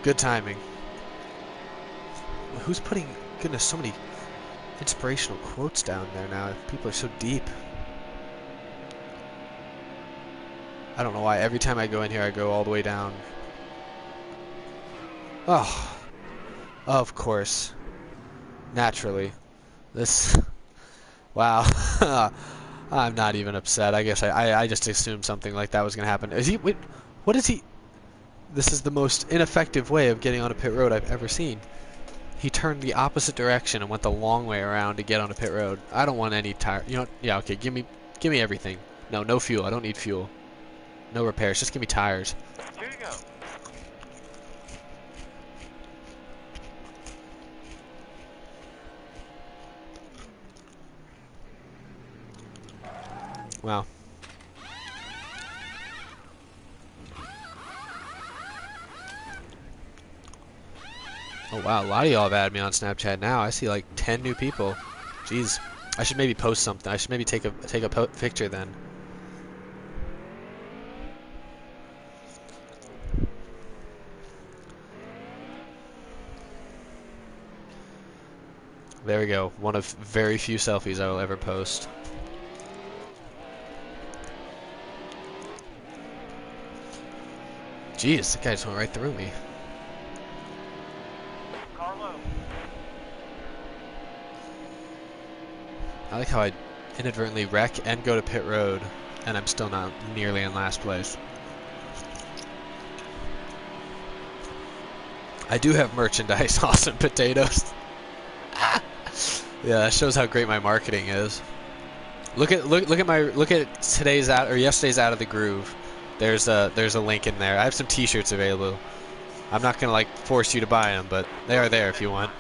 Good timing. Who's putting, goodness, so many inspirational quotes down there now? People are so deep. I don't know why. Every time I go in here, I go all the way down. Oh, of course. Naturally. This. Wow. I'm not even upset. I guess I just assumed something like that was going to happen. Is he. Wait, what is he. This is the most ineffective way of getting on a pit road I've ever seen. He turned the opposite direction and went the long way around to get on a pit road. I don't want any tire. You know, yeah, okay. Give me everything. No fuel. I don't need fuel. No repairs. Just give me tires.
2 to go.
Wow. Oh wow, a lot of y'all have added me on Snapchat now. I see like 10 new people. Jeez, I should maybe post something. I should maybe take a picture then. There we go. One of very few selfies I will ever post. Jeez, that guy just went right through me.
Car low.
I like how I inadvertently wreck and go to pit road, and I'm still not nearly in last place. I do have merchandise, awesome potatoes. Yeah, that shows how great my marketing is. Look at today's out or yesterday's Out of the Groove. There's a link in there. I have some T-shirts available. I'm not gonna like force you to buy them, but they are there if you want.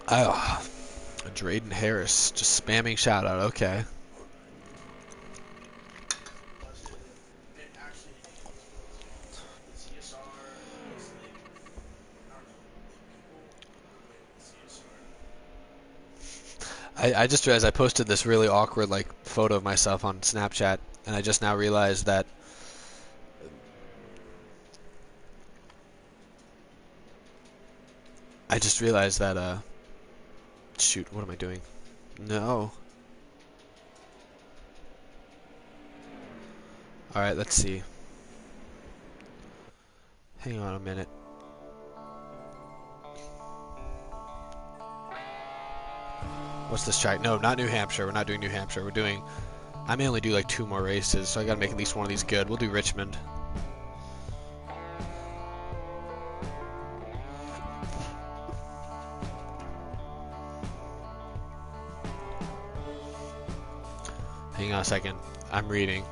Oh, Drayden Harris just spamming shout out. Okay. I just realized I posted this really awkward like photo of myself on Snapchat, and I just now realized that shoot, what am I doing? No. Alright, let's see. Hang on a minute. What's this track? No, not New Hampshire. We're not doing New Hampshire. We're doing... I may only do like 2 more races, so I gotta make at least one of these good. We'll do Richmond. Hang on a second. I'm reading.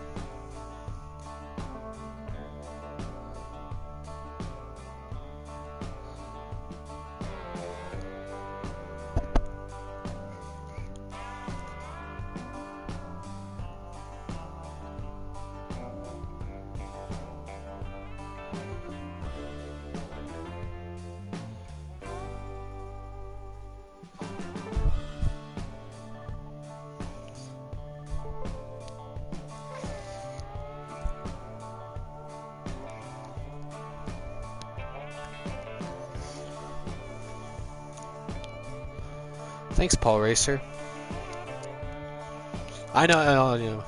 Thanks, Paul Racer. I know.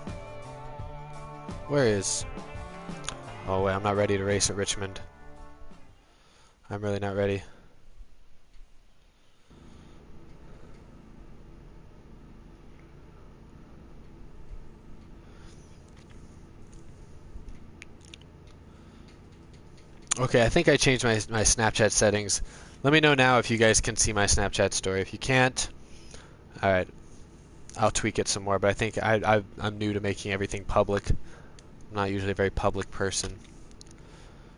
Where is... Oh wait, I'm not ready to race at Richmond. I'm really not ready. Okay, I think I changed my Snapchat settings. Let me know now if you guys can see my Snapchat story. If you can't, alright, I'll tweak it some more, but I think I'm new to making everything public. I'm not usually a very public person.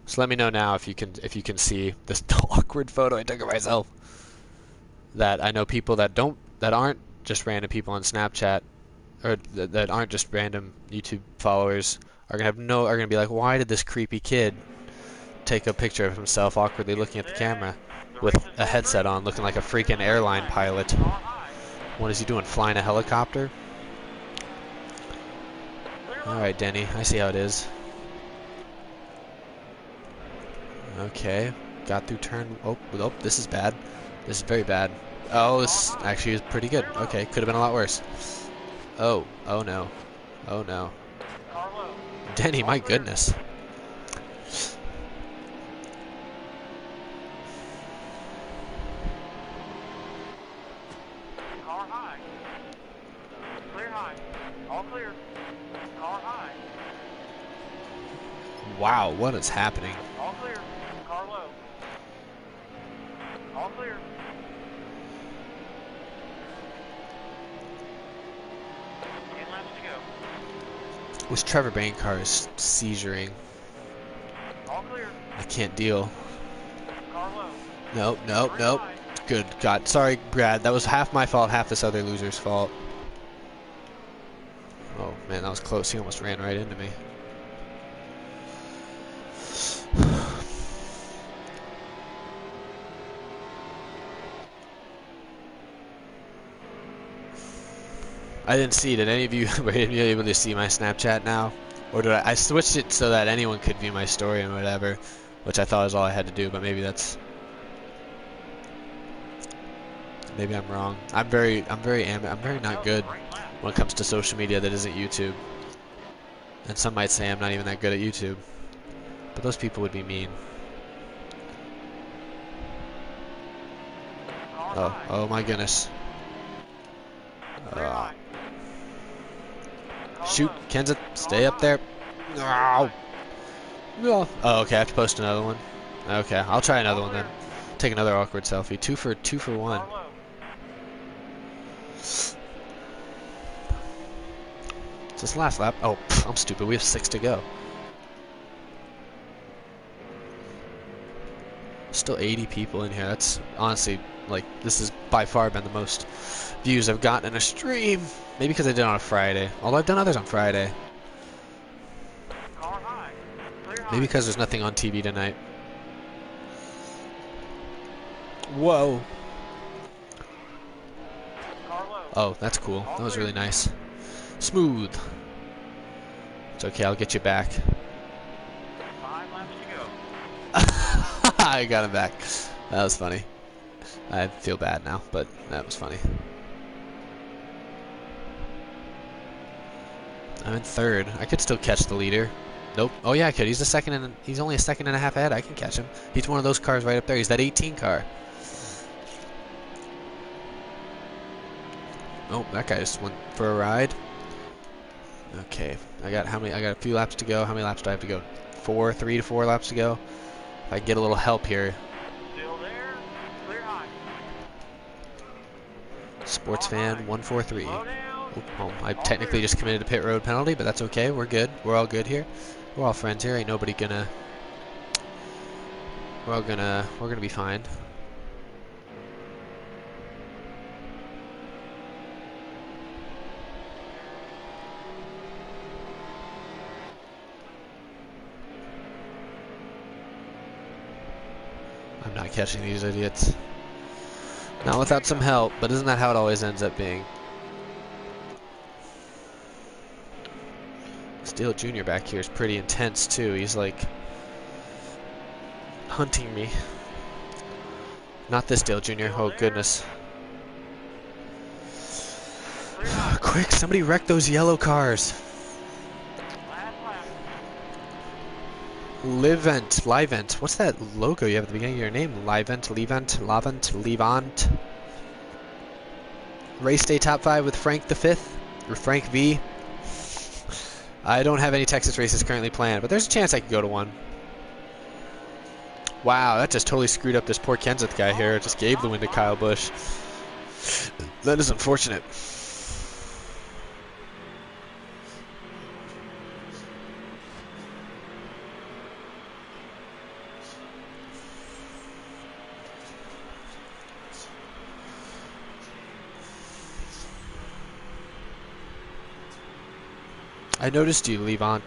So let me know now if you can see this awkward photo I took of myself. That I know people that aren't just random people on Snapchat, or that aren't just random YouTube followers, are gonna be like, why did this creepy kid take a picture of himself awkwardly looking at the camera with a headset on, looking like a freaking airline pilot? What is he doing, flying a helicopter? Alright, Denny, I see how it is. Okay, got through turn... Oh, this is bad. This is very bad. Oh, this actually is pretty good. Okay, could have been a lot worse. Oh no. Oh no. Denny, my goodness.
Car high. Clear high. All clear. Car high.
Wow, what is happening?
All clear. Car low. All clear. 10 laps to go.
This Trevor Bain car is seizuring.
All clear.
I can't deal.
Car low.
Nope, nope, nope. Good God. Sorry, Brad. That was half my fault, half this other loser's fault. Oh, man, that was close. He almost ran right into me. I didn't see. Did any of you were you able to see my Snapchat now? Or did I switched it so that anyone could view my story and whatever, which I thought was all I had to do, but maybe I'm wrong. I'm very not good when it comes to social media that isn't YouTube. And some might say I'm not even that good at YouTube. But those people would be mean. Oh my goodness. Shoot, Kenza, stay up there. Oh, okay, I have to post another one. Okay, I'll try another one then. Take another awkward selfie. Two for one. Is this last lap? Oh, I'm stupid. We have 6 to go. Still 80 people in here. That's honestly, like, this has by far been the most views I've gotten in a stream. Maybe because I did it on a Friday. Although I've done others on Friday. Maybe because there's nothing on TV tonight. Whoa. Oh, that's cool. That was really nice. Smooth. It's okay, I'll get you back.
5 laps to go.
I got him back. That was funny. I feel bad now, but that was funny. I'm in 3rd. I could still catch the leader. Nope. Oh yeah, I could. He's he's only a second and a half ahead. I can catch him. He's one of those cars right up there. He's that 18 car. Oh, that guy just went for a ride. Okay. I got a few laps to go. How many laps do I have to go? 3 to 4 laps to go. If I get a little help here.
Still there. Clear high.
Sports fan 143. Oh, I technically just committed a pit road penalty, but that's okay. We're good. We're all good here. We're all friends here. Ain't nobody gonna. We're gonna be fine. I'm not catching these idiots. Not without some help, but isn't that how it always ends up being? Steele Jr. back here is pretty intense too. He's like hunting me. Not this Steele Jr. Oh goodness. Quick, somebody wreck those yellow cars.
Last lap.
Livent. What's that logo you have at the beginning of your name? Livent, Levant. Race day top 5 with Frank the Fifth or Frank V. I don't have any Texas races currently planned, but there's a chance I could go to one. Wow, that just totally screwed up this poor Kenseth guy here. It just gave the win to Kyle Busch. That is unfortunate. I noticed you, Livant.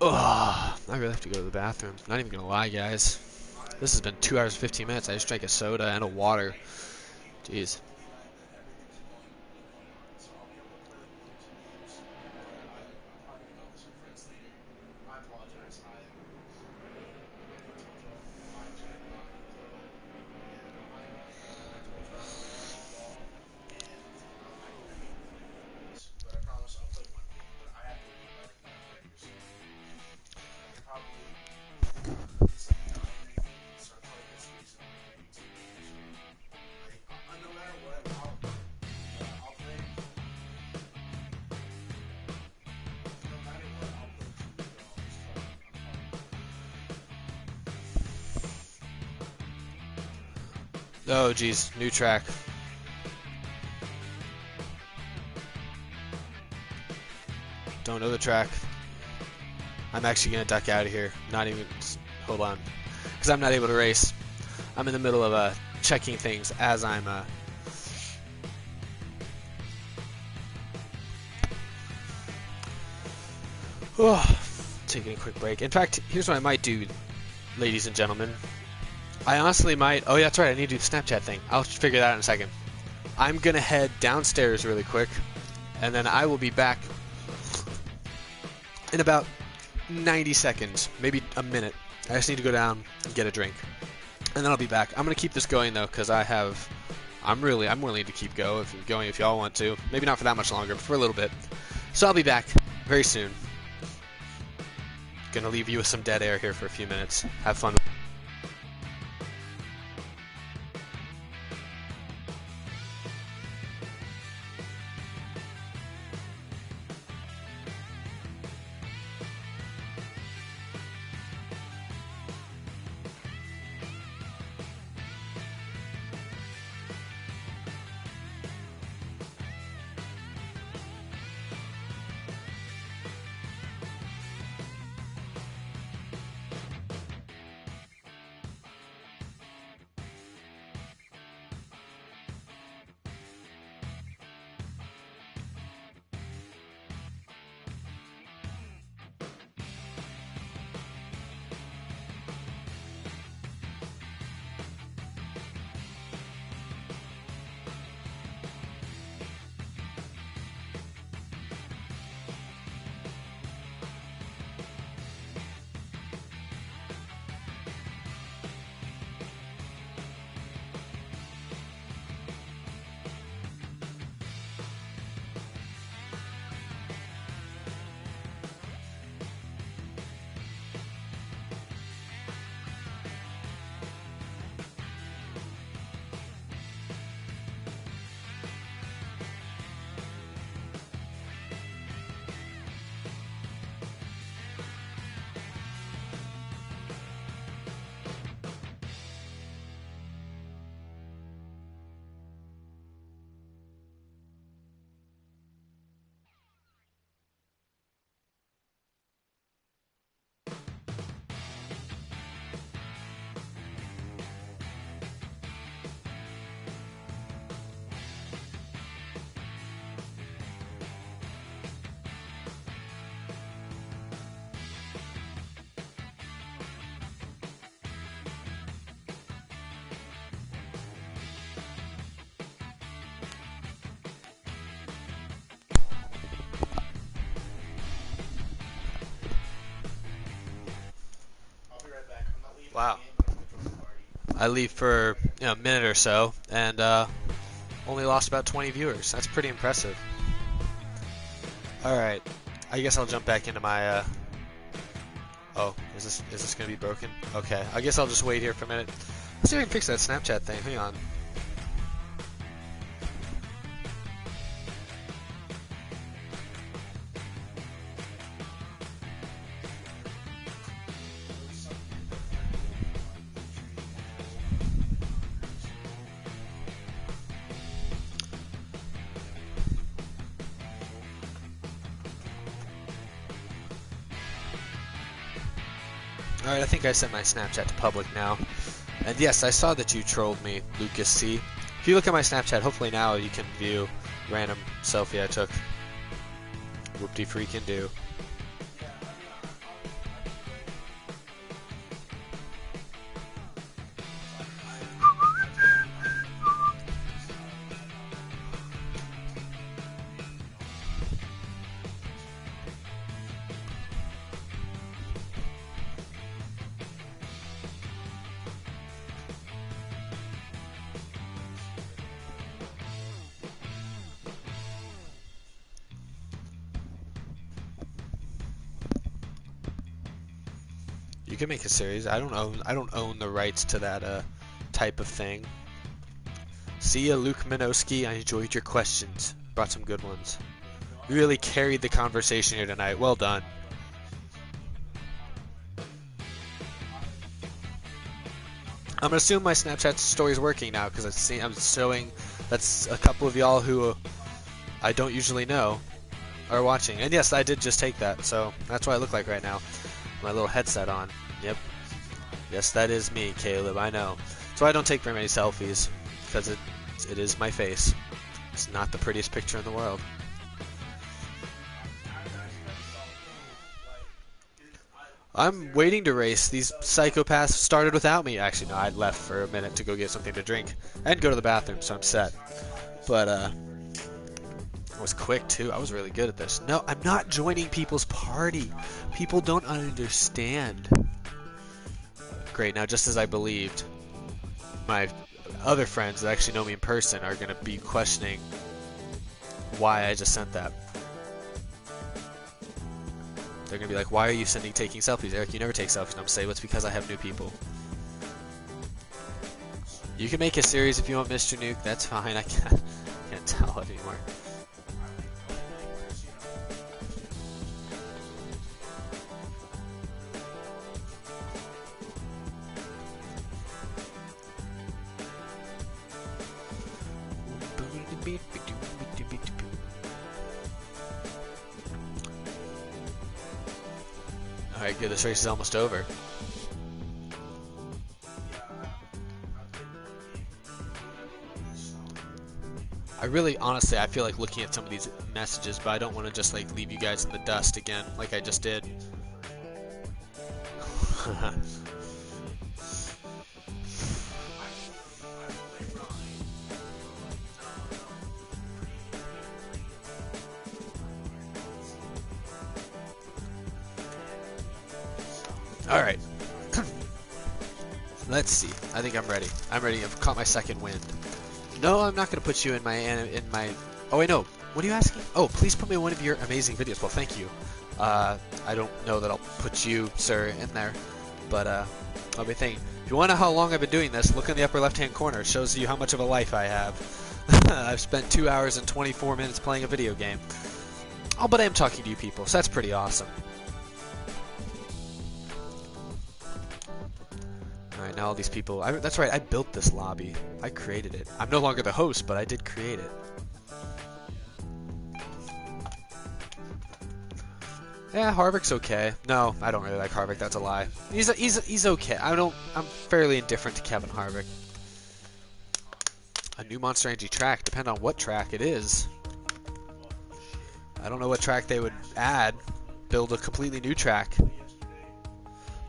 Ugh, I really have to go to the bathroom. Not even gonna lie, guys. This has been 2 hours and 15 minutes. I just drank a soda and a water. Jeez. Oh, geez. New track. Don't know the track. I'm actually going to duck out of here. Not even... Hold on. Because I'm not able to race. I'm in the middle of checking things as I'm... taking a quick break. In fact, here's what I might do, ladies and gentlemen. I honestly might... Oh, yeah, that's right. I need to do the Snapchat thing. I'll figure that out in a second. I'm going to head downstairs really quick, and then I will be back in about 90 seconds, maybe a minute. I just need to go down and get a drink, and then I'll be back. I'm going to keep this going, though, because I'm willing to keep going if y'all want to. Maybe not for that much longer, but for a little bit. So I'll be back very soon. Going to leave you with some dead air here for a few minutes. Have fun. I leave for a minute or so, and only lost about 20 viewers. That's pretty impressive. All right, I guess I'll jump back into my. Oh, is this gonna be broken? Okay, I guess I'll just wait here for a minute. Let's see if I can fix that Snapchat thing. Hang on. Alright, I think I set my Snapchat to public now. And yes, I saw that you trolled me, Lucas C. If you look at my Snapchat, hopefully now you can view random selfie I took. Whoop-de-freaking do. You can make a series. I don't own the rights to that type of thing. See ya, Luke Minoski. I enjoyed your questions. Brought some good ones. You really carried the conversation here tonight. Well done. I'm gonna assume my Snapchat story is working now because I'm showing that's a couple of y'all who I don't usually know are watching. And yes, I did just take that, so that's what I look like right now. My little headset on. Yep. Yes, that is me, Caleb. I know. So I don't take very many selfies because it is my face. It's not the prettiest picture in the world. I'm waiting to race. These psychopaths started without me. Actually, no, I left for a minute to go get something to drink and go to the bathroom, so I'm set. But it was quick too. I was really good at this. No, I'm not joining people's party. People don't understand. Great, now just as I believed, my other friends that actually know me in person are going to be questioning why I just sent that. They're going to be like, why are you taking selfies? Eric, you never take selfies. And I'm going to say, well, it's because I have new people. You can make a series if you want, Mr. Nuke. That's fine. I can't tell it anymore. Alright, good. This race is almost over. I really, honestly, I feel like looking at some of these messages, but I don't want to just like leave you guys in the dust again, like I just did. Alright. Let's see. I think I'm ready. I'm ready. I've caught my second wind. No, I'm not going to put you in my... Oh, wait, no. What are you asking? Oh, please put me in one of your amazing videos. Well, thank you. I don't know that I'll put you, sir, in there. But, I'll be thinking. If you want to know how long I've been doing this, look in the upper left-hand corner. It shows you how much of a life I have. I've spent 2 hours and 24 minutes playing a video game. Oh, but I am talking to you people, so that's pretty awesome. Alright, now all these people... that's right, I built this lobby. I created it. I'm no longer the host, but I did create it. Yeah, Harvick's okay. No, I don't really like Harvick. That's a lie. He's okay. I'm fairly indifferent to Kevin Harvick. A new Monster Energy track. Depend on what track it is. I don't know what track they would add. Build a completely new track.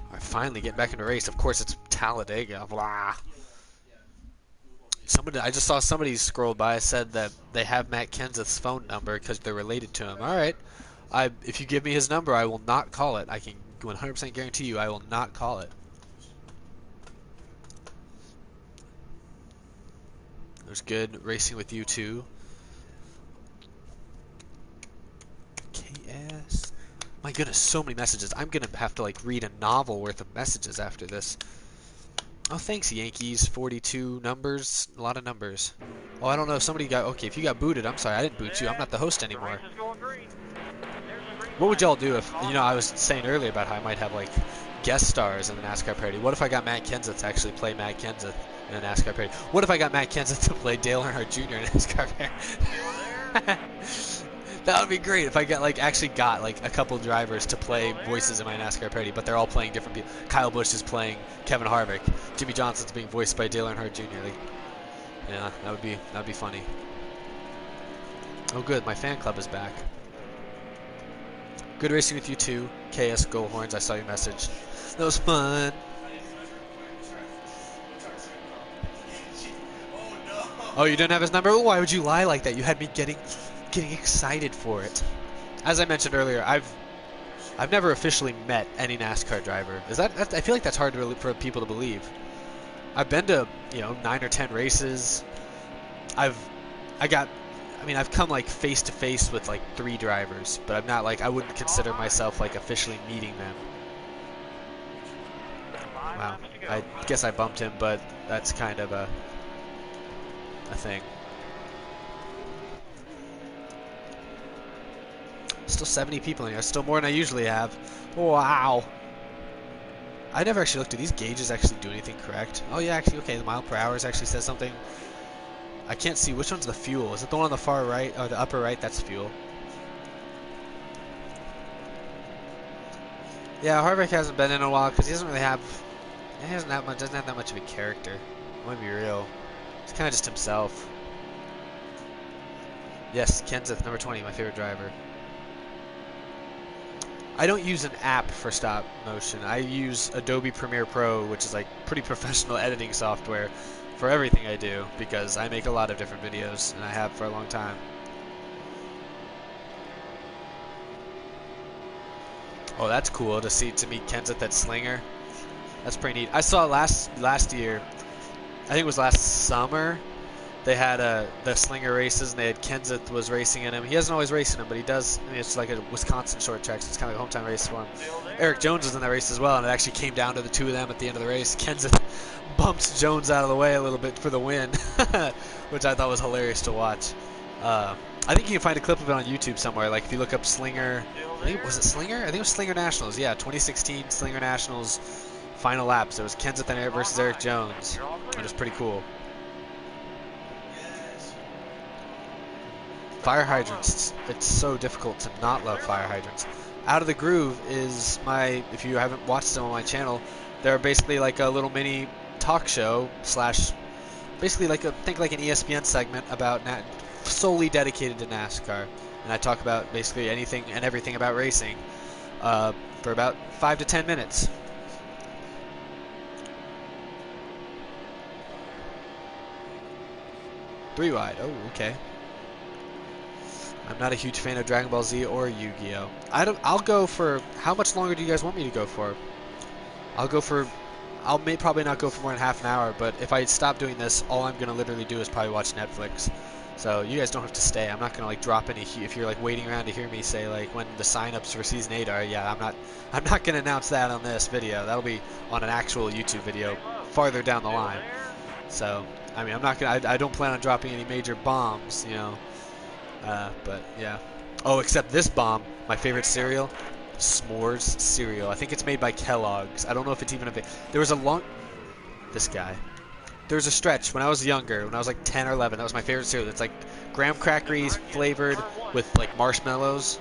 Alright, finally getting back into race. Of course, it's Talladega. Blah. I just saw somebody scroll by said that they have Matt Kenseth's phone number because they're related to him. Alright. If you give me his number, I will not call it. I can 100% guarantee you I will not call it. It was good racing with you too. KS. My goodness, so many messages. I'm gonna have to like read a novel worth of messages after this. Oh, thanks, Yankees. 42 numbers. A lot of numbers. Oh, I don't know if somebody got... Okay, if you got booted, I'm sorry. I didn't boot you. I'm not the host anymore. What would y'all do if... You know, I was saying earlier about how I might have, like, guest stars in the NASCAR parody. What if I got Matt Kenseth to actually play Matt Kenseth in a NASCAR parody? What if I got Matt Kenseth to play Dale Earnhardt Jr. in a NASCAR parody? That would be great if I actually got like a couple drivers to play voices in my NASCAR parody, but they're all playing different people. Kyle Busch is playing Kevin Harvick. Jimmy Johnson's being voiced by Dale Earnhardt Jr. Like, yeah, that'd be funny. Oh, good, my fan club is back. Good racing with you too, KS Go Horns. I saw your message. That was fun. Oh, you didn't have his number? Oh, why would you lie like that? You had me getting excited for it. As I mentioned earlier, I've never officially met any NASCAR driver. I feel like that's hard for people to believe. I've been to 9 or 10 races. I've come like face to face with like 3 drivers, but I'm not like I wouldn't consider myself like officially meeting them. Wow, I guess I bumped him, but that's kind of a thing. Still 70 people in here. Still more than I usually have. Wow. I never actually looked at these gauges actually do anything correct. Oh yeah, actually, okay, the mile per hour actually says something. I can't see which one's the fuel. Is it the one on the far right or the upper right? That's fuel. Yeah, Harvick hasn't been in a while because he doesn't have that much of a character. I want to be real. He's kind of just himself. Yes, Kenseth, number 20, my favorite driver. I don't use an app for stop motion. I use Adobe Premiere Pro, which is like pretty professional editing software for everything I do because I make a lot of different videos and I have for a long time. Oh, that's cool to meet Kenseth at Slinger. That's pretty neat. I saw last year. I think it was last summer. They had the Slinger races, and they had Kenseth was racing in them. He doesn't always race in them, but he does. I mean, it's like a Wisconsin short track, so it's kind of like a hometown race for him. Eric Jones was in that race as well, and it actually came down to the 2 of them at the end of the race. Kenseth bumped Jones out of the way a little bit for the win, which I thought was hilarious to watch. I think you can find a clip of it on YouTube somewhere. Like if you look up Slinger, was it Slinger? I think it was Slinger Nationals. Yeah, 2016 Slinger Nationals final laps. It was Kenseth and versus Eric Jones. It was pretty cool. Fire hydrants. It's so difficult to not love fire hydrants. Out of the Groove is if you haven't watched them on my channel, they're basically like a little mini talk show slash basically think like an ESPN segment about solely dedicated to NASCAR. And I talk about basically anything and everything about racing for about 5 to 10 minutes. Three wide. Oh, okay. I'm not a huge fan of Dragon Ball Z or Yu-Gi-Oh. I'll go for... How much longer do you guys want me to go for? I'll probably not go for more than half an hour, but if I stop doing this, all I'm going to literally do is probably watch Netflix. So you guys don't have to stay. I'm not going to like drop any... If you're like waiting around to hear me say like when the sign-ups for Season 8 are, yeah, I'm not going to announce that on this video. That'll be on an actual YouTube video farther down the line. So, I mean, I don't plan on dropping any major bombs, you know. But yeah. Oh, except this bomb, my favorite cereal, S'mores cereal. I think it's made by Kellogg's. I don't know if it's even there was this guy. There was a stretch when I was younger, when I was like 10 or 11. That was my favorite cereal. It's like graham crackeries flavored with like marshmallows.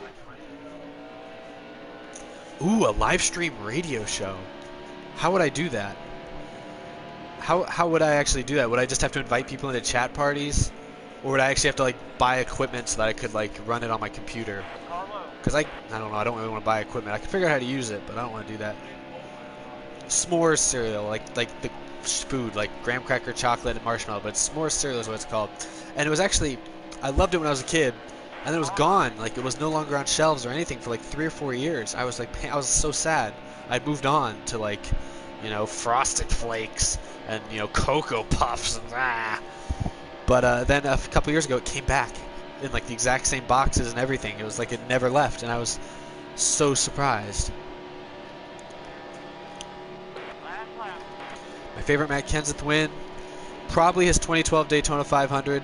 Ooh, a live stream radio show. How would I do that? How would I actually do that? Would I just have to invite people into chat parties? Or would I actually have to like buy equipment so that I could like run it on my computer? Because I don't know, I don't really want to buy equipment. I can figure out how to use it, but I don't want to do that. S'mores cereal, like the food, like graham cracker, chocolate, and marshmallow, but S'mores cereal is what it's called. And it was actually, I loved it when I was a kid, and then it was gone. Like it was no longer on shelves or anything for like 3 or 4 years. I was so sad. I'd moved on to like, you know, Frosted Flakes and, you know, Cocoa Puffs and But then a couple years ago, it came back in like the exact same boxes and everything. It was like it never left, and I was so surprised.
Last lap.
My favorite Matt Kenseth win, probably his 2012 Daytona 500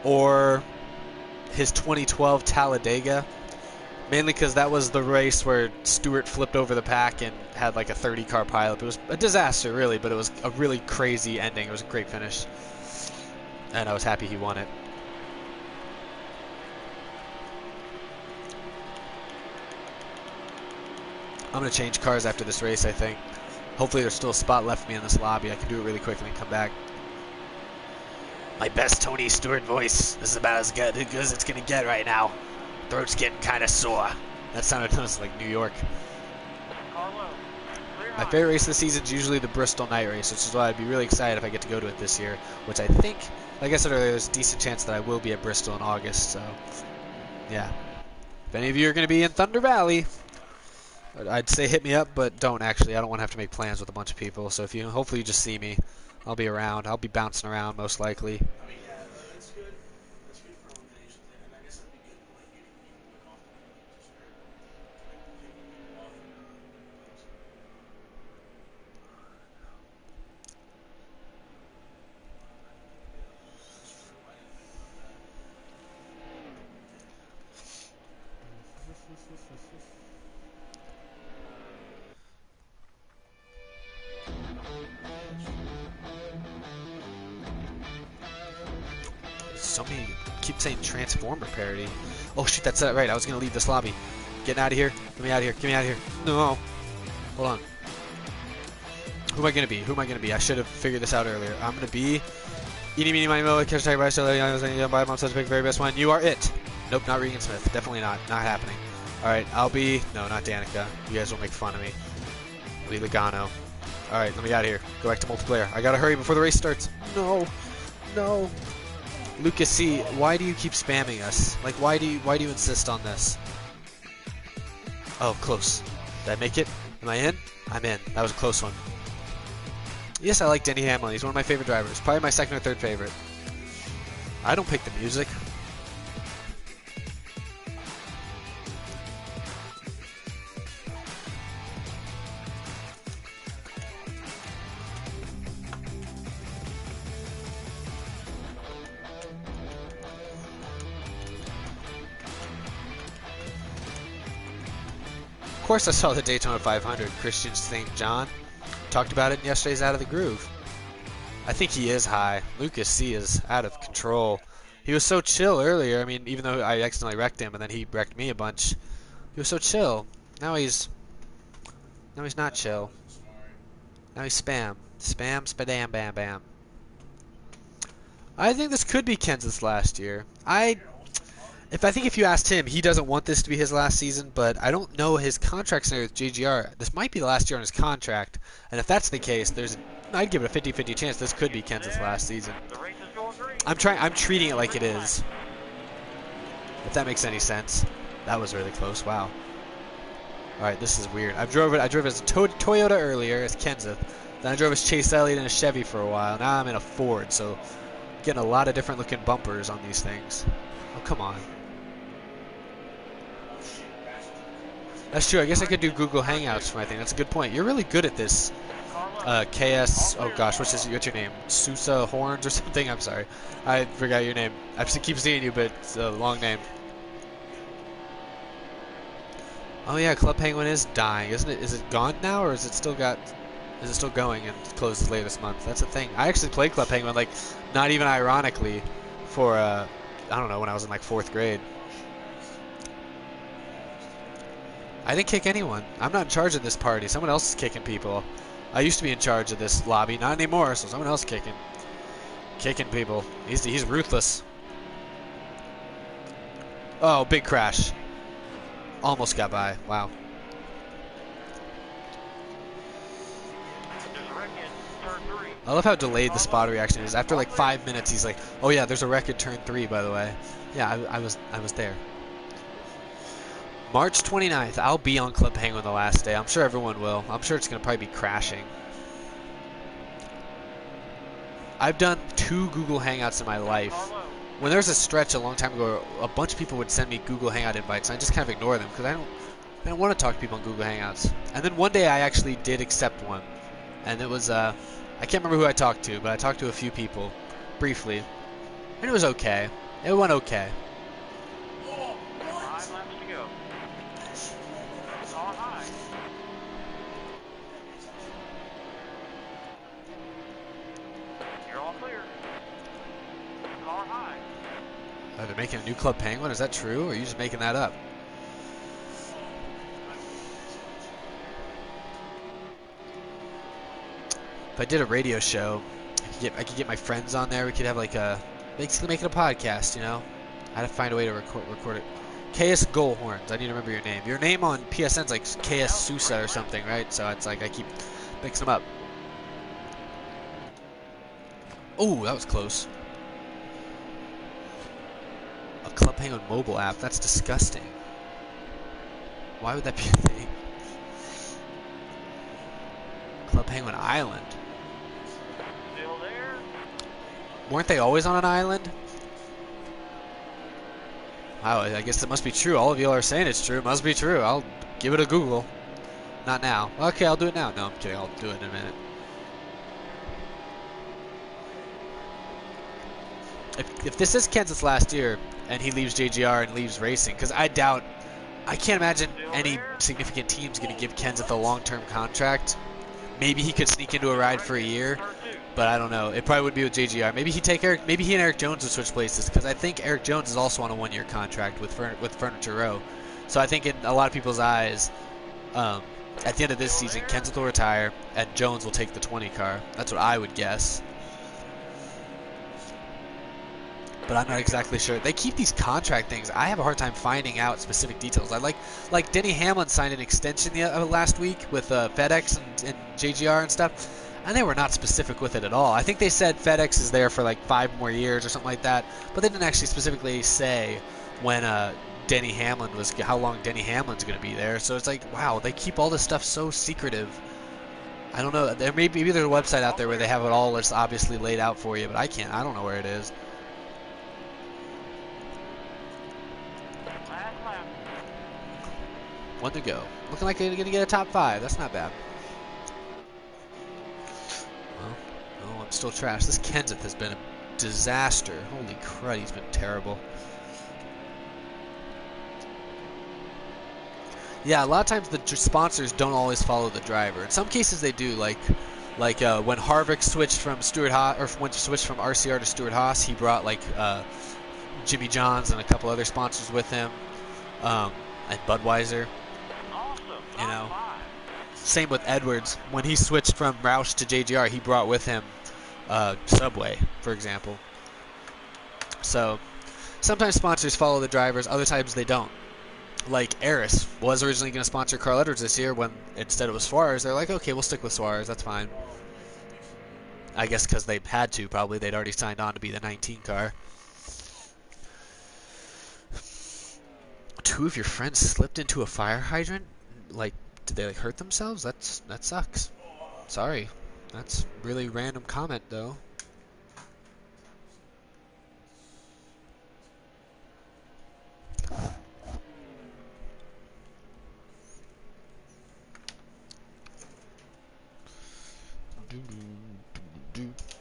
or his 2012 Talladega. Mainly because that was the race where Stewart flipped over the pack and had like a 30-car pileup. It was a disaster, really, but it was a really crazy ending. It was a great finish, and I was happy he won it. I'm going to change cars after this race, I think. Hopefully there's still a spot left for me in this lobby. I can do it really quickly and come back. My best Tony Stewart voice. This is about as good as it's going to get right now. Throat's getting kind of sore. That sounded like New York.
Carlo. Clear
My
high.
favorite race of the season is usually the Bristol night race, which is why I'd be really excited if I get to go to it this year, which I think, like I said earlier, there's a decent chance that I will be at Bristol in August, so yeah. If any of you are going to be in Thunder Valley, I'd say hit me up, but don't actually. I don't want to have to make plans with a bunch of people, so if you, hopefully you just see me. I'll be around. I'll be bouncing around most likely. So many keep saying Transformer parody. Oh shoot, that's right. I was gonna leave this lobby. Getting out of here. Get me out of here. Get me out of here. No. Hold on. Who am I gonna be? Who am I gonna be? I should have figured this out earlier. I'm gonna be Eeny Meeny Miny Mo, catch tag by buy mom says pick very best one. You are it. Nope, not Regan Smith. Definitely not. Not happening. Alright, I'll be no, not Danica. You guys will make fun of me. I'll be Logano. Alright, let me get out of here. Go back to multiplayer. I gotta hurry before the race starts. No. No. Lucas C, why do you keep spamming us? Like, why do you insist on this? Oh, close. Did I make it? Am I in? I'm in. That was a close one. Yes, I like Denny Hamlin. He's one of my favorite drivers. Probably my second or third favorite. I don't pick the music. Of course I saw the Daytona 500. Christian St. John talked about it in yesterday's Out of the Groove. I think he is high. Lucas C is out of control. He was so chill earlier. I mean, even though I accidentally wrecked him and then he wrecked me a bunch, he was so chill. Now he's not chill. Now he's spam. Spam, spadam, bam, bam. I think this could be Kenseth's last year. I think if you asked him, he doesn't want this to be his last season, but I don't know his contract scenario with JGR. This might be the last year on his contract, and if that's the case, I'd give it a 50-50 chance this could be Kenseth's last season.
The race is going green.
I'm treating it like it is. If that makes any sense. That was really close. Wow. All right, this is weird. I drove as a Toyota earlier as Kenseth. Then I drove as Chase Elliott in a Chevy for a while. Now I'm in a Ford, so getting a lot of different looking bumpers on these things. Oh, come on. That's true. I guess I could do Google Hangouts for my thing. That's a good point. You're really good at this. KS, oh gosh, what's your name? Sousa Horns or something? I'm sorry. I forgot your name. I just keep seeing you, but it's a long name. Oh yeah, Club Penguin is dying, isn't it? Is it gone now, or is it still going and closes later this month? That's a thing. I actually played Club Penguin, like, not even ironically, for, I don't know, when I was in, like, 4th grade. I didn't kick anyone. I'm not in charge of this party. Someone else is kicking people. I used to be in charge of this lobby. Not anymore, so someone else kicking people. He's ruthless. Oh, big crash. Almost got by. Wow.
There's a wreck in turn 3.
I love how delayed the spot reaction is. After like 5 minutes, he's like, "Oh yeah, there's a wreck at turn 3, by the way." Yeah, I was there. March 29th, I'll be on Club Penguin the last day. I'm sure everyone will. I'm sure it's going to probably be crashing. I've done 2 Google Hangouts in my life. When there was a stretch a long time ago, a bunch of people would send me Google Hangout invites, and I just kind of ignore them because I don't want to talk to people on Google Hangouts. And then one day I actually did accept one, and it was I can't remember who I talked to, but I talked to a few people briefly, and it was okay. It went okay.
5 laps to go. Car high. You're all clear. Car high.
They're making a new Club Penguin? Is that true, or are you just making that up? If I did a radio show, I could get my friends on there. We could have like basically make it a podcast, you know? I had to find a way to record it. KS Goalhorns. I need to remember your name. Your name on PSN's like KS Sousa or something, right? So it's like I keep mixing them up. Oh, that was close. A Club Penguin mobile app. That's disgusting. Why would that be a thing? Club Penguin Island.
Still there?
Weren't they always on an island? Wow, I guess it must be true. All of you are saying it's true. It must be true. I'll give it a Google. Not now. Okay, I'll do it now. No, I'm kidding. I'll do it in a minute. If this is Kenseth's last year and he leaves JGR and leaves racing, because I can't imagine any significant team's going to give Kenseth a long-term contract. Maybe he could sneak into a ride for a year, but I don't know. It probably would be with JGR. Maybe he and Eric Jones would switch places, because I think Eric Jones is also on a 1-year contract with Furniture Row. So I think in a lot of people's eyes, at the end of this season, Kenseth will retire and Jones will take the 20 car. That's what I would guess. But I'm not exactly sure. They keep these contract things. I have a hard time finding out specific details. I like Denny Hamlin signed an extension last week with FedEx and JGR and stuff, and they were not specific with it at all. I think they said FedEx is there for like 5 more years or something like that, but they didn't actually specifically say when Denny Hamlin was, how long Denny Hamlin's going to be there. So it's like, wow, they keep all this stuff so secretive. I don't know. Maybe there's a website out there where they have it all just obviously laid out for you, but I don't know where it is. One to go. Looking like they're going to get a top 5. That's not bad. Well, no, I'm still trash. This Kenseth has been a disaster. Holy crud, he's been terrible. Yeah, a lot of times the sponsors don't always follow the driver. In some cases they do, like when Harvick switched from switched from RCR to Stewart Haas, he brought like Jimmy Johns and a couple other sponsors with him, and Budweiser. You know, same with Edwards. When he switched from Roush to JGR, he brought with him Subway, for example. So sometimes sponsors follow the drivers, other times they don't. Like Eris was originally going to sponsor Carl Edwards this year, when instead it was Suarez. They're like, okay, we'll stick with Suarez, that's fine. I guess because they had to, probably. They'd already signed on to be the 19 car. 2 of your friends slipped into a fire hydrant? Like, did they like hurt themselves? That sucks. Sorry. That's really random comment though.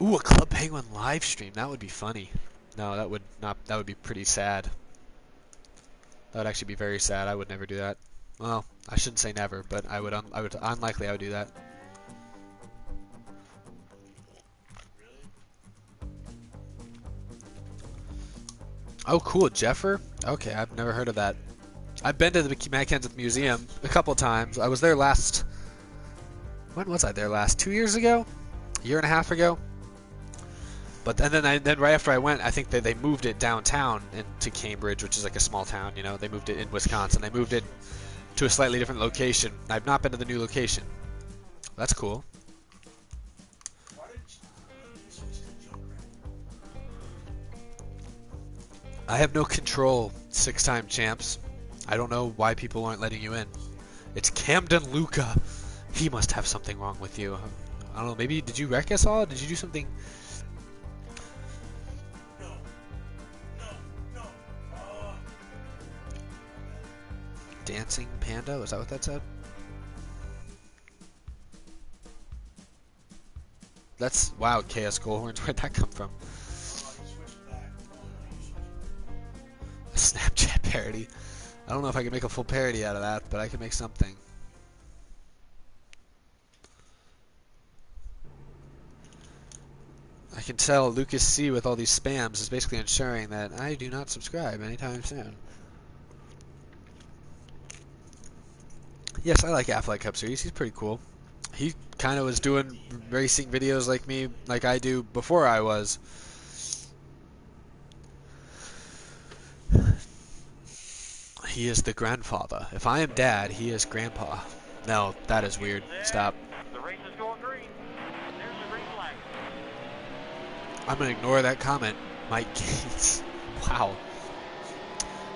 Ooh, a Club Penguin live stream. That would be funny. No, that would not. That would be pretty sad. That would actually be very sad. I would never do that. Well, I shouldn't say never, but I would unlikely I would do that. Oh, cool, Jeffer. Okay, I've never heard of that. I've been to the Matt Kenseth Museum a couple times. I was there last. When was I there last? 2 years ago? A year and a half ago? But and then right after I went, I think they moved it downtown into Cambridge, which is like a small town. You know, they moved it in Wisconsin. They moved it to a slightly different location. I've not been to the new location. That's cool. I have no control, 6-time champs. I don't know why people aren't letting you in. It's Camden Luca. He must have something wrong with you. I don't know, maybe did you wreck us all? Did you do something Dancing Panda? Was that what that said? That's wow, KS Goldhorns. Where'd that come from? A Snapchat parody. I don't know if I can make a full parody out of that, but I can make something. I can tell Lucas C with all these spams is basically ensuring that I do not subscribe anytime soon. Yes, I like Affleck Cup Series. He's pretty cool. He kind of was doing racing videos like me, like I do before I was. He is the grandfather. If I am dad, he is grandpa. No, that is weird. Stop.
The race is going green. There's the green flag.
I'm going to ignore that comment. Mike Gates. Wow.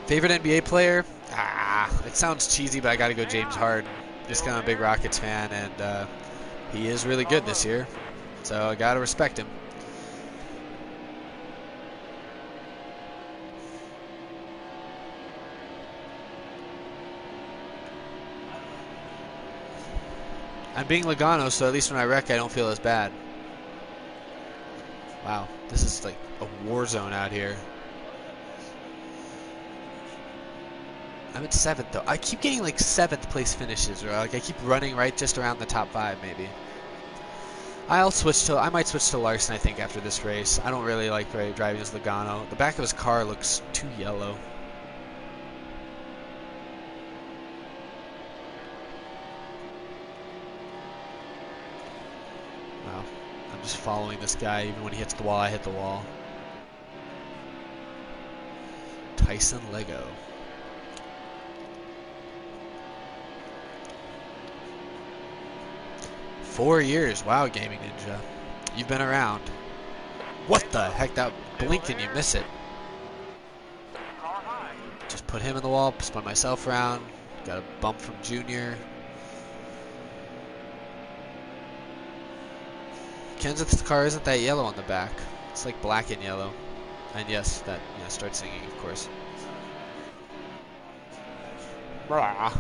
Favorite NBA player? It sounds cheesy, but I got to go James Harden. Just kind of a big Rockets fan, and he is really good this year. So I got to respect him. I'm being Logano, so at least when I wreck, I don't feel as bad. Wow, this is like a war zone out here. I'm at 7th, though. I keep getting like 7th place finishes, or like I keep running right just around the top 5, maybe. I might switch to Larson, I think, after this race. I don't really like driving as Logano. The back of his car looks too yellow. Wow. I'm just following this guy. Even when he hits the wall, I hit the wall. Tyson Lego. "4 years. Wow, Gaming Ninja. You've been around." What the heck? That blink and you miss it. Just put him in the wall, spun myself around. Got a bump from Junior. Kenseth's car isn't that yellow on the back. It's like black and yellow. And yes, that start singing, of course. Blah.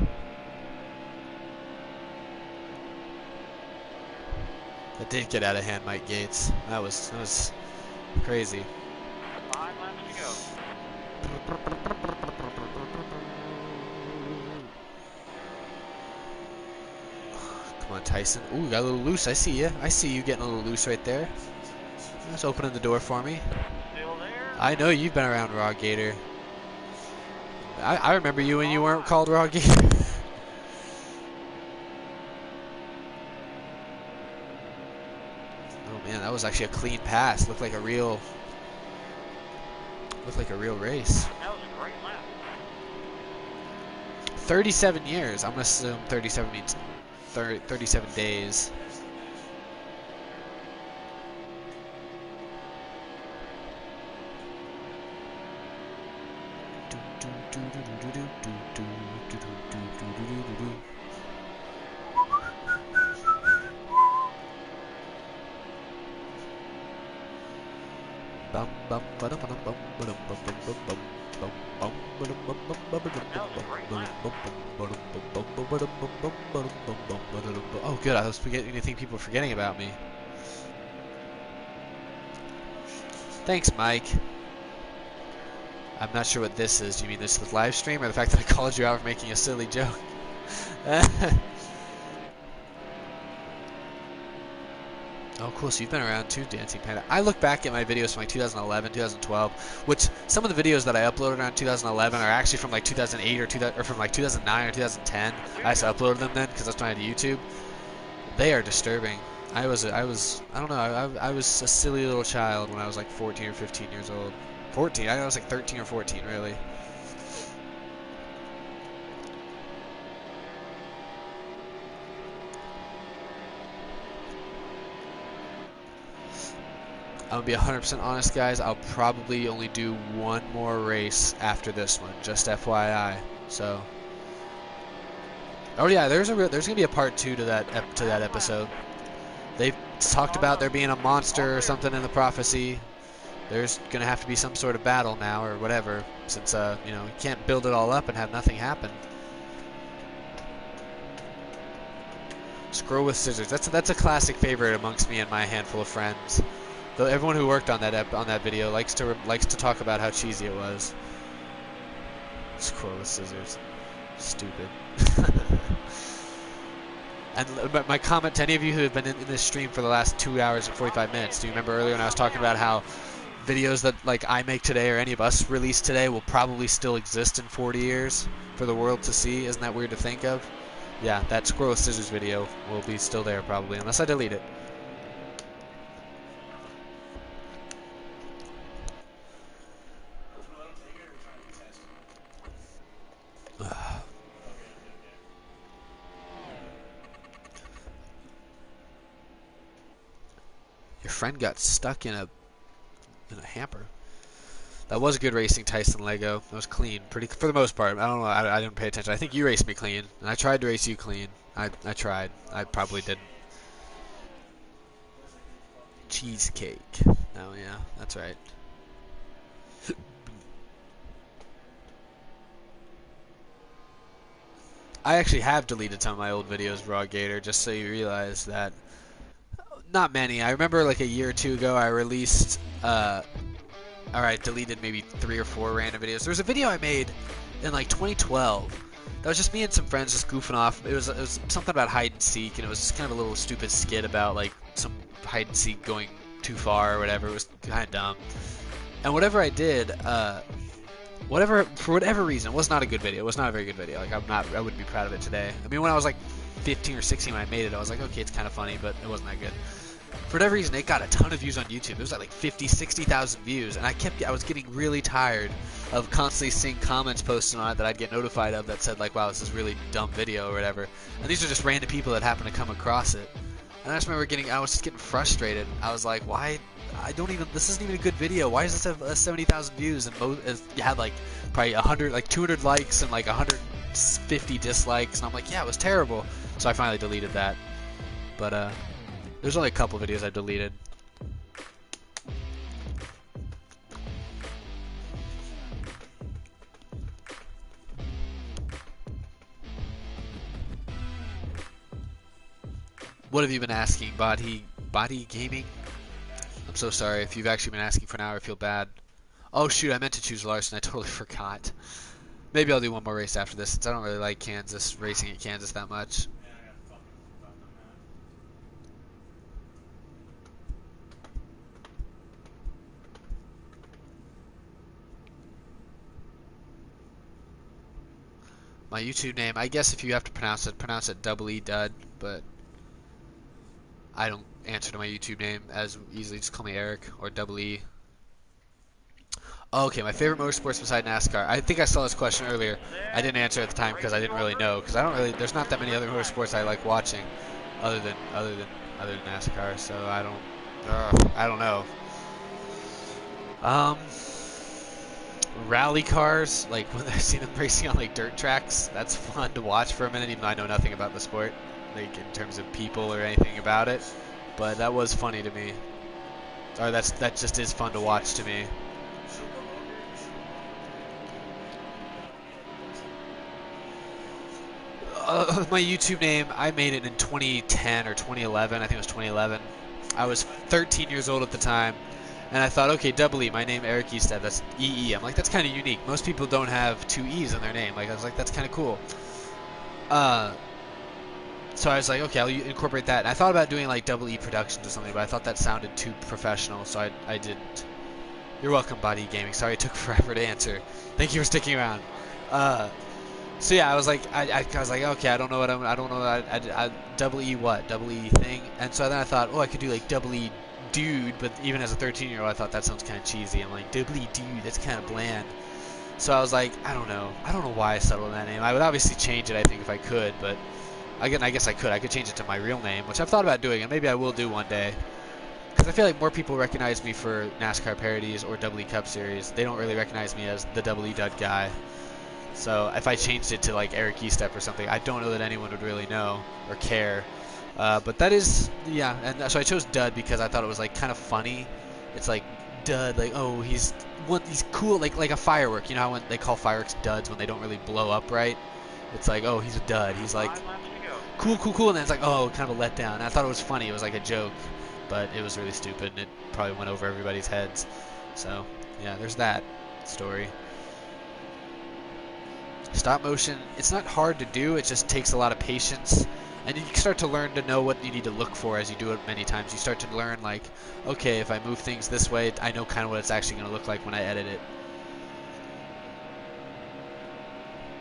That did get out of hand, Mike Gates. That was crazy.
5 laps to go.
Come on, Tyson. Ooh, you got a little loose. I see you. I see you getting a little loose right there. That's opening the door for me.
Still there.
I know you've been around Raw Gator. I remember you when you weren't called Raw Gator. Oh man, that was actually a clean pass. Looked like a real race.
That was a great lap.
37 years. I'm gonna assume 37 means 37 days. Oh, good. I was beginning to think people were forgetting about me. Thanks, Mike. I'm not sure what this is. Do you mean this with live stream, or the fact that I called you out for making a silly joke? Oh, cool. So you've been around too, Dancing Panda. I look back at my videos from like 2011, 2012, which some of the videos that I uploaded around 2011 are actually from like 2008 or from like 2009 or 2010. I just uploaded them then because I was trying to YouTube. They are disturbing. I don't know. I was a silly little child when I was like 14 or 15 years old. 14. I was like 13 or 14, really. I'm gonna be 100% honest, guys. I'll probably only do one more race after this one, just FYI. So, oh yeah, there's gonna be a part 2 to that episode. They've talked about there being a monster or something in the prophecy. There's gonna have to be some sort of battle now or whatever, since you can't build it all up and have nothing happen. Scroll with scissors. That's a classic favorite amongst me and my handful of friends. Though everyone who worked on that video likes to talk about how cheesy it was. Scroll with scissors. Stupid. And my comment to any of you who have been in this stream for the last 2 hours and 45 minutes, do you remember earlier when I was talking about how videos that like I make today or any of us release today will probably still exist in 40 years for the world to see? Isn't that weird to think of? Yeah, that scroll with scissors video will be still there probably, unless I delete it. Your friend got stuck in a hamper. That was good racing, Tyson Lego. That was clean, pretty for the most part. I don't know. I didn't pay attention. I think you raced me clean, and I tried to race you clean. I tried. I probably didn't. Cheesecake. Oh yeah, that's right. I actually have deleted some of my old videos, Raw Gator, just so you realize that. Not many. I remember like a year or two ago I released, or I deleted maybe 3 or 4 random videos. There was a video I made in like 2012 that was just me and some friends just goofing off. It was something about hide and seek, and it was just kind of a little stupid skit about like some hide and seek going too far or whatever. It was kind of dumb. And whatever I did, for whatever reason, it was not a good video. It was not a very good video. Like I wouldn't be proud of it today. I mean, when I was like 15 or 16 when I made it, I was like, okay, it's kind of funny, but it wasn't that good. For whatever reason, it got a ton of views on YouTube. It was like 50, 60,000 views, and I was getting really tired of constantly seeing comments posted on it that I'd get notified of that said like, wow, this is a really dumb video or whatever. And these are just random people that happen to come across it. And I just remember I was just getting frustrated. I was like, why? This isn't even a good video. Why does this have 70,000 views and you had like probably 100, like 200 likes and like 150 dislikes? And I'm like, yeah, it was terrible. So I finally deleted that. But there's only a couple videos I deleted. What have you been asking, Body Gaming? I'm so sorry if you've actually been asking for an hour. I feel bad. Oh shoot, I meant to choose Larson. I totally forgot. Maybe I'll do one more race after this since I don't really like racing at Kansas that much. My YouTube name, I guess if you have to pronounce it double E Dud, but I don't answer to my YouTube name as easily. Just call me Eric or double E. Okay, my favorite motorsports beside NASCAR. I think I saw this question earlier. I didn't answer at the time because I didn't really know, because there's not that many other motorsports I like watching other than NASCAR, so I don't know. Rally cars, like when I see them racing on like dirt tracks, that's fun to watch for a minute, even though I know nothing about the sport, like in terms of people or anything about it. But that was funny to me. Or that just is fun to watch to me. My YouTube name, I made it in 2010 or 2011. I think it was 2011. I was 13 years old at the time. And I thought, okay, double E, my name Eric Easted, that's EE. I'm like, that's kind of unique. Most people don't have 2 E's in their name. Like, I was like, that's kind of cool. So I was like, okay, I'll incorporate that. And I thought about doing like double E Productions or something, but I thought that sounded too professional, so I didn't. You're welcome, Body Gaming. Sorry it took forever to answer. Thank you for sticking around. So yeah, I was like, I was like, okay, I don't know, double E what? Double E thing? And so then I thought, oh, I could do like double E dude, but even as a 13-year-old, I thought that sounds kind of cheesy. I'm like, double E dude, that's kind of bland. So I was like, I don't know why I settled on that name. I would obviously change it, I think, if I could, but again, I guess I could change it to my real name, which I've thought about doing, and maybe I will do one day. Because I feel like more people recognize me for NASCAR parodies or Double E Cup Series. They don't really recognize me as the Double E Dud guy. So if I changed it to like Eric Eastep or something, I don't know that anyone would really know or care. But that is, yeah, and so I chose Dud because I thought it was like kind of funny. It's like Dud, like, oh, he's cool, like a firework. You know how when they call fireworks duds when they don't really blow up right? It's like, oh, he's a dud. He's like, cool, cool, cool, and then it's like, oh, kind of a letdown. And I thought it was funny. It was like a joke, but it was really stupid, and it probably went over everybody's heads. So, yeah, there's that story. Stop motion, it's not hard to do, it just takes a lot of patience. And you start to learn to know what you need to look for as you do it many times. You start to learn, like, okay, if I move things this way, I know kind of what it's actually going to look like when I edit it.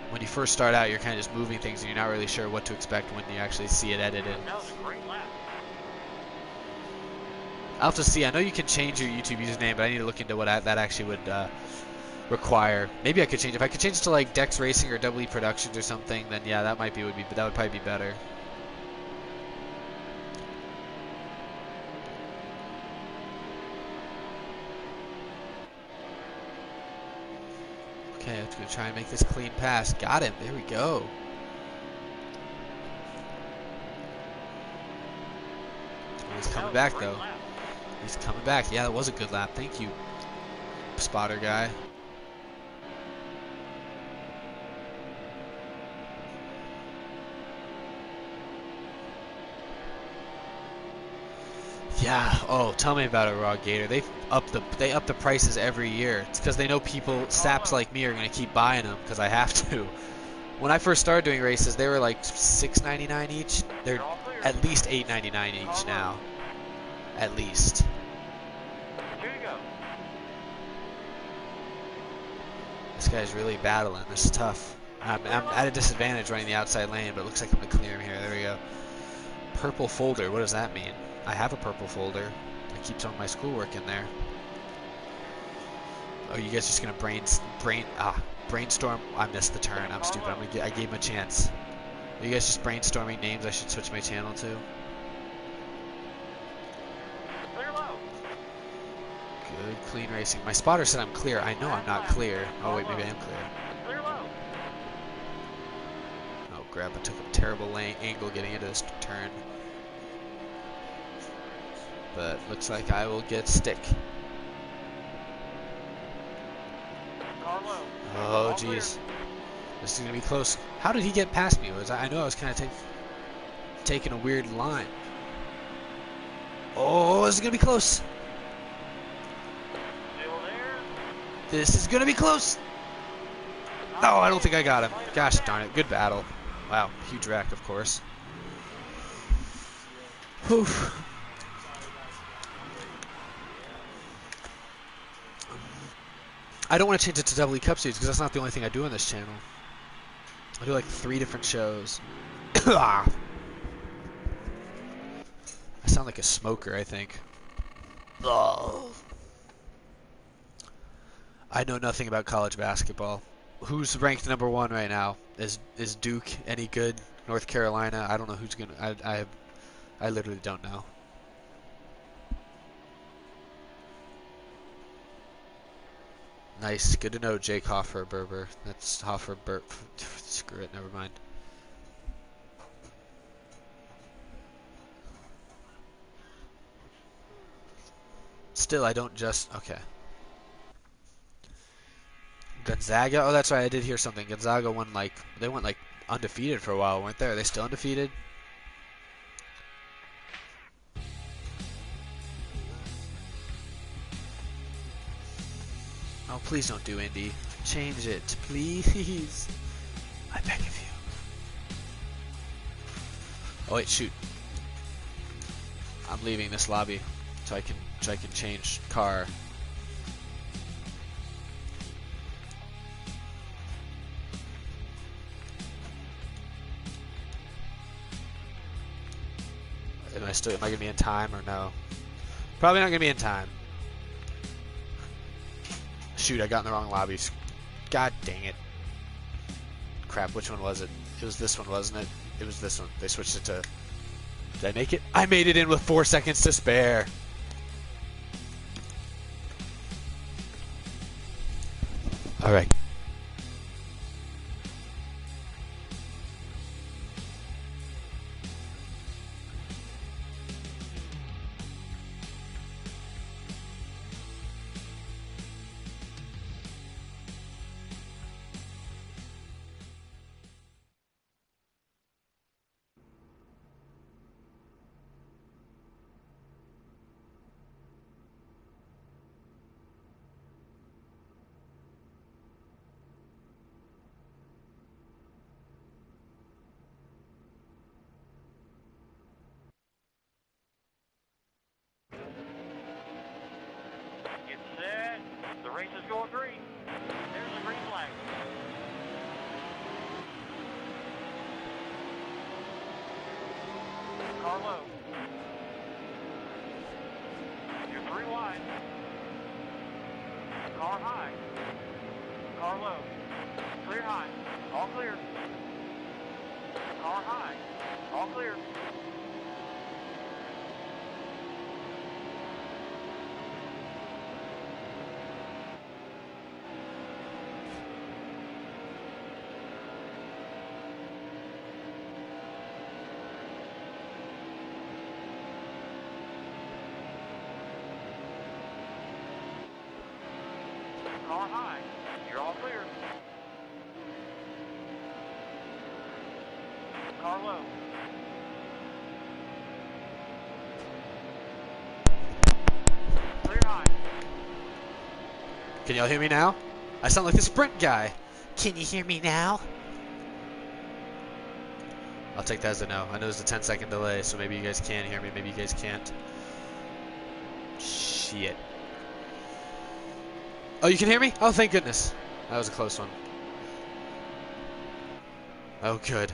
When you first start out, you're kind of just moving things and you're not really sure what to expect when you actually see it edited.
That was a great lap.
I'll have to see. I know you can change your YouTube username, but I need to look into what that actually would require. Maybe I could change it. If I could change it to like Dex Racing or WE Productions or something, then yeah, that would probably be better. Okay, let's go try and make this clean pass. Got him. There we go. Oh, he's coming back though.
Lap.
He's coming back. Yeah, that was a good lap. Thank you, spotter guy. Yeah. Oh, tell me about it, Raw Gator. They up the prices every year. It's because they know people, saps like me, are gonna keep buying them because I have to. When I first started doing races, they were like $6.99 each. They're at least $8.99 each now. At least.
Here you go.
This guy's really battling. This is tough. I'm at a disadvantage running the outside lane, but it looks like I'm gonna clear him here. There we go. Purple folder. What does that mean? I have a purple folder. I keep some of my schoolwork in there. Oh, you guys just gonna brainstorm? I missed the turn. I'm stupid. I gave him a chance. Are you guys just brainstorming names I should switch my channel to?
Clear low.
Good, clean racing. My spotter said I'm clear. I know I'm not clear. Oh wait, maybe I am clear.
Clear low.
Oh crap! I took a terrible angle getting into this turn. But looks like I will get stick.
Car low.
Oh jeez, this is gonna be close. How did he get past me? I know I was kind of taking a weird line. Oh, this is gonna be close.
Still there.
This is gonna be close. No, I don't think I got him. Gosh darn it, good battle. Wow, huge wreck, of course. Whew. I don't want to change it to WE Cup Series because that's not the only thing I do on this channel. I do like 3 different shows. I sound like a smoker, I think. Oh. I know nothing about college basketball. Who's ranked #1 right now? Is Duke any good? North Carolina? I don't know who's gonna. I literally don't know. Nice, good to know, Jake Hofferberber. That's Hofferberber. Screw it, never mind. Still, I don't just. Okay. Gonzaga? Oh, that's right, I did hear something. Gonzaga won like. They went like undefeated for a while, weren't they? Are they still undefeated? Oh, please don't do Indy. Change it, please. I beg of you. Oh wait, shoot. I'm leaving this lobby so I can change car. Am I gonna be in time or no? Probably not gonna be in time. Shoot, I got in the wrong lobbies. God dang it. Crap, which one was it? It was this one, wasn't it? It was this one. They switched it to... Did I make it? I made it in with 4 seconds to spare. Alright.
Race is going green. There's a green flag. Car low. You're 3 wide. Car high. Car low. Clear high. All clear. Car high. All clear. Car high. You're all clear. Car low. Clear high.
Can y'all hear me now? I sound like the sprint guy. Can you hear me now? I'll take that as a no. I know there's a 10-second delay, so maybe you guys can hear me, maybe you guys can't. Shit. Oh, you can hear me? Oh, thank goodness. That was a close one. Oh, good.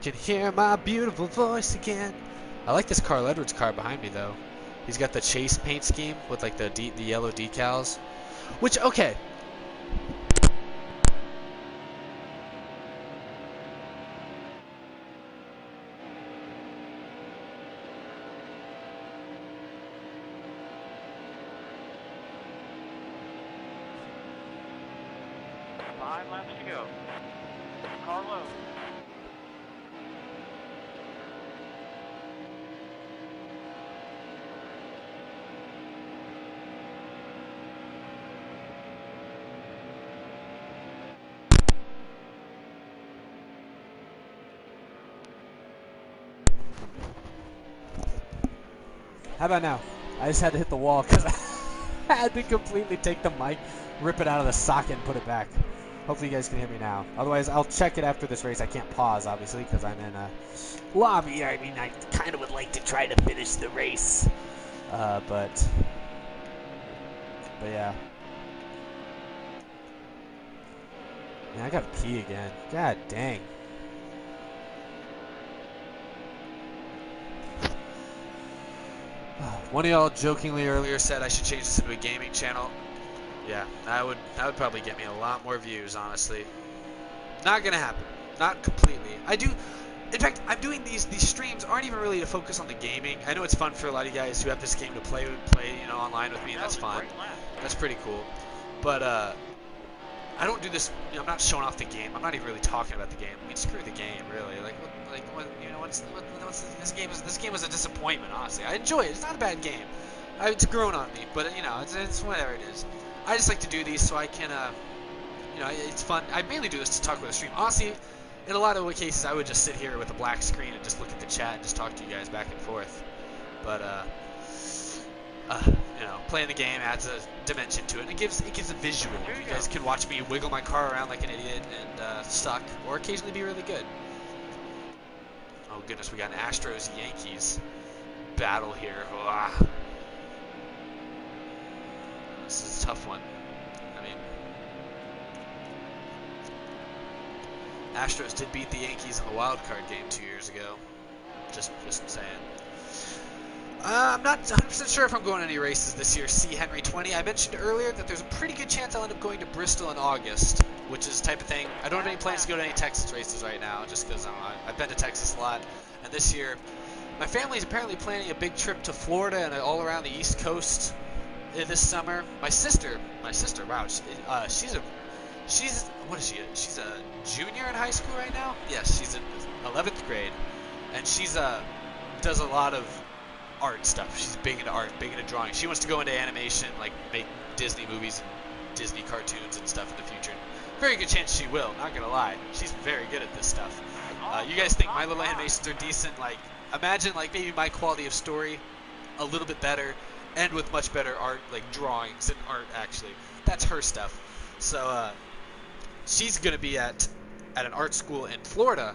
Can hear my beautiful voice again. I like this Carl Edwards car behind me, though. He's got the chase paint scheme with, like, the yellow decals. Which, okay.
Five laps to go. Car low.
How about now? I just had to hit the wall because I had to completely take the mic, rip it out of the socket, and put it back. Hopefully you guys can hear me now. Otherwise, I'll check it after this race. I can't pause, obviously, because I'm in a lobby. I mean, I kind of would like to try to finish the race. But yeah. Man, I gotta pee again. God dang.
One of y'all jokingly earlier said I should change this into a gaming channel. Yeah, that would probably get me a lot more views, honestly. Not gonna happen. Not completely. In fact, I'm doing these streams aren't even really to focus on the gaming. I know it's fun for a lot of you guys who have this game to play, online with me, and that's fine. That's pretty cool. But I don't do this. I'm not showing off the game. I'm not even really talking about the game. I mean, screw the game, really. This game was a disappointment, honestly. I enjoy it. It's not a bad game. It's grown on me, but it's whatever it is. I just like to do these so I can, it's fun. I mainly do this to talk with the stream. Honestly, in a lot of cases, I would just sit here with a black screen and just look at the chat and just talk to you guys back and forth. But playing the game adds a dimension to it, and it gives a visual. You guys can watch me wiggle my car around like an idiot and suck, or occasionally be really good. Oh goodness, we got an Astros-Yankees battle here. Ugh. This is a tough one. I mean, Astros did beat the Yankees in the wild card game 2 years ago. Just saying. I'm not 100% sure if I'm going to any races this year. C. Henry 20. I mentioned earlier that there's a pretty good chance I'll end up going to Bristol in August, which is the type of thing. I don't have any plans to go to any Texas races right now, just because I've been to Texas a lot. And this year, my family's apparently planning a big trip to Florida and all around the East Coast this summer. My sister, wow, she's what is she? She's a junior in high school right now. Yes, she's in 11th grade, and she's does a lot of art stuff. She's big into art, big into drawing. She wants to go into animation, like make Disney movies and Disney cartoons and stuff in the future. Very good chance she will, not gonna lie. She's very good at this stuff. You guys think my little animations are decent? Like, imagine like maybe my quality of story a little bit better, and with much better art, like drawings and art actually. That's her stuff. So she's gonna be at an art school in Florida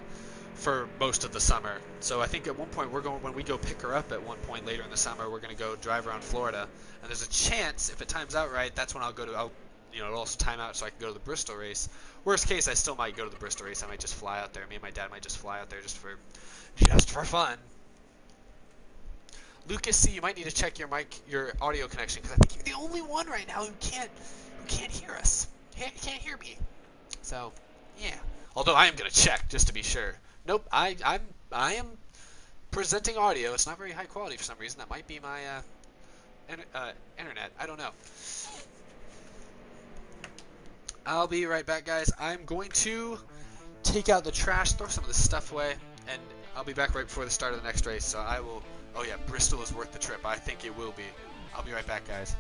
for most of the summer. So I think at one point when we go pick her up at one point later in the summer, we're gonna go drive around Florida. And there's a chance, if it times out right, that's when I'll it'll also time out so I can go to the Bristol race. Worst case, I still might go to the Bristol race. I might just fly out there. Me and my dad might just fly out there just for fun. Lucas C, you might need to check your audio connection, because I think you're the only one right now who can't hear us. Can't hear me. So, yeah. Although I am gonna check just to be sure. Nope, I am presenting audio. It's not very high quality for some reason. That might be my internet. I don't know. I'll be right back, guys. I'm going to take out the trash, throw some of this stuff away, and I'll be back right before the start of the next race. So I will. Oh yeah, Bristol is worth the trip. I think it will be. I'll be right back, guys.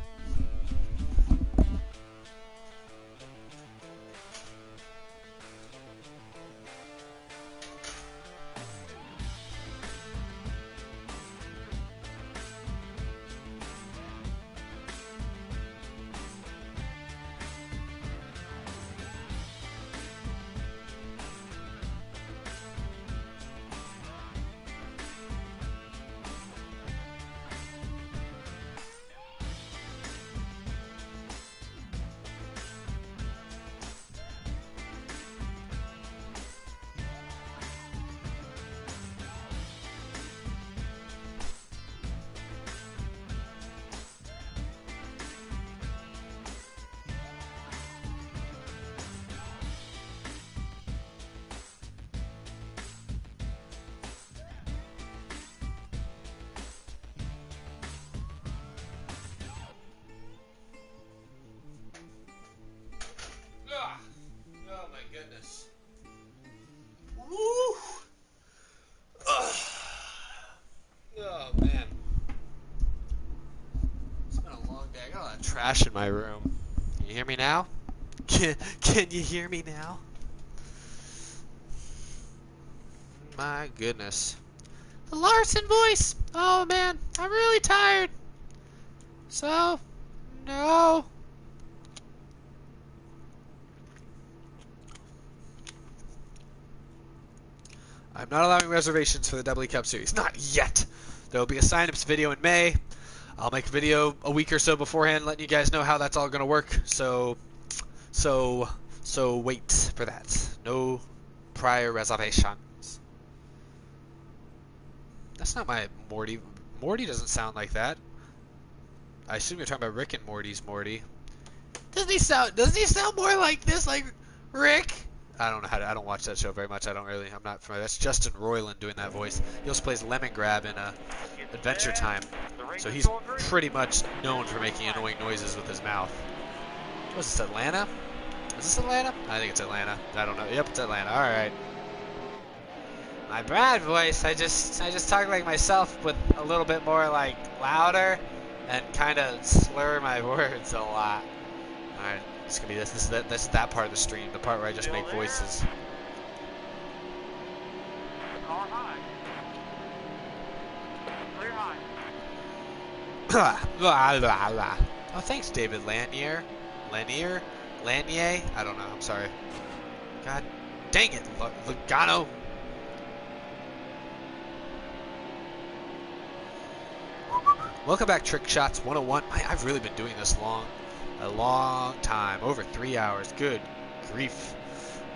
Oh my goodness. Woo! Oh man. It's been a long day. I got a lot of trash in my room. Can you hear me now? Can you hear me now? My goodness. The Larson voice! Oh man, I'm really tired. So, no. I'm not allowing reservations for the Doubly Cup Series. Not yet! There will be a sign-ups video in May. I'll make a video a week or so beforehand letting you guys know how that's all going to work. So wait for that. No prior reservations. That's not my Morty. Morty doesn't sound like that. I assume you're talking about Rick and Morty's Morty. Doesn't he sound more like this, like Rick? I don't know how to. I don't watch that show very much. I'm not familiar. That's Justin Roiland doing that voice. He also plays Lemongrab in Adventure Time. So he's pretty much known for making annoying noises with his mouth. Was this Atlanta? Is this Atlanta? I think it's Atlanta. I don't know. Yep, it's Atlanta. All right. My Brad voice. I just talk like myself, with a little bit more like louder, and kind of slur my words a lot. All right. It's gonna be this. This is that part of the stream, the part where I just make voices.
Car high. Clear high.
Oh, thanks, David Lanier. Lanier? I don't know. I'm sorry. God dang it, Logano. Welcome back, Trick Shots 101. I've really been doing this a long time, over 3 hours. Good grief.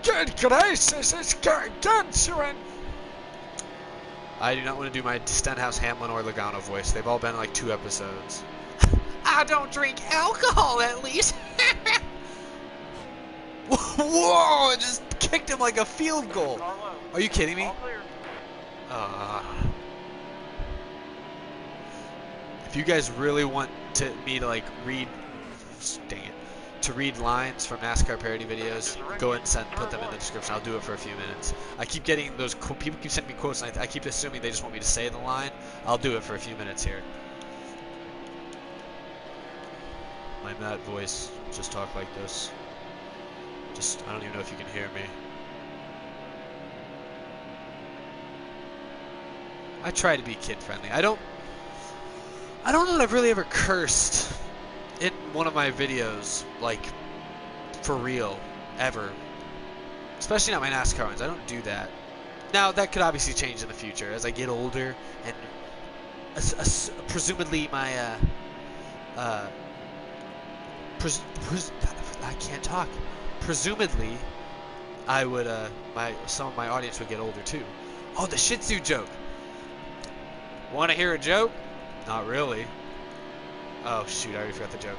Good gracious, it's gargantuan. I do not want to do my Stenhouse, Hamlin, or Logano voice. They've all been like 2 episodes. I don't drink alcohol, at least. Whoa! It just kicked him like a field goal. Are you kidding me? If you guys really want me to like read, dang it, to read lines from NASCAR parody videos, go ahead and put them in the description. I'll do it for a few minutes. I keep getting those people keep sending me quotes, and I keep assuming they just want me to say the line. I'll do it for a few minutes here. My Matt voice, just talk like this. I don't even know if you can hear me. I try to be kid friendly. I don't know that I've really ever cursed in one of my videos, like, for real, ever. Especially not my NASCAR ones. I don't do that. Now, that could obviously change in the future as I get older, and presumably my, I can't talk. Presumably, I would some of my audience would get older too. Oh, the Shih Tzu joke. Want to hear a joke? Not really. Oh shoot, I already forgot the joke.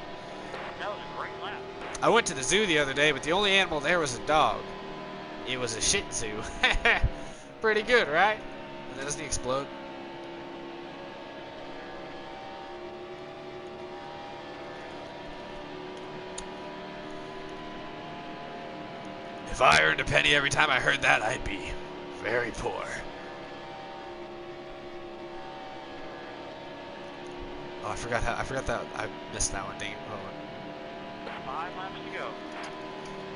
That was a great lap.
I went to the zoo the other day, but the only animal there was a dog. It was a Shih Tzu. Pretty good, right? And then doesn't he explode? If I earned a penny every time I heard that, I'd be very poor. Oh, I forgot that. I missed that one. Dang it. Hold on.
5 laps to go.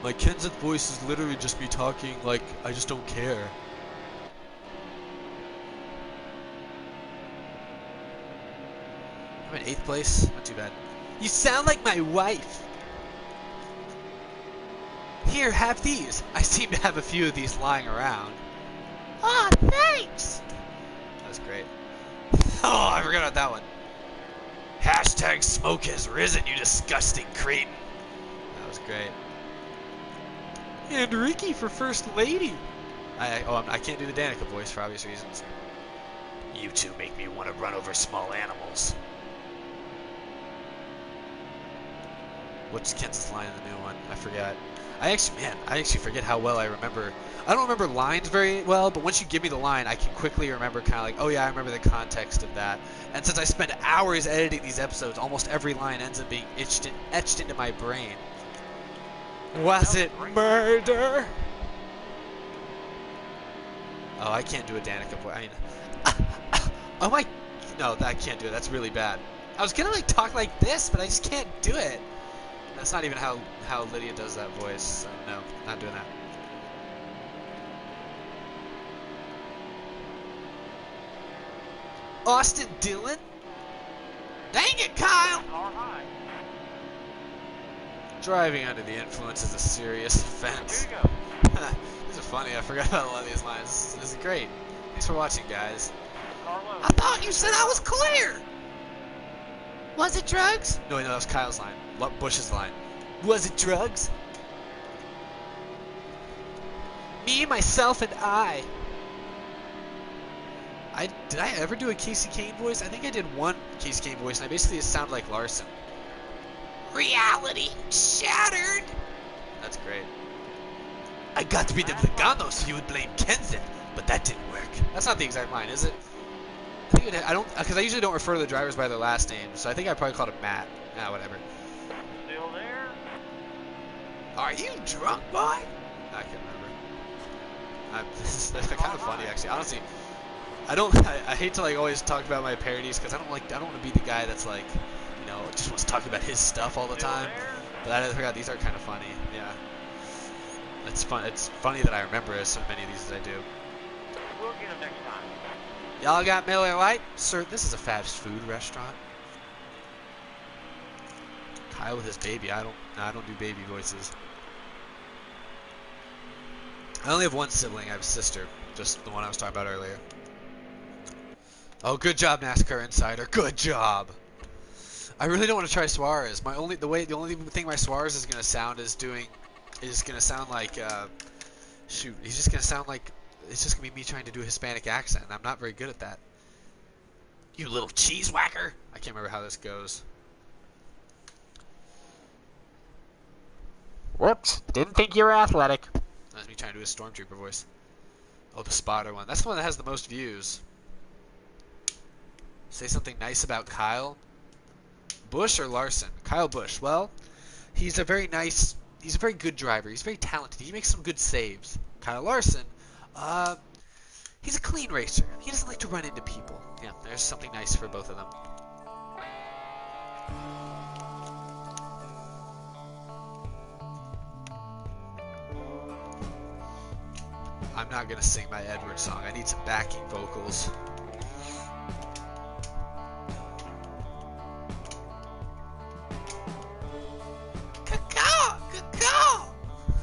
My Kenseth voice is literally just me talking like I just don't care. I'm in 8th place. Not too bad. You sound like my wife. Here, have these. I seem to have a few of these lying around. Ah, thanks. That was great. Oh, I forgot about that one. Hashtag smoke has risen, you disgusting cretin. That was great. And Ricky for first lady. I can't do the Danica voice for obvious reasons. You two make me want to run over small animals. What's Kenseth's line in the new one? I forgot. I actually forget how well I remember. I don't remember lines very well, but once you give me the line, I can quickly remember kind of like, oh yeah, I remember the context of that. And since I spend hours editing these episodes, almost every line ends up being etched into my brain. Was it murder? Oh, I can't do a Danica voice. I mean, oh my, no, I can't do it. That's really bad. I was gonna like talk like this, but I just can't do it. That's not even how Lydia does that voice. So no, not doing that. Austin Dillon? Dang it, Kyle!
Car high.
Driving under the influence is a serious offense.
Here you go.
These are funny. I forgot about a lot of these lines. This is great. Thanks for watching, guys.
Car low.
I thought you said I was clear! Was it drugs? No, that was Kyle's line. Bush's line. Was it drugs? Me, myself, and I. Did I ever do a Casey Kane voice? I think I did one Casey Kane voice, and I basically sound like Larson. Reality shattered. That's great. I got to be the Vegano so you would blame Kenseth, but that didn't work. That's not the exact line, is it? I think I don't, because I usually don't refer to the drivers by their last name, so I think I probably called him Matt. Ah, whatever.
Still there.
Are you drunk, boy? I can't remember. This is kind of funny, actually. Honestly, I hate to like always talk about my parodies because I don't want to be the guy that's like, you know, just wants to talk about his stuff all the time. But I forgot these are kind of funny. Yeah, it's fun. It's funny that I remember so many of these as I do.
We'll get them next time.
Y'all got Miller Lite? Sir, this is a fast food restaurant. Kyle with his baby. I don't do baby voices. I only have one sibling. I have a sister, just the one I was talking about earlier. Oh, good job, NASCAR Insider. Good job. I really don't want to try Suarez. The only thing my Suarez is gonna sound is gonna sound like shoot. He's just gonna sound like it's just gonna be me trying to do a Hispanic accent. And I'm not very good at that. You little cheese whacker. I can't remember how this goes. Whoops! Didn't think you were athletic. That's me trying to do a stormtrooper voice. Oh, the spotter one. That's the one that has the most views. Say something nice about Kyle. Busch or Larson? Kyle Busch. Well, he's a very good driver. He's very talented. He makes some good saves. Kyle Larson, he's a clean racer. He doesn't like to run into people. Yeah, there's something nice for both of them. I'm not gonna sing my Edward song. I need some backing vocals.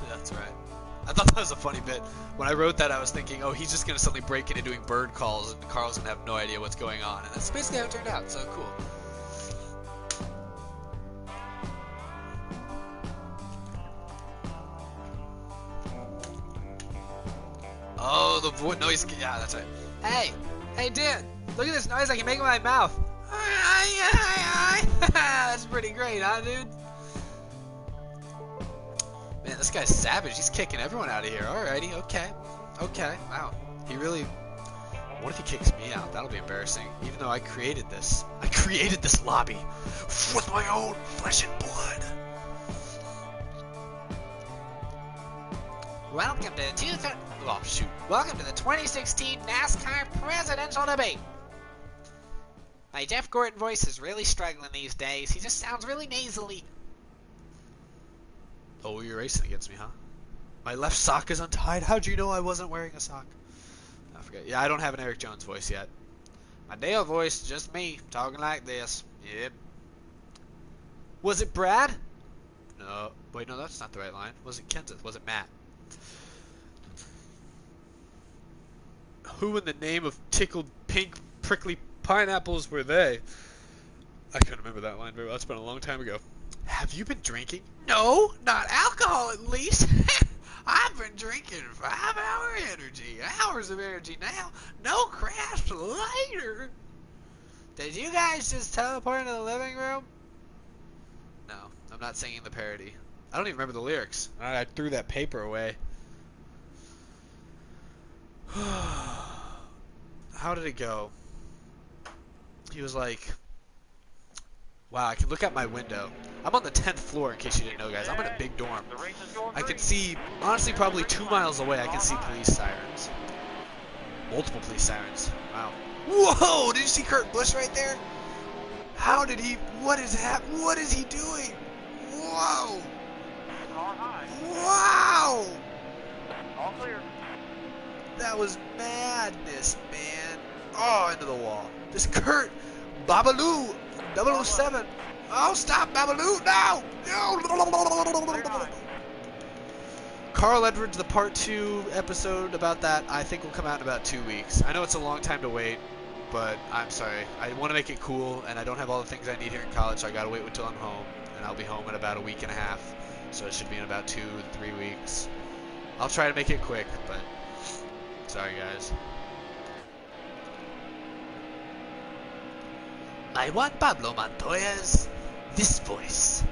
That's right. I thought that was a funny bit. When I wrote that, I was thinking, oh, he's just gonna suddenly break into doing bird calls, and Carl's gonna have no idea what's going on. And that's basically how it turned out. So cool.
Oh, the noise. Yeah, that's right. Hey, dude, look at this noise I can make with my mouth. That's pretty great, huh, dude? Man, this guy's savage. He's kicking everyone out of here. Alrighty, okay. Wow. He really... What if he kicks me out? That'll be embarrassing. Even though I created this. I created this lobby with my own flesh and blood. Welcome to the 2016 NASCAR Presidential Debate. My Jeff Gordon voice is really struggling these days. He just sounds really nasally. Oh, you're racing against me, huh? My left sock is untied. How'd you know I wasn't wearing a sock? I forget. Yeah, I don't have an Eric Jones voice yet. My Dale voice, just me, talking like this. Yep. Was it Brad? No. Wait, no, that's not the right line. Was it Kenseth? Was it Matt? Who in the name of tickled pink prickly pineapples were they? I couldn't remember that line very well. It's been a long time ago. Have you been drinking? No, not alcohol at least. I've been drinking 5-hour energy, hours of energy now. No crash later. Did you guys just teleport into the living room? No, I'm not singing the parody. I don't even remember the lyrics. I threw that paper away. How did it go? He was like, wow, I can look out my window. I'm on the 10th floor, in case you didn't know, guys. I'm in a big dorm. I can see, honestly, probably 2 miles away, I can see police sirens. Multiple police sirens. Wow. Whoa! Did you see Kurt Busch right there? How did he... What is he doing? Whoa! Wow!
All clear.
That was madness, man. Oh, into the wall. This Kurt Babalu 007. Oh, stop, Babalu! No! No! Carl Edwards, the part 2 episode about that, I think will come out in about 2 weeks. I know it's a long time to wait, but I'm sorry. I want to make it cool, and I don't have all the things I need here in college, so I gotta wait until I'm home. And I'll be home in about a week and a half, so it should be in about 2 to 3 weeks. I'll try to make it quick, but sorry, guys. I want Pablo Montoya's this voice.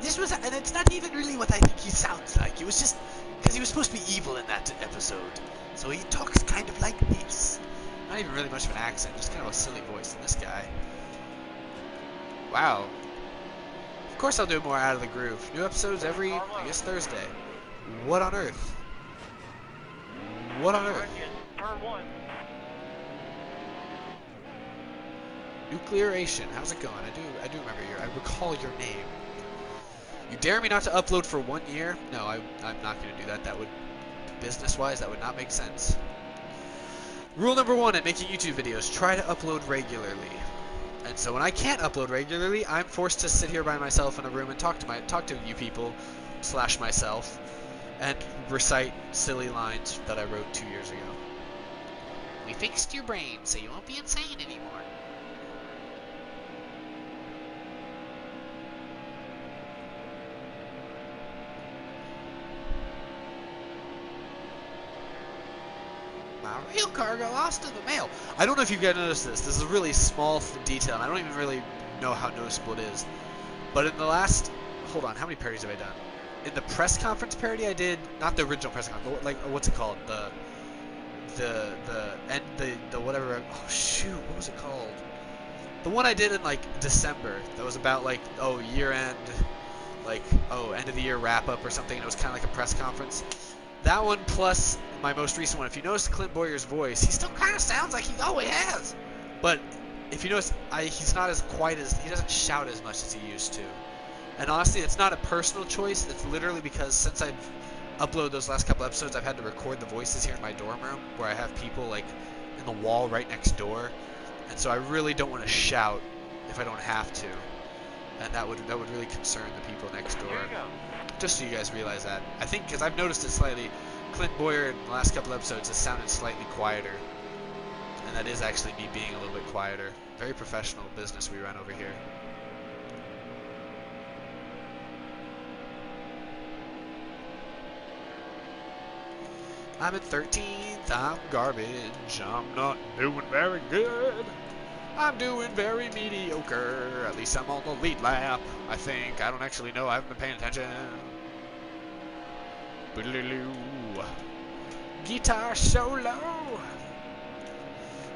This was, and it's not even really what I think he sounds like. It was just because he was supposed to be evil in that episode, so he talks kind of like this. Not even really much of an accent, just kind of a silly voice. And this guy, wow. Of course, I'll do more Out of the Groove. New episodes every, I guess, Thursday. What on earth? What on earth?
Turn 1.
Nuclearation, how's it going? I do remember I recall your name. You dare me not to upload for 1 year? No, I'm not going to do that. That would, business-wise, that would not make sense. Rule number 1 at making YouTube videos, try to upload regularly. And so when I can't upload regularly, I'm forced to sit here by myself in a room and talk to you people, / myself, and recite silly lines that I wrote 2 years ago. We fixed your brain so you won't be insane anymore. My real car got lost in the mail. I don't know if you guys noticed this. This is a really small detail, and I don't even really know how noticeable it is. But in the last... Hold on, how many parodies have I done? In the press conference parody I did, not the original press conference, but like, what's it called? The whatever... Oh, shoot, what was it called? The one I did in, like, December. That was about, like, oh, year-end... Like, oh, end of the year wrap-up or something, and it was kind of like a press conference. That one plus my most recent one. If you notice Clint Boyer's voice, he still kind of sounds like he always has. But if you notice, he's not as quiet as, he doesn't shout as much as he used to. And honestly, it's not a personal choice. It's literally because since I've uploaded those last couple episodes, I've had to record the voices here in my dorm room, where I have people like in the wall right next door. And so I really don't want to shout if I don't have to. And that would really concern the people next door.
Here you go.
Just so you guys realize that. I think, because I've noticed it slightly, Clint Boyer in the last couple episodes has sounded slightly quieter. And that is actually me being a little bit quieter. Very professional business we run over here.
I'm in 13th. I'm garbage. I'm not doing very good. I'm doing very mediocre. At least I'm on the lead lap. I think. I don't actually know. I haven't been paying attention. Boodaloo. Guitar solo.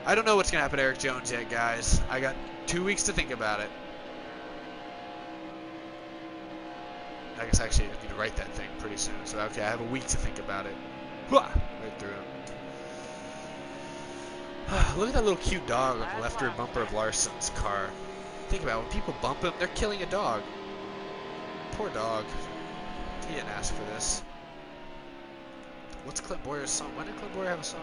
I don't know what's going to happen to Eric Jones yet, guys. I got 2 weeks to think about it. I guess actually I need to write that thing pretty soon. So, okay, I have a week to think about it. Right through him. Look at that little cute dog on the left rear bumper of Larson's car. Think about it, when people bump him, they're killing a dog. Poor dog. He didn't ask for this. What's Clint Boyer's song? When did Clint Boyer have a song?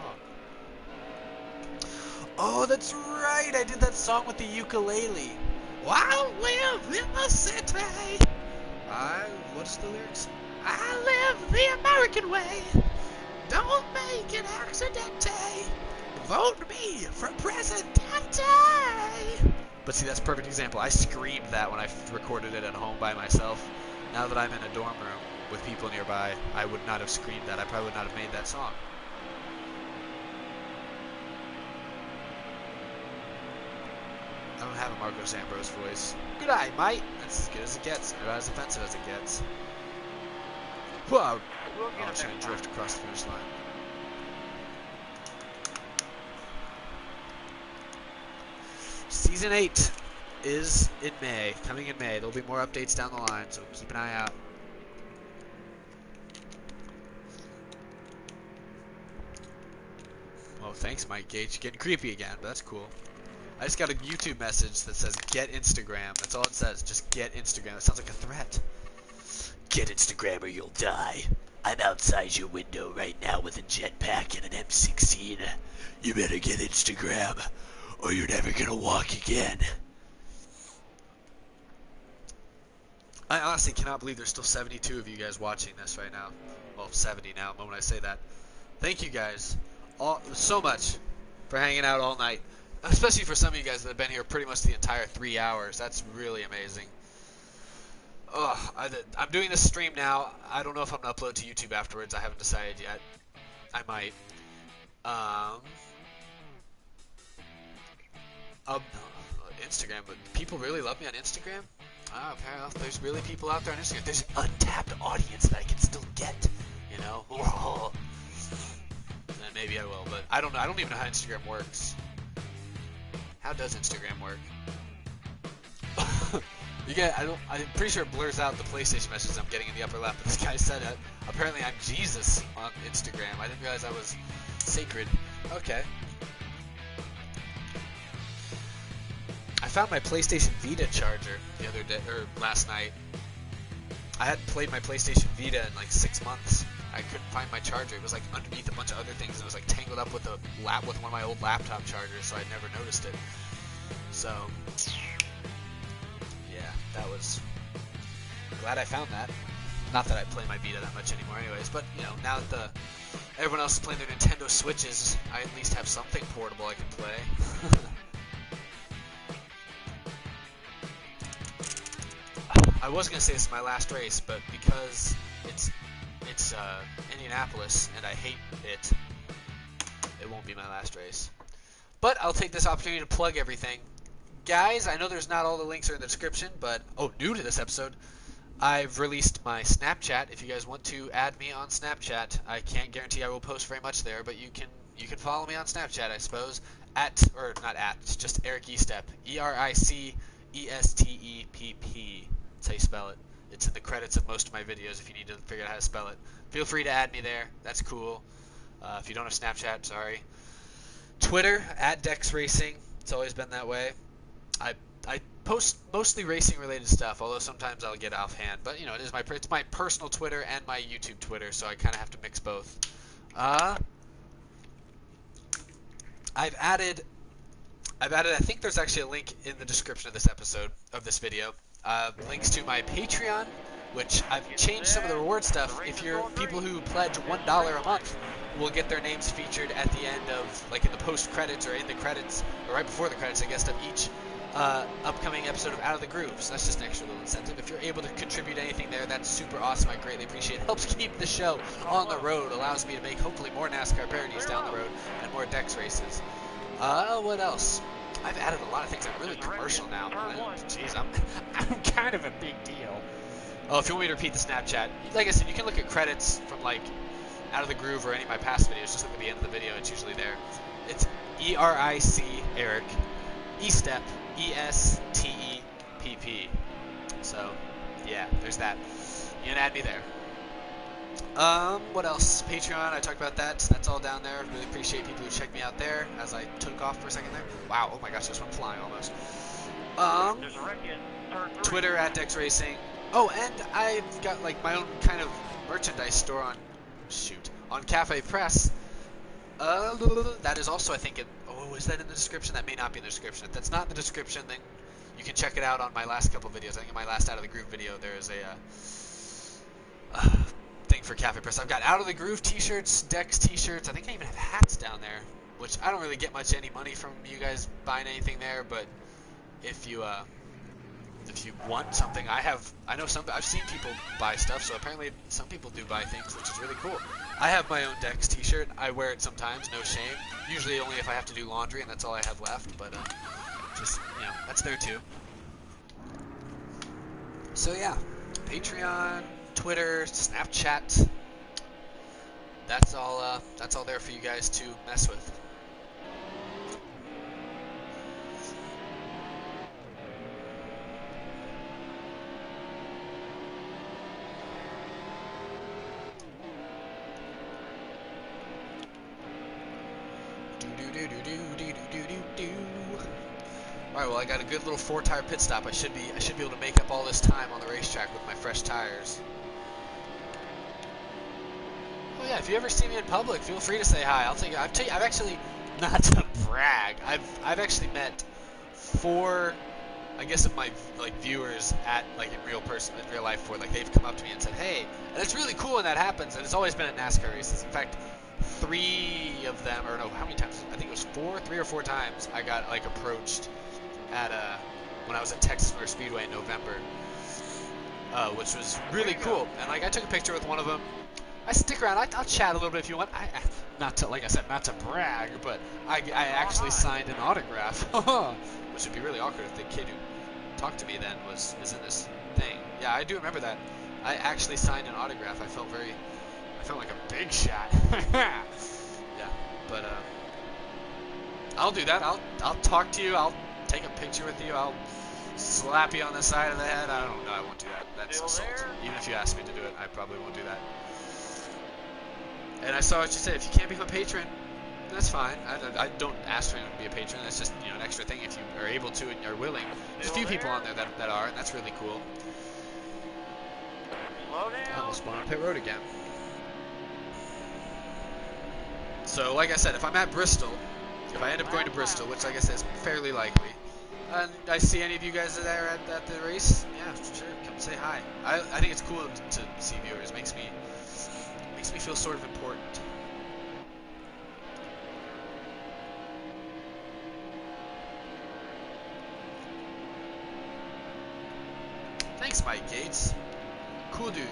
Oh, that's right! I did that song with the ukulele. I live in the city. What's the lyrics? I live the American way. Don't make an accident. Vote me for president. But see, that's a perfect example. I screamed that when I recorded it at home by myself. Now that I'm in a dorm room with people nearby, I would not have screamed that. I probably would not have made that song. I don't have a Marcos Ambrose voice. Good eye, mate. That's as good as it gets. About as offensive as it gets. Whoa! Oh, I'm trying to drift across the finish line. Season 8 is in May, coming in May. There'll be more updates down the line, so keep an eye out. Oh, thanks, Mike Gage. Getting creepy again, but that's cool. I just got a YouTube message that says, get Instagram. That's all it says, just get Instagram. It sounds like a threat. Get Instagram or you'll die. I'm outside your window right now with a jetpack and an M16. You better get Instagram, or you're never gonna walk again. I honestly cannot believe there's still 72 of you guys watching this right now. Well, 70 now, when I say that. Thank you guys so much for hanging out all night. Especially for some of you guys that have been here pretty much the entire 3 hours. That's really amazing. I'm doing this stream now. I don't know if I'm going to upload to YouTube afterwards. I haven't decided yet. I might. Instagram, but people really love me on Instagram? Oh, apparently there's really people out there on Instagram. There's an untapped audience that I can still get, you know? And maybe I will, but I don't know. I don't even know how Instagram works. How does Instagram work? I'm pretty sure it blurs out the PlayStation messages I'm getting in the upper left, but this guy said it. Apparently I'm Jesus on Instagram. I didn't realize I was sacred. Okay. I found my PlayStation Vita charger the other day, or last night. I hadn't played my PlayStation Vita in like 6 months. I couldn't find my charger. It was like underneath a bunch of other things, and it was like tangled up with with one of my old laptop chargers, so I never noticed it. So, yeah, that was glad I found that. Not that I play my Vita that much anymore, anyways. But you know, now that everyone else is playing their Nintendo Switches, I at least have something portable I can play. I was gonna say this is my last race, but because it's Indianapolis and I hate it, it won't be my last race. But I'll take this opportunity to plug everything. Guys, I know there's not all the links are in the description, but new to this episode, I've released my Snapchat. If you guys want to add me on Snapchat, I can't guarantee I will post very much there, but you can follow me on Snapchat, I suppose. It's just Eric Estep. ERICESTEPP. That's how you spell it. It's in the credits of most of my videos if you need to figure out how to spell it. Feel free to add me there. That's cool. If you don't have Snapchat, sorry. Twitter, @DexRacing. It's always been that way. I post mostly racing related stuff, although sometimes I'll get offhand. But you know, it's my personal Twitter and my YouTube Twitter, so I kind of have to mix both. I've added. I think there's actually a link in the description of this episode of this video. Links to my Patreon, which I've changed some of the reward stuff. If you're people who pledge $1 a month, will get their names featured at the end of, like in the post credits or in the credits, or right before the credits, I guess, of each upcoming episode of Out of the Grooves. That's just an extra little incentive. If you're able to contribute anything there, that's super awesome. I greatly appreciate it. Helps keep the show on the road. Allows me to make hopefully more NASCAR parodies down the road and more Dex races. What else? I've added a lot of things. I'm really commercial now. Jeez, I'm kind of a big deal. Oh, if you want me to repeat the Snapchat, like I said, you can look at credits from like Out of the Groove or any of my past videos. Just look at the end of the video. It's usually there. It's ERIC Eric E-Step ESTEPP. So yeah, there's that. You can add me there. What else? Patreon, I talked about that. That's all down there. Really appreciate people who check me out there as I took off for a second there. Wow, oh my gosh, this one flying almost.
There's a wreck in turn 3.
Twitter at Dex Racing. Oh, and I've got like my own kind of merchandise store on Cafe Press. That is also, I think, is that in the description? That may not be in the description. If that's not in the description, then you can check it out on my last couple videos. I think in my last Out of the Groove video, there is a thing for Cafe Press. I've got Out of the Groove t-shirts, Dex t-shirts. I think I even have hats down there, which I don't really get much any money from you guys buying anything there, but if you want something, I've seen people buy stuff, so apparently some people do buy things, which is really cool. I have my own Dex t-shirt. I wear it sometimes, no shame. Usually only if I have to do laundry, and that's all I have left, but just, you know, that's there too. So yeah, Patreon, Twitter, Snapchat, that's all there for you guys to mess with. Alright, well, I got a good little 4-tire pit stop. I should be able to make up all this time on the racetrack with my fresh tires. Oh yeah, if you ever see me in public, feel free to say hi. I've actually, not to brag, I've actually met 4, I guess, of my like viewers at like in real life before. Like they've come up to me and said, "Hey," and it's really cool when that happens. And it's always been at NASCAR races. In fact, 3 of them, or no, how many times? I think it was 3 or 4 times I got like approached at when I was at Texas Motor Speedway in November, which was really cool. And like I took a picture with one of them. I stick around. I'll chat a little bit if you want. Not to, like I said, not to brag, but I actually signed an autograph, which would be really awkward if the kid who talked to me then is in this thing. Yeah, I do remember that. I actually signed an autograph. I felt like a big shot. Yeah, but I'll do that. I'll talk to you. I'll take a picture with you. I'll slap you on the side of the head. I don't know. I won't do that. That's assault. Even if you ask me to do it, I probably won't do that. And I saw what you said. If you can't become a patron, that's fine. I don't ask for anyone to be a patron. That's just, you know, an extra thing if you are able to and are willing. There's a few people on there that are, and that's really cool.
Slow down.
I almost spawned on pit road again. So, like I said, if I'm at Bristol, if I end up going to Bristol, which like I said is fairly likely, and I see any of you guys there at the race, yeah, sure, come say hi. I think it's cool to see viewers. Makes me feel sort of important. Thanks, Mike Gates. Cool dude.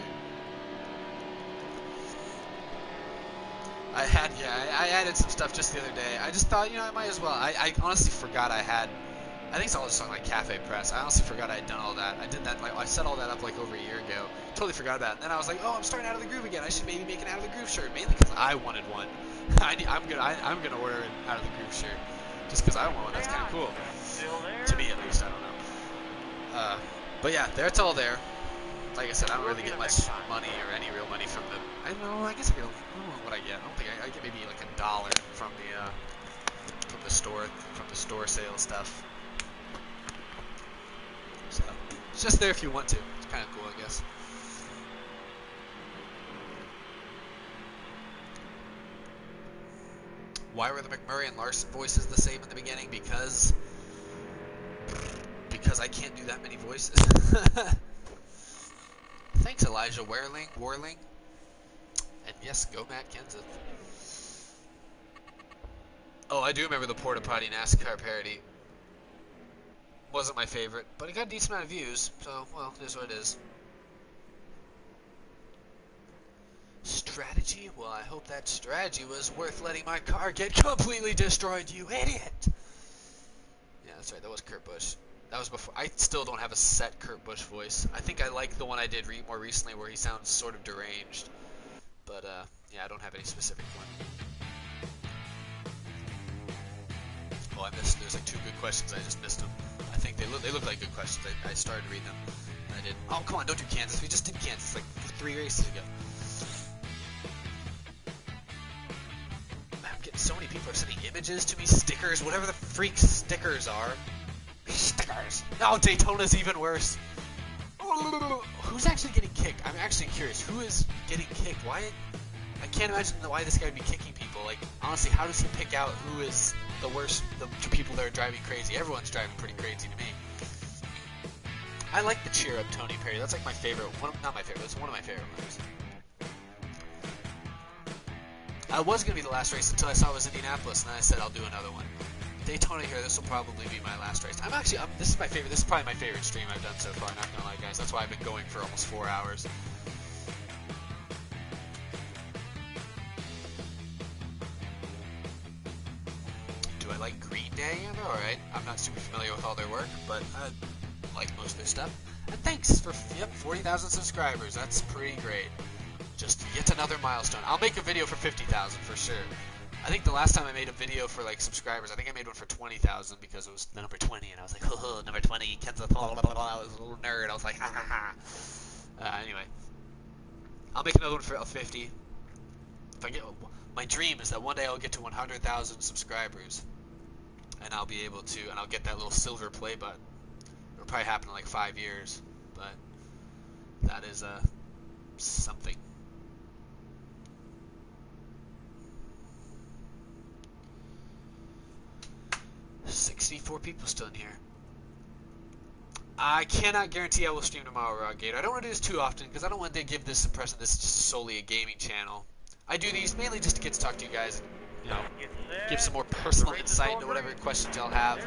I added some stuff just the other day. I just thought, you know, I might as well. I honestly forgot I think it's all just on like Cafe Press. I honestly forgot I had done all that. I did that, like, I set all that up like over a year ago. Totally forgot about it. And then I was like, oh, I'm starting Out of the Groove again. I should maybe make an Out of the Groove shirt, mainly because I wanted one. I'm gonna order an Out of the Groove shirt just because I want one. That's kind of cool.
Still there.
To me, at least. I don't know. But yeah, it's all there. Like I said, I don't really get much money or any real money from the. I don't know. I guess I don't know what I get. I don't think I get maybe like $1 from the store sale stuff. So it's just there if you want to. It's kind of cool, I guess. Why were the McMurray and Larson voices the same in the beginning? Because I can't do that many voices. Thanks, Elijah Warling. And yes, go Matt Kenseth. Oh, I do remember the Porta Potty NASCAR parody. Wasn't my favorite, but it got a decent amount of views, so, well, it is what it is. Strategy? Well, I hope that strategy was worth letting my car get completely destroyed, you idiot! Yeah, that's right, that was Kurt Busch. That was before. I still don't have a set Kurt Busch voice. I think I like the one I did more recently where he sounds sort of deranged. But, yeah, I don't have any specific one. Oh, I missed. There's like 2 good questions. I just missed them. I think they look like good questions. I started to read them, and I did. Oh, come on, don't do Kansas. We just did Kansas like 3 races ago. I'm getting so many people are sending images to me, stickers, whatever the freak stickers are. Stickers. Oh, Daytona's even worse. Who's actually getting kicked? I'm actually curious. Who is getting kicked? Why? I can't imagine why this guy would be kicking people. Like, honestly, how does he pick out who is the worst, the people that are driving crazy? Everyone's driving pretty crazy to me. I like the cheer up Tony Perry. That's like my favorite. Not my favorite. It's one of my favorite ones. I was going to be the last race until I saw it was Indianapolis, and then I said I'll do another one. Daytona here, this will probably be my last race. This is my favorite. This is probably my favorite stream I've done so far, not gonna lie, guys. That's why I've been going for almost 4 hours. Do I like Green Day? Yeah, they're alright. I'm not super familiar with all their work, but I like most of their stuff. And thanks for 40,000 subscribers. That's pretty great. Just yet another milestone. I'll make a video for 50,000 for sure. I think the last time I made a video for like subscribers, I think I made one for 20,000 because it was the number 20, and I was like, oh, number 20, Kansas, blah, blah, blah, blah. I was a little nerd. I was like, ha ha ha. Anyway, I'll make another one for 50. If I get, my dream is that one day I'll get to 100,000 subscribers, and I'll be able to, and I'll get that little silver play button. It'll probably happen in like 5 years, but that is something. 64 people still in here. I cannot guarantee I will stream tomorrow, Raw Gator. I don't want to do this too often because I don't want to give this impression this is just solely a gaming channel. I do these mainly just to get to talk to you guys and, you know, give some more personal insight into whatever questions y'all have.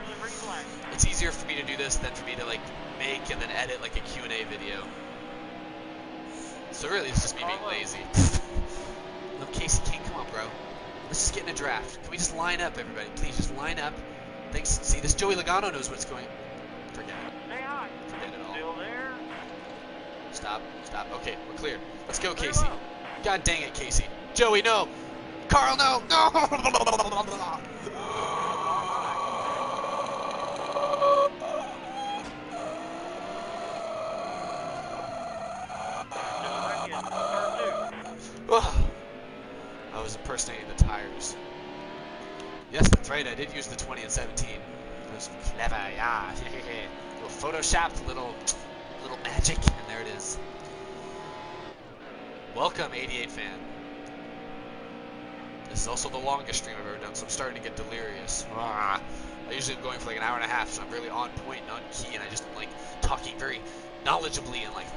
It's easier for me to do this than for me to like make and then edit like a Q&A video. So really it's just me being lazy. No, Casey King, come on, bro. Let's just get in a draft. Can we just line up, everybody? Please just line up. Thanks. See, this Joey Logano knows what's going. Forget it.
Say hi.
Forget it all.
Still there?
Stop. Stop. Okay, we're clear. Let's go, Casey. God dang it, Casey. Joey, no. Carl, no. No. I was impersonating the tires. Yes, that's right. I did use the 20 and 17. It was clever, yeah. Little photoshopped, little magic, and there it is. Welcome, 88 fan. This is also the longest stream I've ever done, so I'm starting to get delirious. I usually am going for like an hour and a half, so I'm really on point and on key, and I just am like talking very knowledgeably and like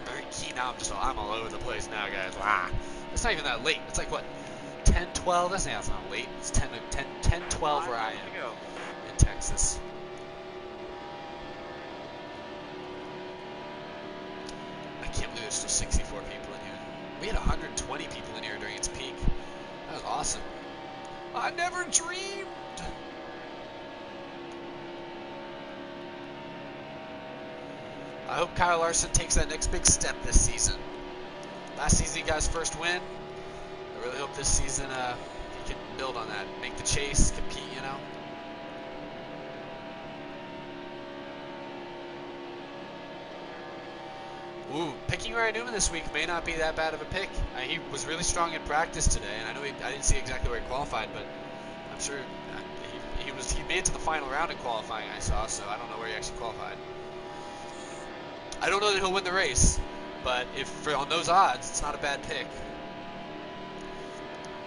very key. Now I'm all over the place now, guys. It's not even that late. It's like what? 10, 12, that's not late. It's 10, 12 where I am in Texas. I can't believe there's still 64 people in here. We had 120 people in here during its peak. That was awesome. I never dreamed. I hope Kyle Larson takes that next big step this season. Last season he got his first win. I really hope this season he can build on that, make the chase, compete, you know. Ooh, picking Ryan Newman this week may not be that bad of a pick. He was really strong in practice today, and I know I didn't see exactly where he qualified, but I'm sure he made it to the final round in qualifying. I saw, so I don't know where he actually qualified. I don't know that he'll win the race, but on those odds, it's not a bad pick.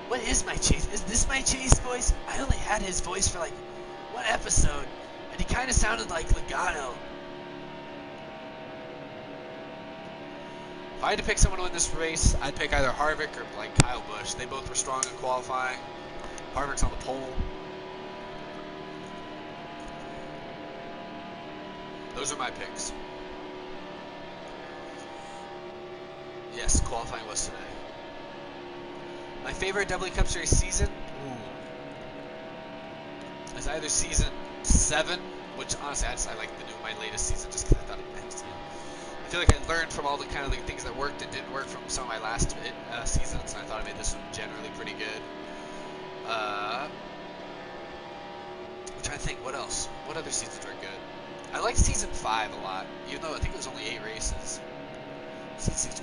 What is my Chase? Is this my Chase voice? I only had his voice for like one episode, and he kind of sounded like Logano. If I had to pick someone to win this race, I'd pick either Harvick or like Kyle Busch. They both were strong in qualifying. Harvick's on the pole. Those are my picks. Yes, qualifying was today. My favorite W Cup Series season? Ooh. Is either season 7, which honestly I like my latest season just because I thought it meant. I feel like I learned from all the kind of like things that worked and didn't work from some of my last seasons, and I thought I made this one generally pretty good. I'm trying to think, what else? What other seasons were good? I like season 5 a lot, even though I think it was only 8 races.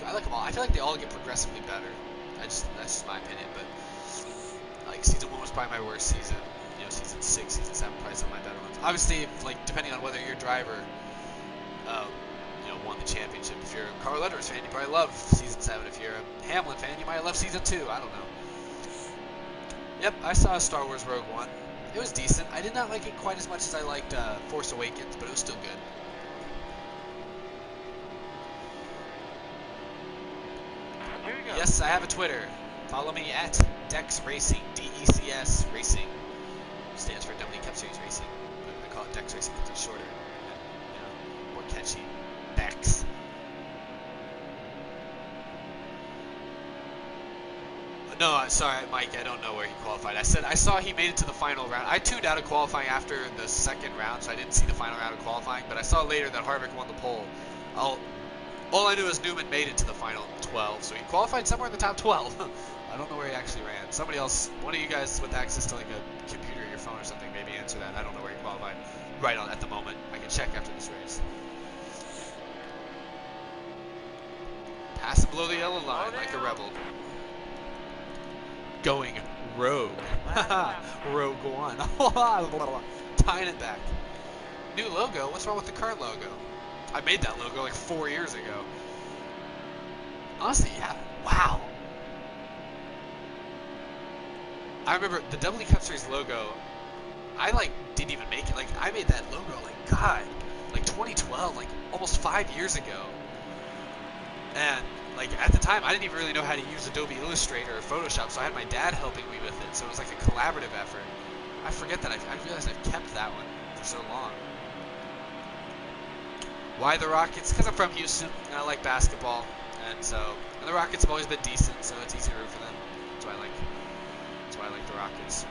I like them all. I feel like they all get progressively better. That's just my opinion, but like season 1 was probably my worst season. You know, season 6, season 7, probably some of my better ones. Obviously, like depending on whether your driver, won the championship. If you're a Carl Edwards fan, you probably love season 7. If you're a Hamlin fan, you might love season 2. I don't know. Yep, I saw Star Wars Rogue One. It was decent. I did not like it quite as much as I liked Force Awakens, but it was still good.
Here you go.
Yes, I have a Twitter. Follow me at Dex Racing. DECS Racing. Stands for W Cup Series Racing. But I call it Dex Racing because it's shorter and more catchy. Dex. No, sorry, Mike. I don't know where he qualified. I saw he made it to the final round. I tuned out of qualifying after the second round, so I didn't see the final round of qualifying. But I saw later that Harvick won the pole. All I knew is Newman made it to the final 12, so he qualified somewhere in the top 12. I don't know where he actually ran. Somebody else, one of you guys with access to like a computer or your phone or something, maybe answer that. I don't know where he qualified right on at the moment. I can check after this race. Passing below the yellow line like a rebel. Going rogue. Rogue One. Tying it back. New logo? What's wrong with the current logo? I made that logo like 4 years ago. Honestly, yeah. Wow. I remember the W Cup Series logo. I didn't even make it. Like I made that logo like 2012, like almost 5 years ago. And like at the time, I didn't even really know how to use Adobe Illustrator or Photoshop, so I had my dad helping me with it. So it was like a collaborative effort. I forget that. I realized I've kept that one for so long. Why the Rockets? Because I'm from Houston and I like basketball, and the Rockets have always been decent, so it's easy to root for them. That's why I like the Rockets.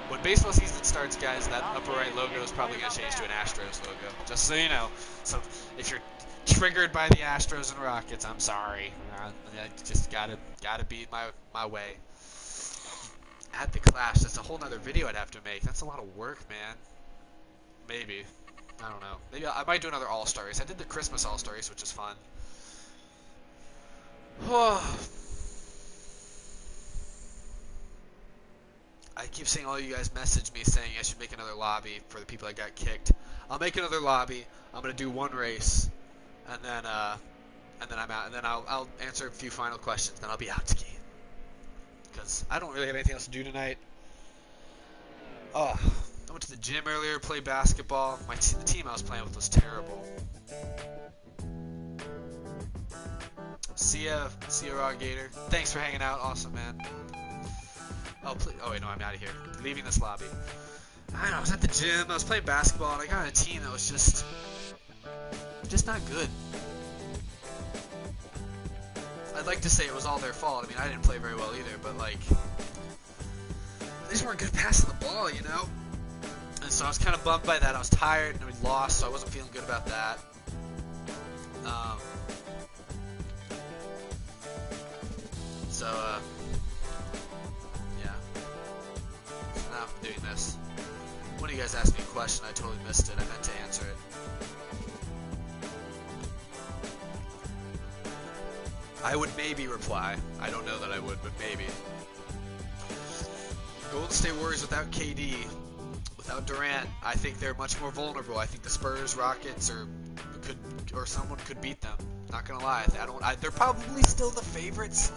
When baseball season starts, guys, that upper right logo is probably going to change to an Astros logo. Just so you know. So if you're triggered by the Astros and Rockets, I'm sorry. I just gotta be my way. At the Clash, that's a whole nother video I'd have to make. That's a lot of work, man. Maybe. I don't know. Maybe I might do another All-Star race. I did the Christmas All-Star race, which is fun. I keep seeing all you guys message me saying I should make another lobby for the people that got kicked. I'll make another lobby. I'm gonna do one race, and then I'm out. And then I'll answer a few final questions. Then I'll be out skiing because I don't really have anything else to do tonight. Oh. I went to the gym earlier, played basketball. The team I was playing with was terrible. See ya, Raw Gator. Thanks for hanging out. Awesome, man. Oh, wait, no, I'm out of here. Leaving this lobby. I don't know, I was at the gym, I was playing basketball, and I got on a team that was just not good. I'd like to say it was all their fault. I mean, I didn't play very well either, but, like, they just weren't good passing the ball, you know? And so I was kind of bummed by that. I was tired and we lost, so I wasn't feeling good about that. Yeah. So now I'm doing this. One of you guys asked me a question, I totally missed it. I meant to answer it. I would maybe reply. I don't know that I would, but maybe. Golden State Warriors without KD. Without Durant, I think they're much more vulnerable. I think the Spurs, Rockets, or someone could beat them. Not gonna lie, they're probably still the favorites,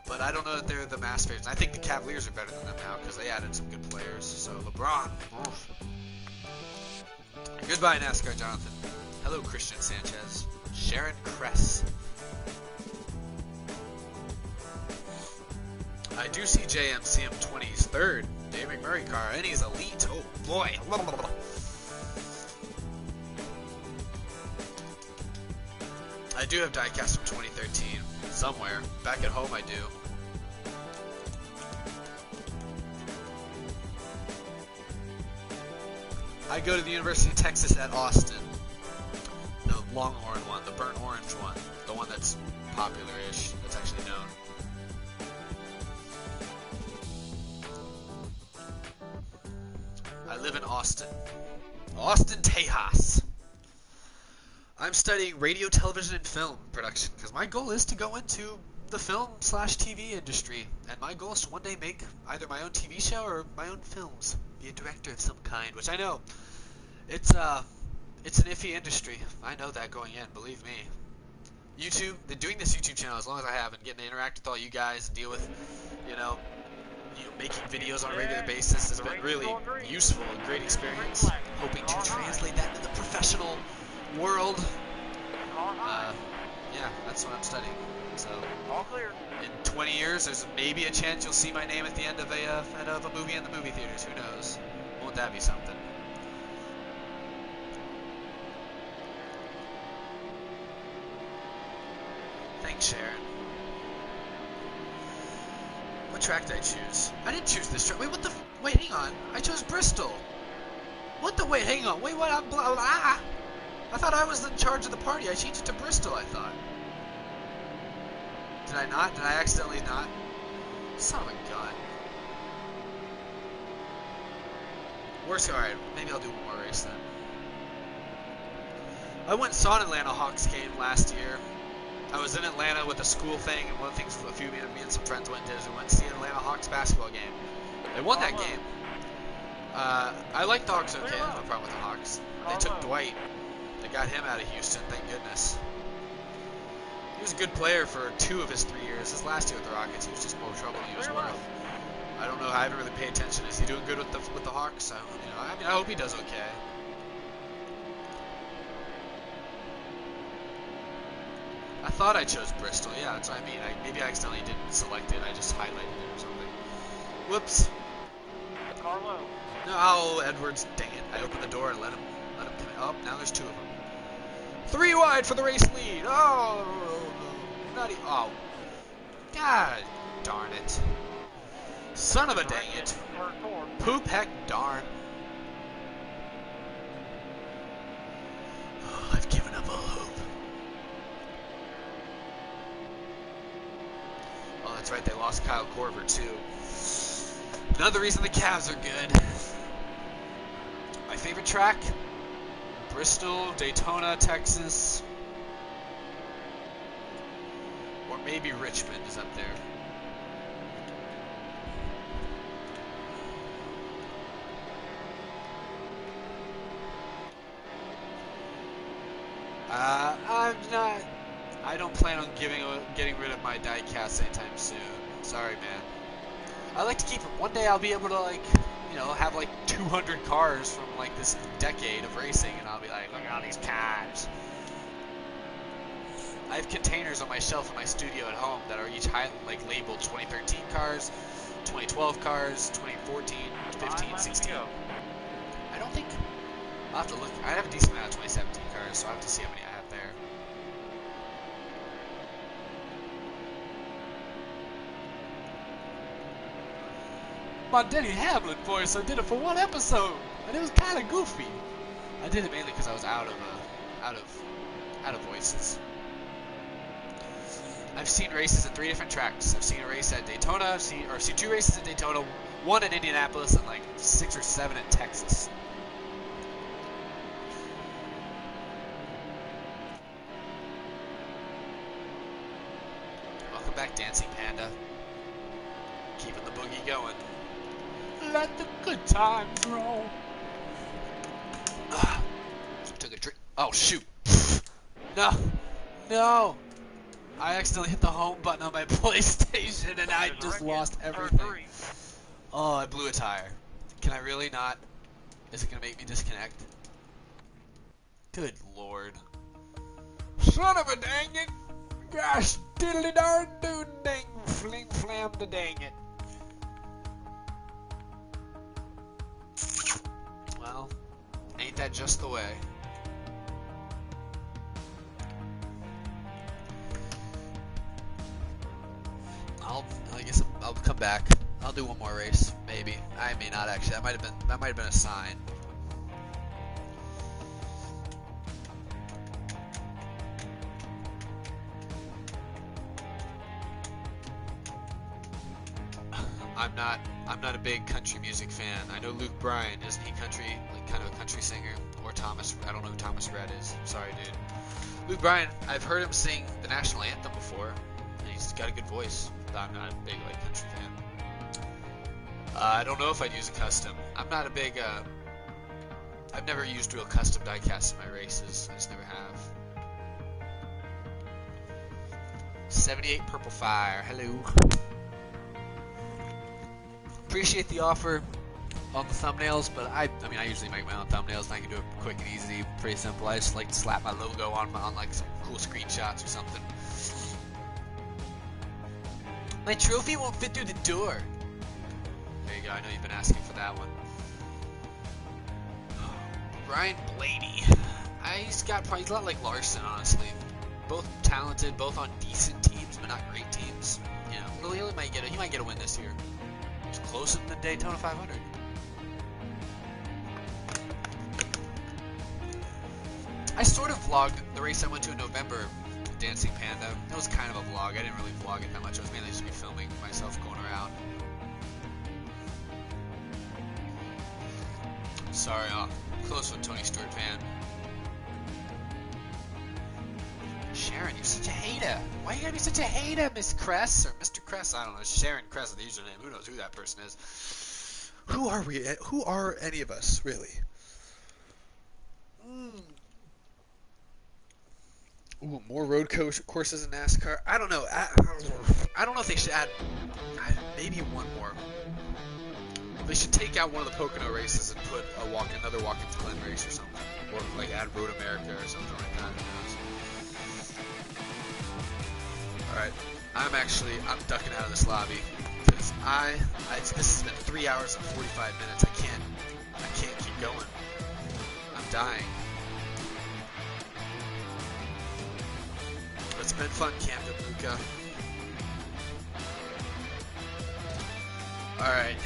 but I don't know that they're the mass favorites. I think the Cavaliers are better than them now because they added some good players. So LeBron. Oof. Goodbye, NASCAR Jonathan. Hello, Christian Sanchez. Sharon Kress. I do see JMCM 20's third. Dave McMurray car, and he's elite. Oh boy. I do have diecast from 2013 somewhere. Back at home, I do. I go to the University of Texas at Austin. The Longhorn one, the burnt orange one, the one that's popular-ish, that's actually known. I live in Austin. Austin, Tejas. I'm studying radio, television, and film production because my goal is to go into the film/TV industry, and my goal is to one day make either my own TV show or my own films, be a director of some kind. Which I know it's an iffy industry. I know that going in. Believe me. YouTube, doing this YouTube channel as long as I have, and getting to interact with all you guys and deal with, making videos on a regular basis has been really useful, a great experience. Hoping to translate that into the professional world. Yeah, that's what I'm studying. So, in 20 years, there's maybe a chance you'll see my name at the end of a movie in the movie theaters. Who knows? Won't that be something? Thanks, Sharon. What track did I choose? I didn't choose this track. Wait, what the? Wait, hang on. I chose Bristol. What the? Wait, hang on. Wait, what? I thought I was in charge of the party. I changed it to Bristol, I thought. Did I not? Did I accidentally not? Son of a gun. Worse, alright. Maybe I'll do one more race then. I went and saw an Atlanta Hawks game last year. I was in Atlanta with a school thing, and one of the things me and some friends went to is we went to see an Atlanta Hawks basketball game. They won that game. I like the Hawks okay. I have no problem with the Hawks. They took Dwight. They got him out of Houston, thank goodness. He was a good player for 2 of his 3 years. His last year with the Rockets, he was just more trouble than he was worth. I don't know. I haven't really paid attention. Is he doing good with the Hawks? I hope he does okay. I thought I chose Bristol. Yeah, that's what I mean. Maybe I accidentally didn't select it. I just highlighted it or something. Whoops.
Carlo.
No, Edwards. Dang it! I opened the door and let him come in. Oh, now there's 2 of them. 3 wide for the race lead. Oh, nutty. Oh, God darn it! Son of a dang it! Poop heck darn! Oh, I've given up all hope. Oh, that's right. They lost Kyle Korver too. Another reason the Cavs are good. My favorite track. Bristol, Daytona, Texas, or maybe Richmond is up there. I don't plan on getting rid of my diecast anytime soon. Sorry, man. I like to keep it. One day I'll be able to have 200 cars from this decade of racing, and I'll be like, look at all these cars. I have containers on my shelf in my studio at home that are each labeled 2013 cars, 2012 cars, 2014, 15, 16. I don't think I'll have to look. I have a decent amount of 2017 cars, so I will have to see how many I have there. My Denny Hamlin voice. I did it for 1 episode, and it was kind of goofy. I did it mainly because I was out of voices. I've seen races at 3 different tracks. I've seen a race at Daytona. I've seen 2 races at Daytona, 1 in Indianapolis, and 6 or 7 in Texas. Welcome back, Dancing Panda. Keeping the boogie going. Let the good times roll. Took a drink. Oh, shoot. No. I accidentally hit the home button on my PlayStation and I just lost everything. Oh, I blew a tire. Can I really not? Is it going to make me disconnect? Good lord. Son of a dang it. Gosh, diddly darn dude dang fling flam da dang it. Well, ain't that just the way? come back. I'll do one more race, maybe. I may not actually. That might have been a sign. I'm not a big country music fan. I know Luke Bryan, isn't he country, like kind of a country singer? Or Thomas, I don't know who Thomas Rhett is. Sorry, dude. Luke Bryan, I've heard him sing the national anthem before, and he's got a good voice. But I'm not a big like country fan. I don't know if I'd use a custom. I'm not a big. I've never used real custom diecasts in my races. I just never have. 78 Purple Fire. Hello. Appreciate the offer on the thumbnails, but I mean, I usually make my own thumbnails, and I can do it quick and easy, pretty simple. I just like to slap my logo on like some cool screenshots or something. My trophy won't fit through the door. There you go. I know you've been asking for that one. Ryan Blaney. He's a lot like Larson, honestly. Both talented, both on decent teams, but not great teams. You know, he might get a win this year. It's closer than the Daytona 500. I sort of vlogged the race I went to in November with Dancing Panda. It was kind of a vlog. I didn't really vlog it that much. I was mainly just filming myself going around. Sorry, close with Tony Stewart fan. Sharon, you're such a hater. Why you gotta be such a hater, Miss Kress or Mr. Kress? I don't know. Sharon Kress is the username. Who knows who that person is? Who are we? Who are any of us, really? Ooh, more road courses in NASCAR. I don't know. I don't know if they should add maybe one more. They should take out one of the Pocono races and put another Watkins Glen race or something, or like add Road America or something like that. Who knows? All right, I'm ducking out of this lobby because this has been 3 hours and 45 minutes. I can't keep going. I'm dying. It's been fun, Camden Luca. All right.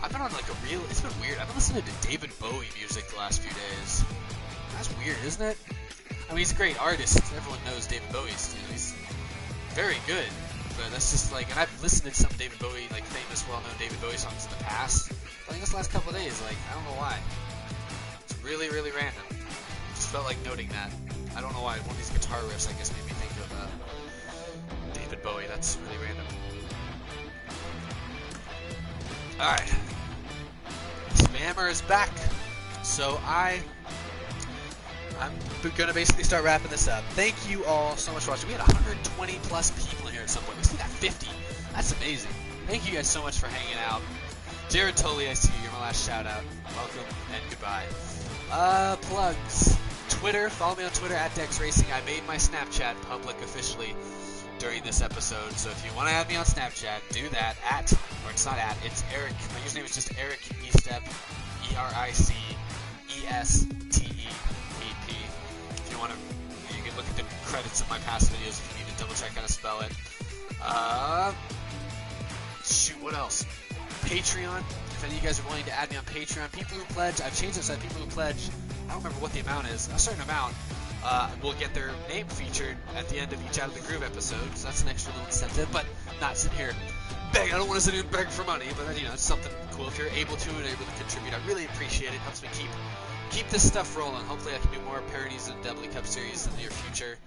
I've been on like it's been weird. I've been listening to David Bowie music the last few days. That's weird, isn't it? I mean, he's a great artist. Everyone knows David Bowie. He's very good. But that's just like, and I've listened to some David Bowie, like famous, well-known David Bowie songs in the past. But I think this last couple of days, like, I don't know why. It's really, really random. Just felt like noting that. I don't know why. One of these guitar riffs, I guess, made me think of David Bowie. That's really random. Alright. Spammer is back. So I'm going to basically start wrapping this up. Thank you all so much for watching. We had 120 plus people in here at some point. We still got 50. That's amazing. Thank you guys so much for hanging out. Jared Tolley, I see you. You're my last shout out. Welcome and goodbye. Plugs. Twitter. Follow me on Twitter at Dex Racing. I made my Snapchat public officially during this episode, so if you want to add me on Snapchat, do that or it's not it's Eric. My username is just Eric Estep, ERICESTEEP. If you want to, you can look at the credits of my past videos if you need to double check how to spell it. Shoot, what else? Patreon. If any of you guys are willing to add me on Patreon, people who pledge, I've changed this. People who pledge, I don't remember what the amount is, a certain amount. Will get their name featured at the end of each Out of the Groove episode, so that's an extra little incentive, but not sit here beg. I don't want to sit here and beg for money, but it's something cool. If you're able to and able to contribute, I really appreciate it. It helps me keep this stuff rolling. Hopefully I can do more parodies in Doubly Cup Series in the near future.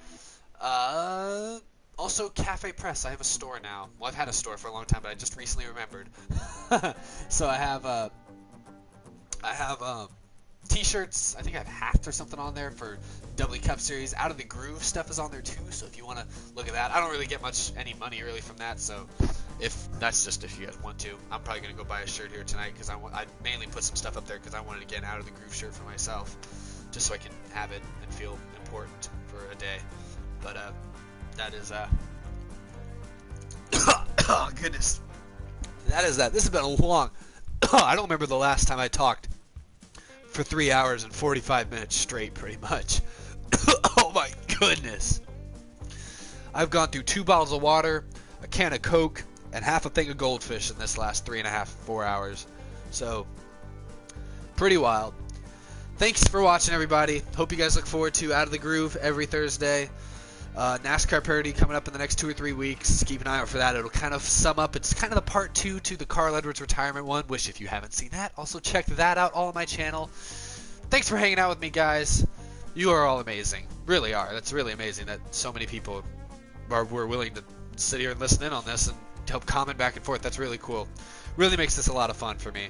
Also, Cafe Press. I have a store now. Well, I've had a store for a long time, but I just recently remembered. So I have T-shirts. I think I have hats or something on there for Doubly Cup Series. Out of the Groove stuff is on there too, so if you want to look at that. I don't really get any money really from that, so that's just if you guys want to. I'm probably going to go buy a shirt here tonight because I mainly put some stuff up there because I wanted to get an Out of the Groove shirt for myself, just so I can have it and feel important for a day. But that is oh goodness, that is that. This has been a long I don't remember the last time I talked for 3 hours and 45 minutes straight, pretty much.
goodness. I've gone through 2 bottles of water, a can of Coke, and half a thing of goldfish in this last 3.5, 4 hours. So, pretty wild. Thanks for watching, everybody. Hope you guys look forward to Out of the Groove every Thursday. NASCAR parody coming up in the next 2 or 3 weeks. Keep an eye out for that. It'll kind of sum up. It's kind of the part 2 to the Carl Edwards retirement one, which if you haven't seen that, also check that out all on my channel. Thanks for hanging out with me, guys. You are all amazing. Really are. That's really amazing that so many people were willing to sit here and listen in on this and help comment back and forth. That's really cool. Really makes this a lot of fun for me.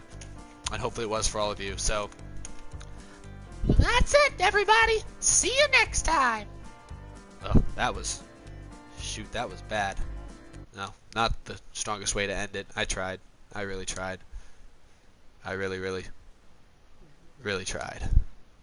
And hopefully it was for all of you. So,
That's it, everybody. See you next time.
oh, that was bad. No, not the strongest way to end it. I tried. I really tried. I really, really, really tried.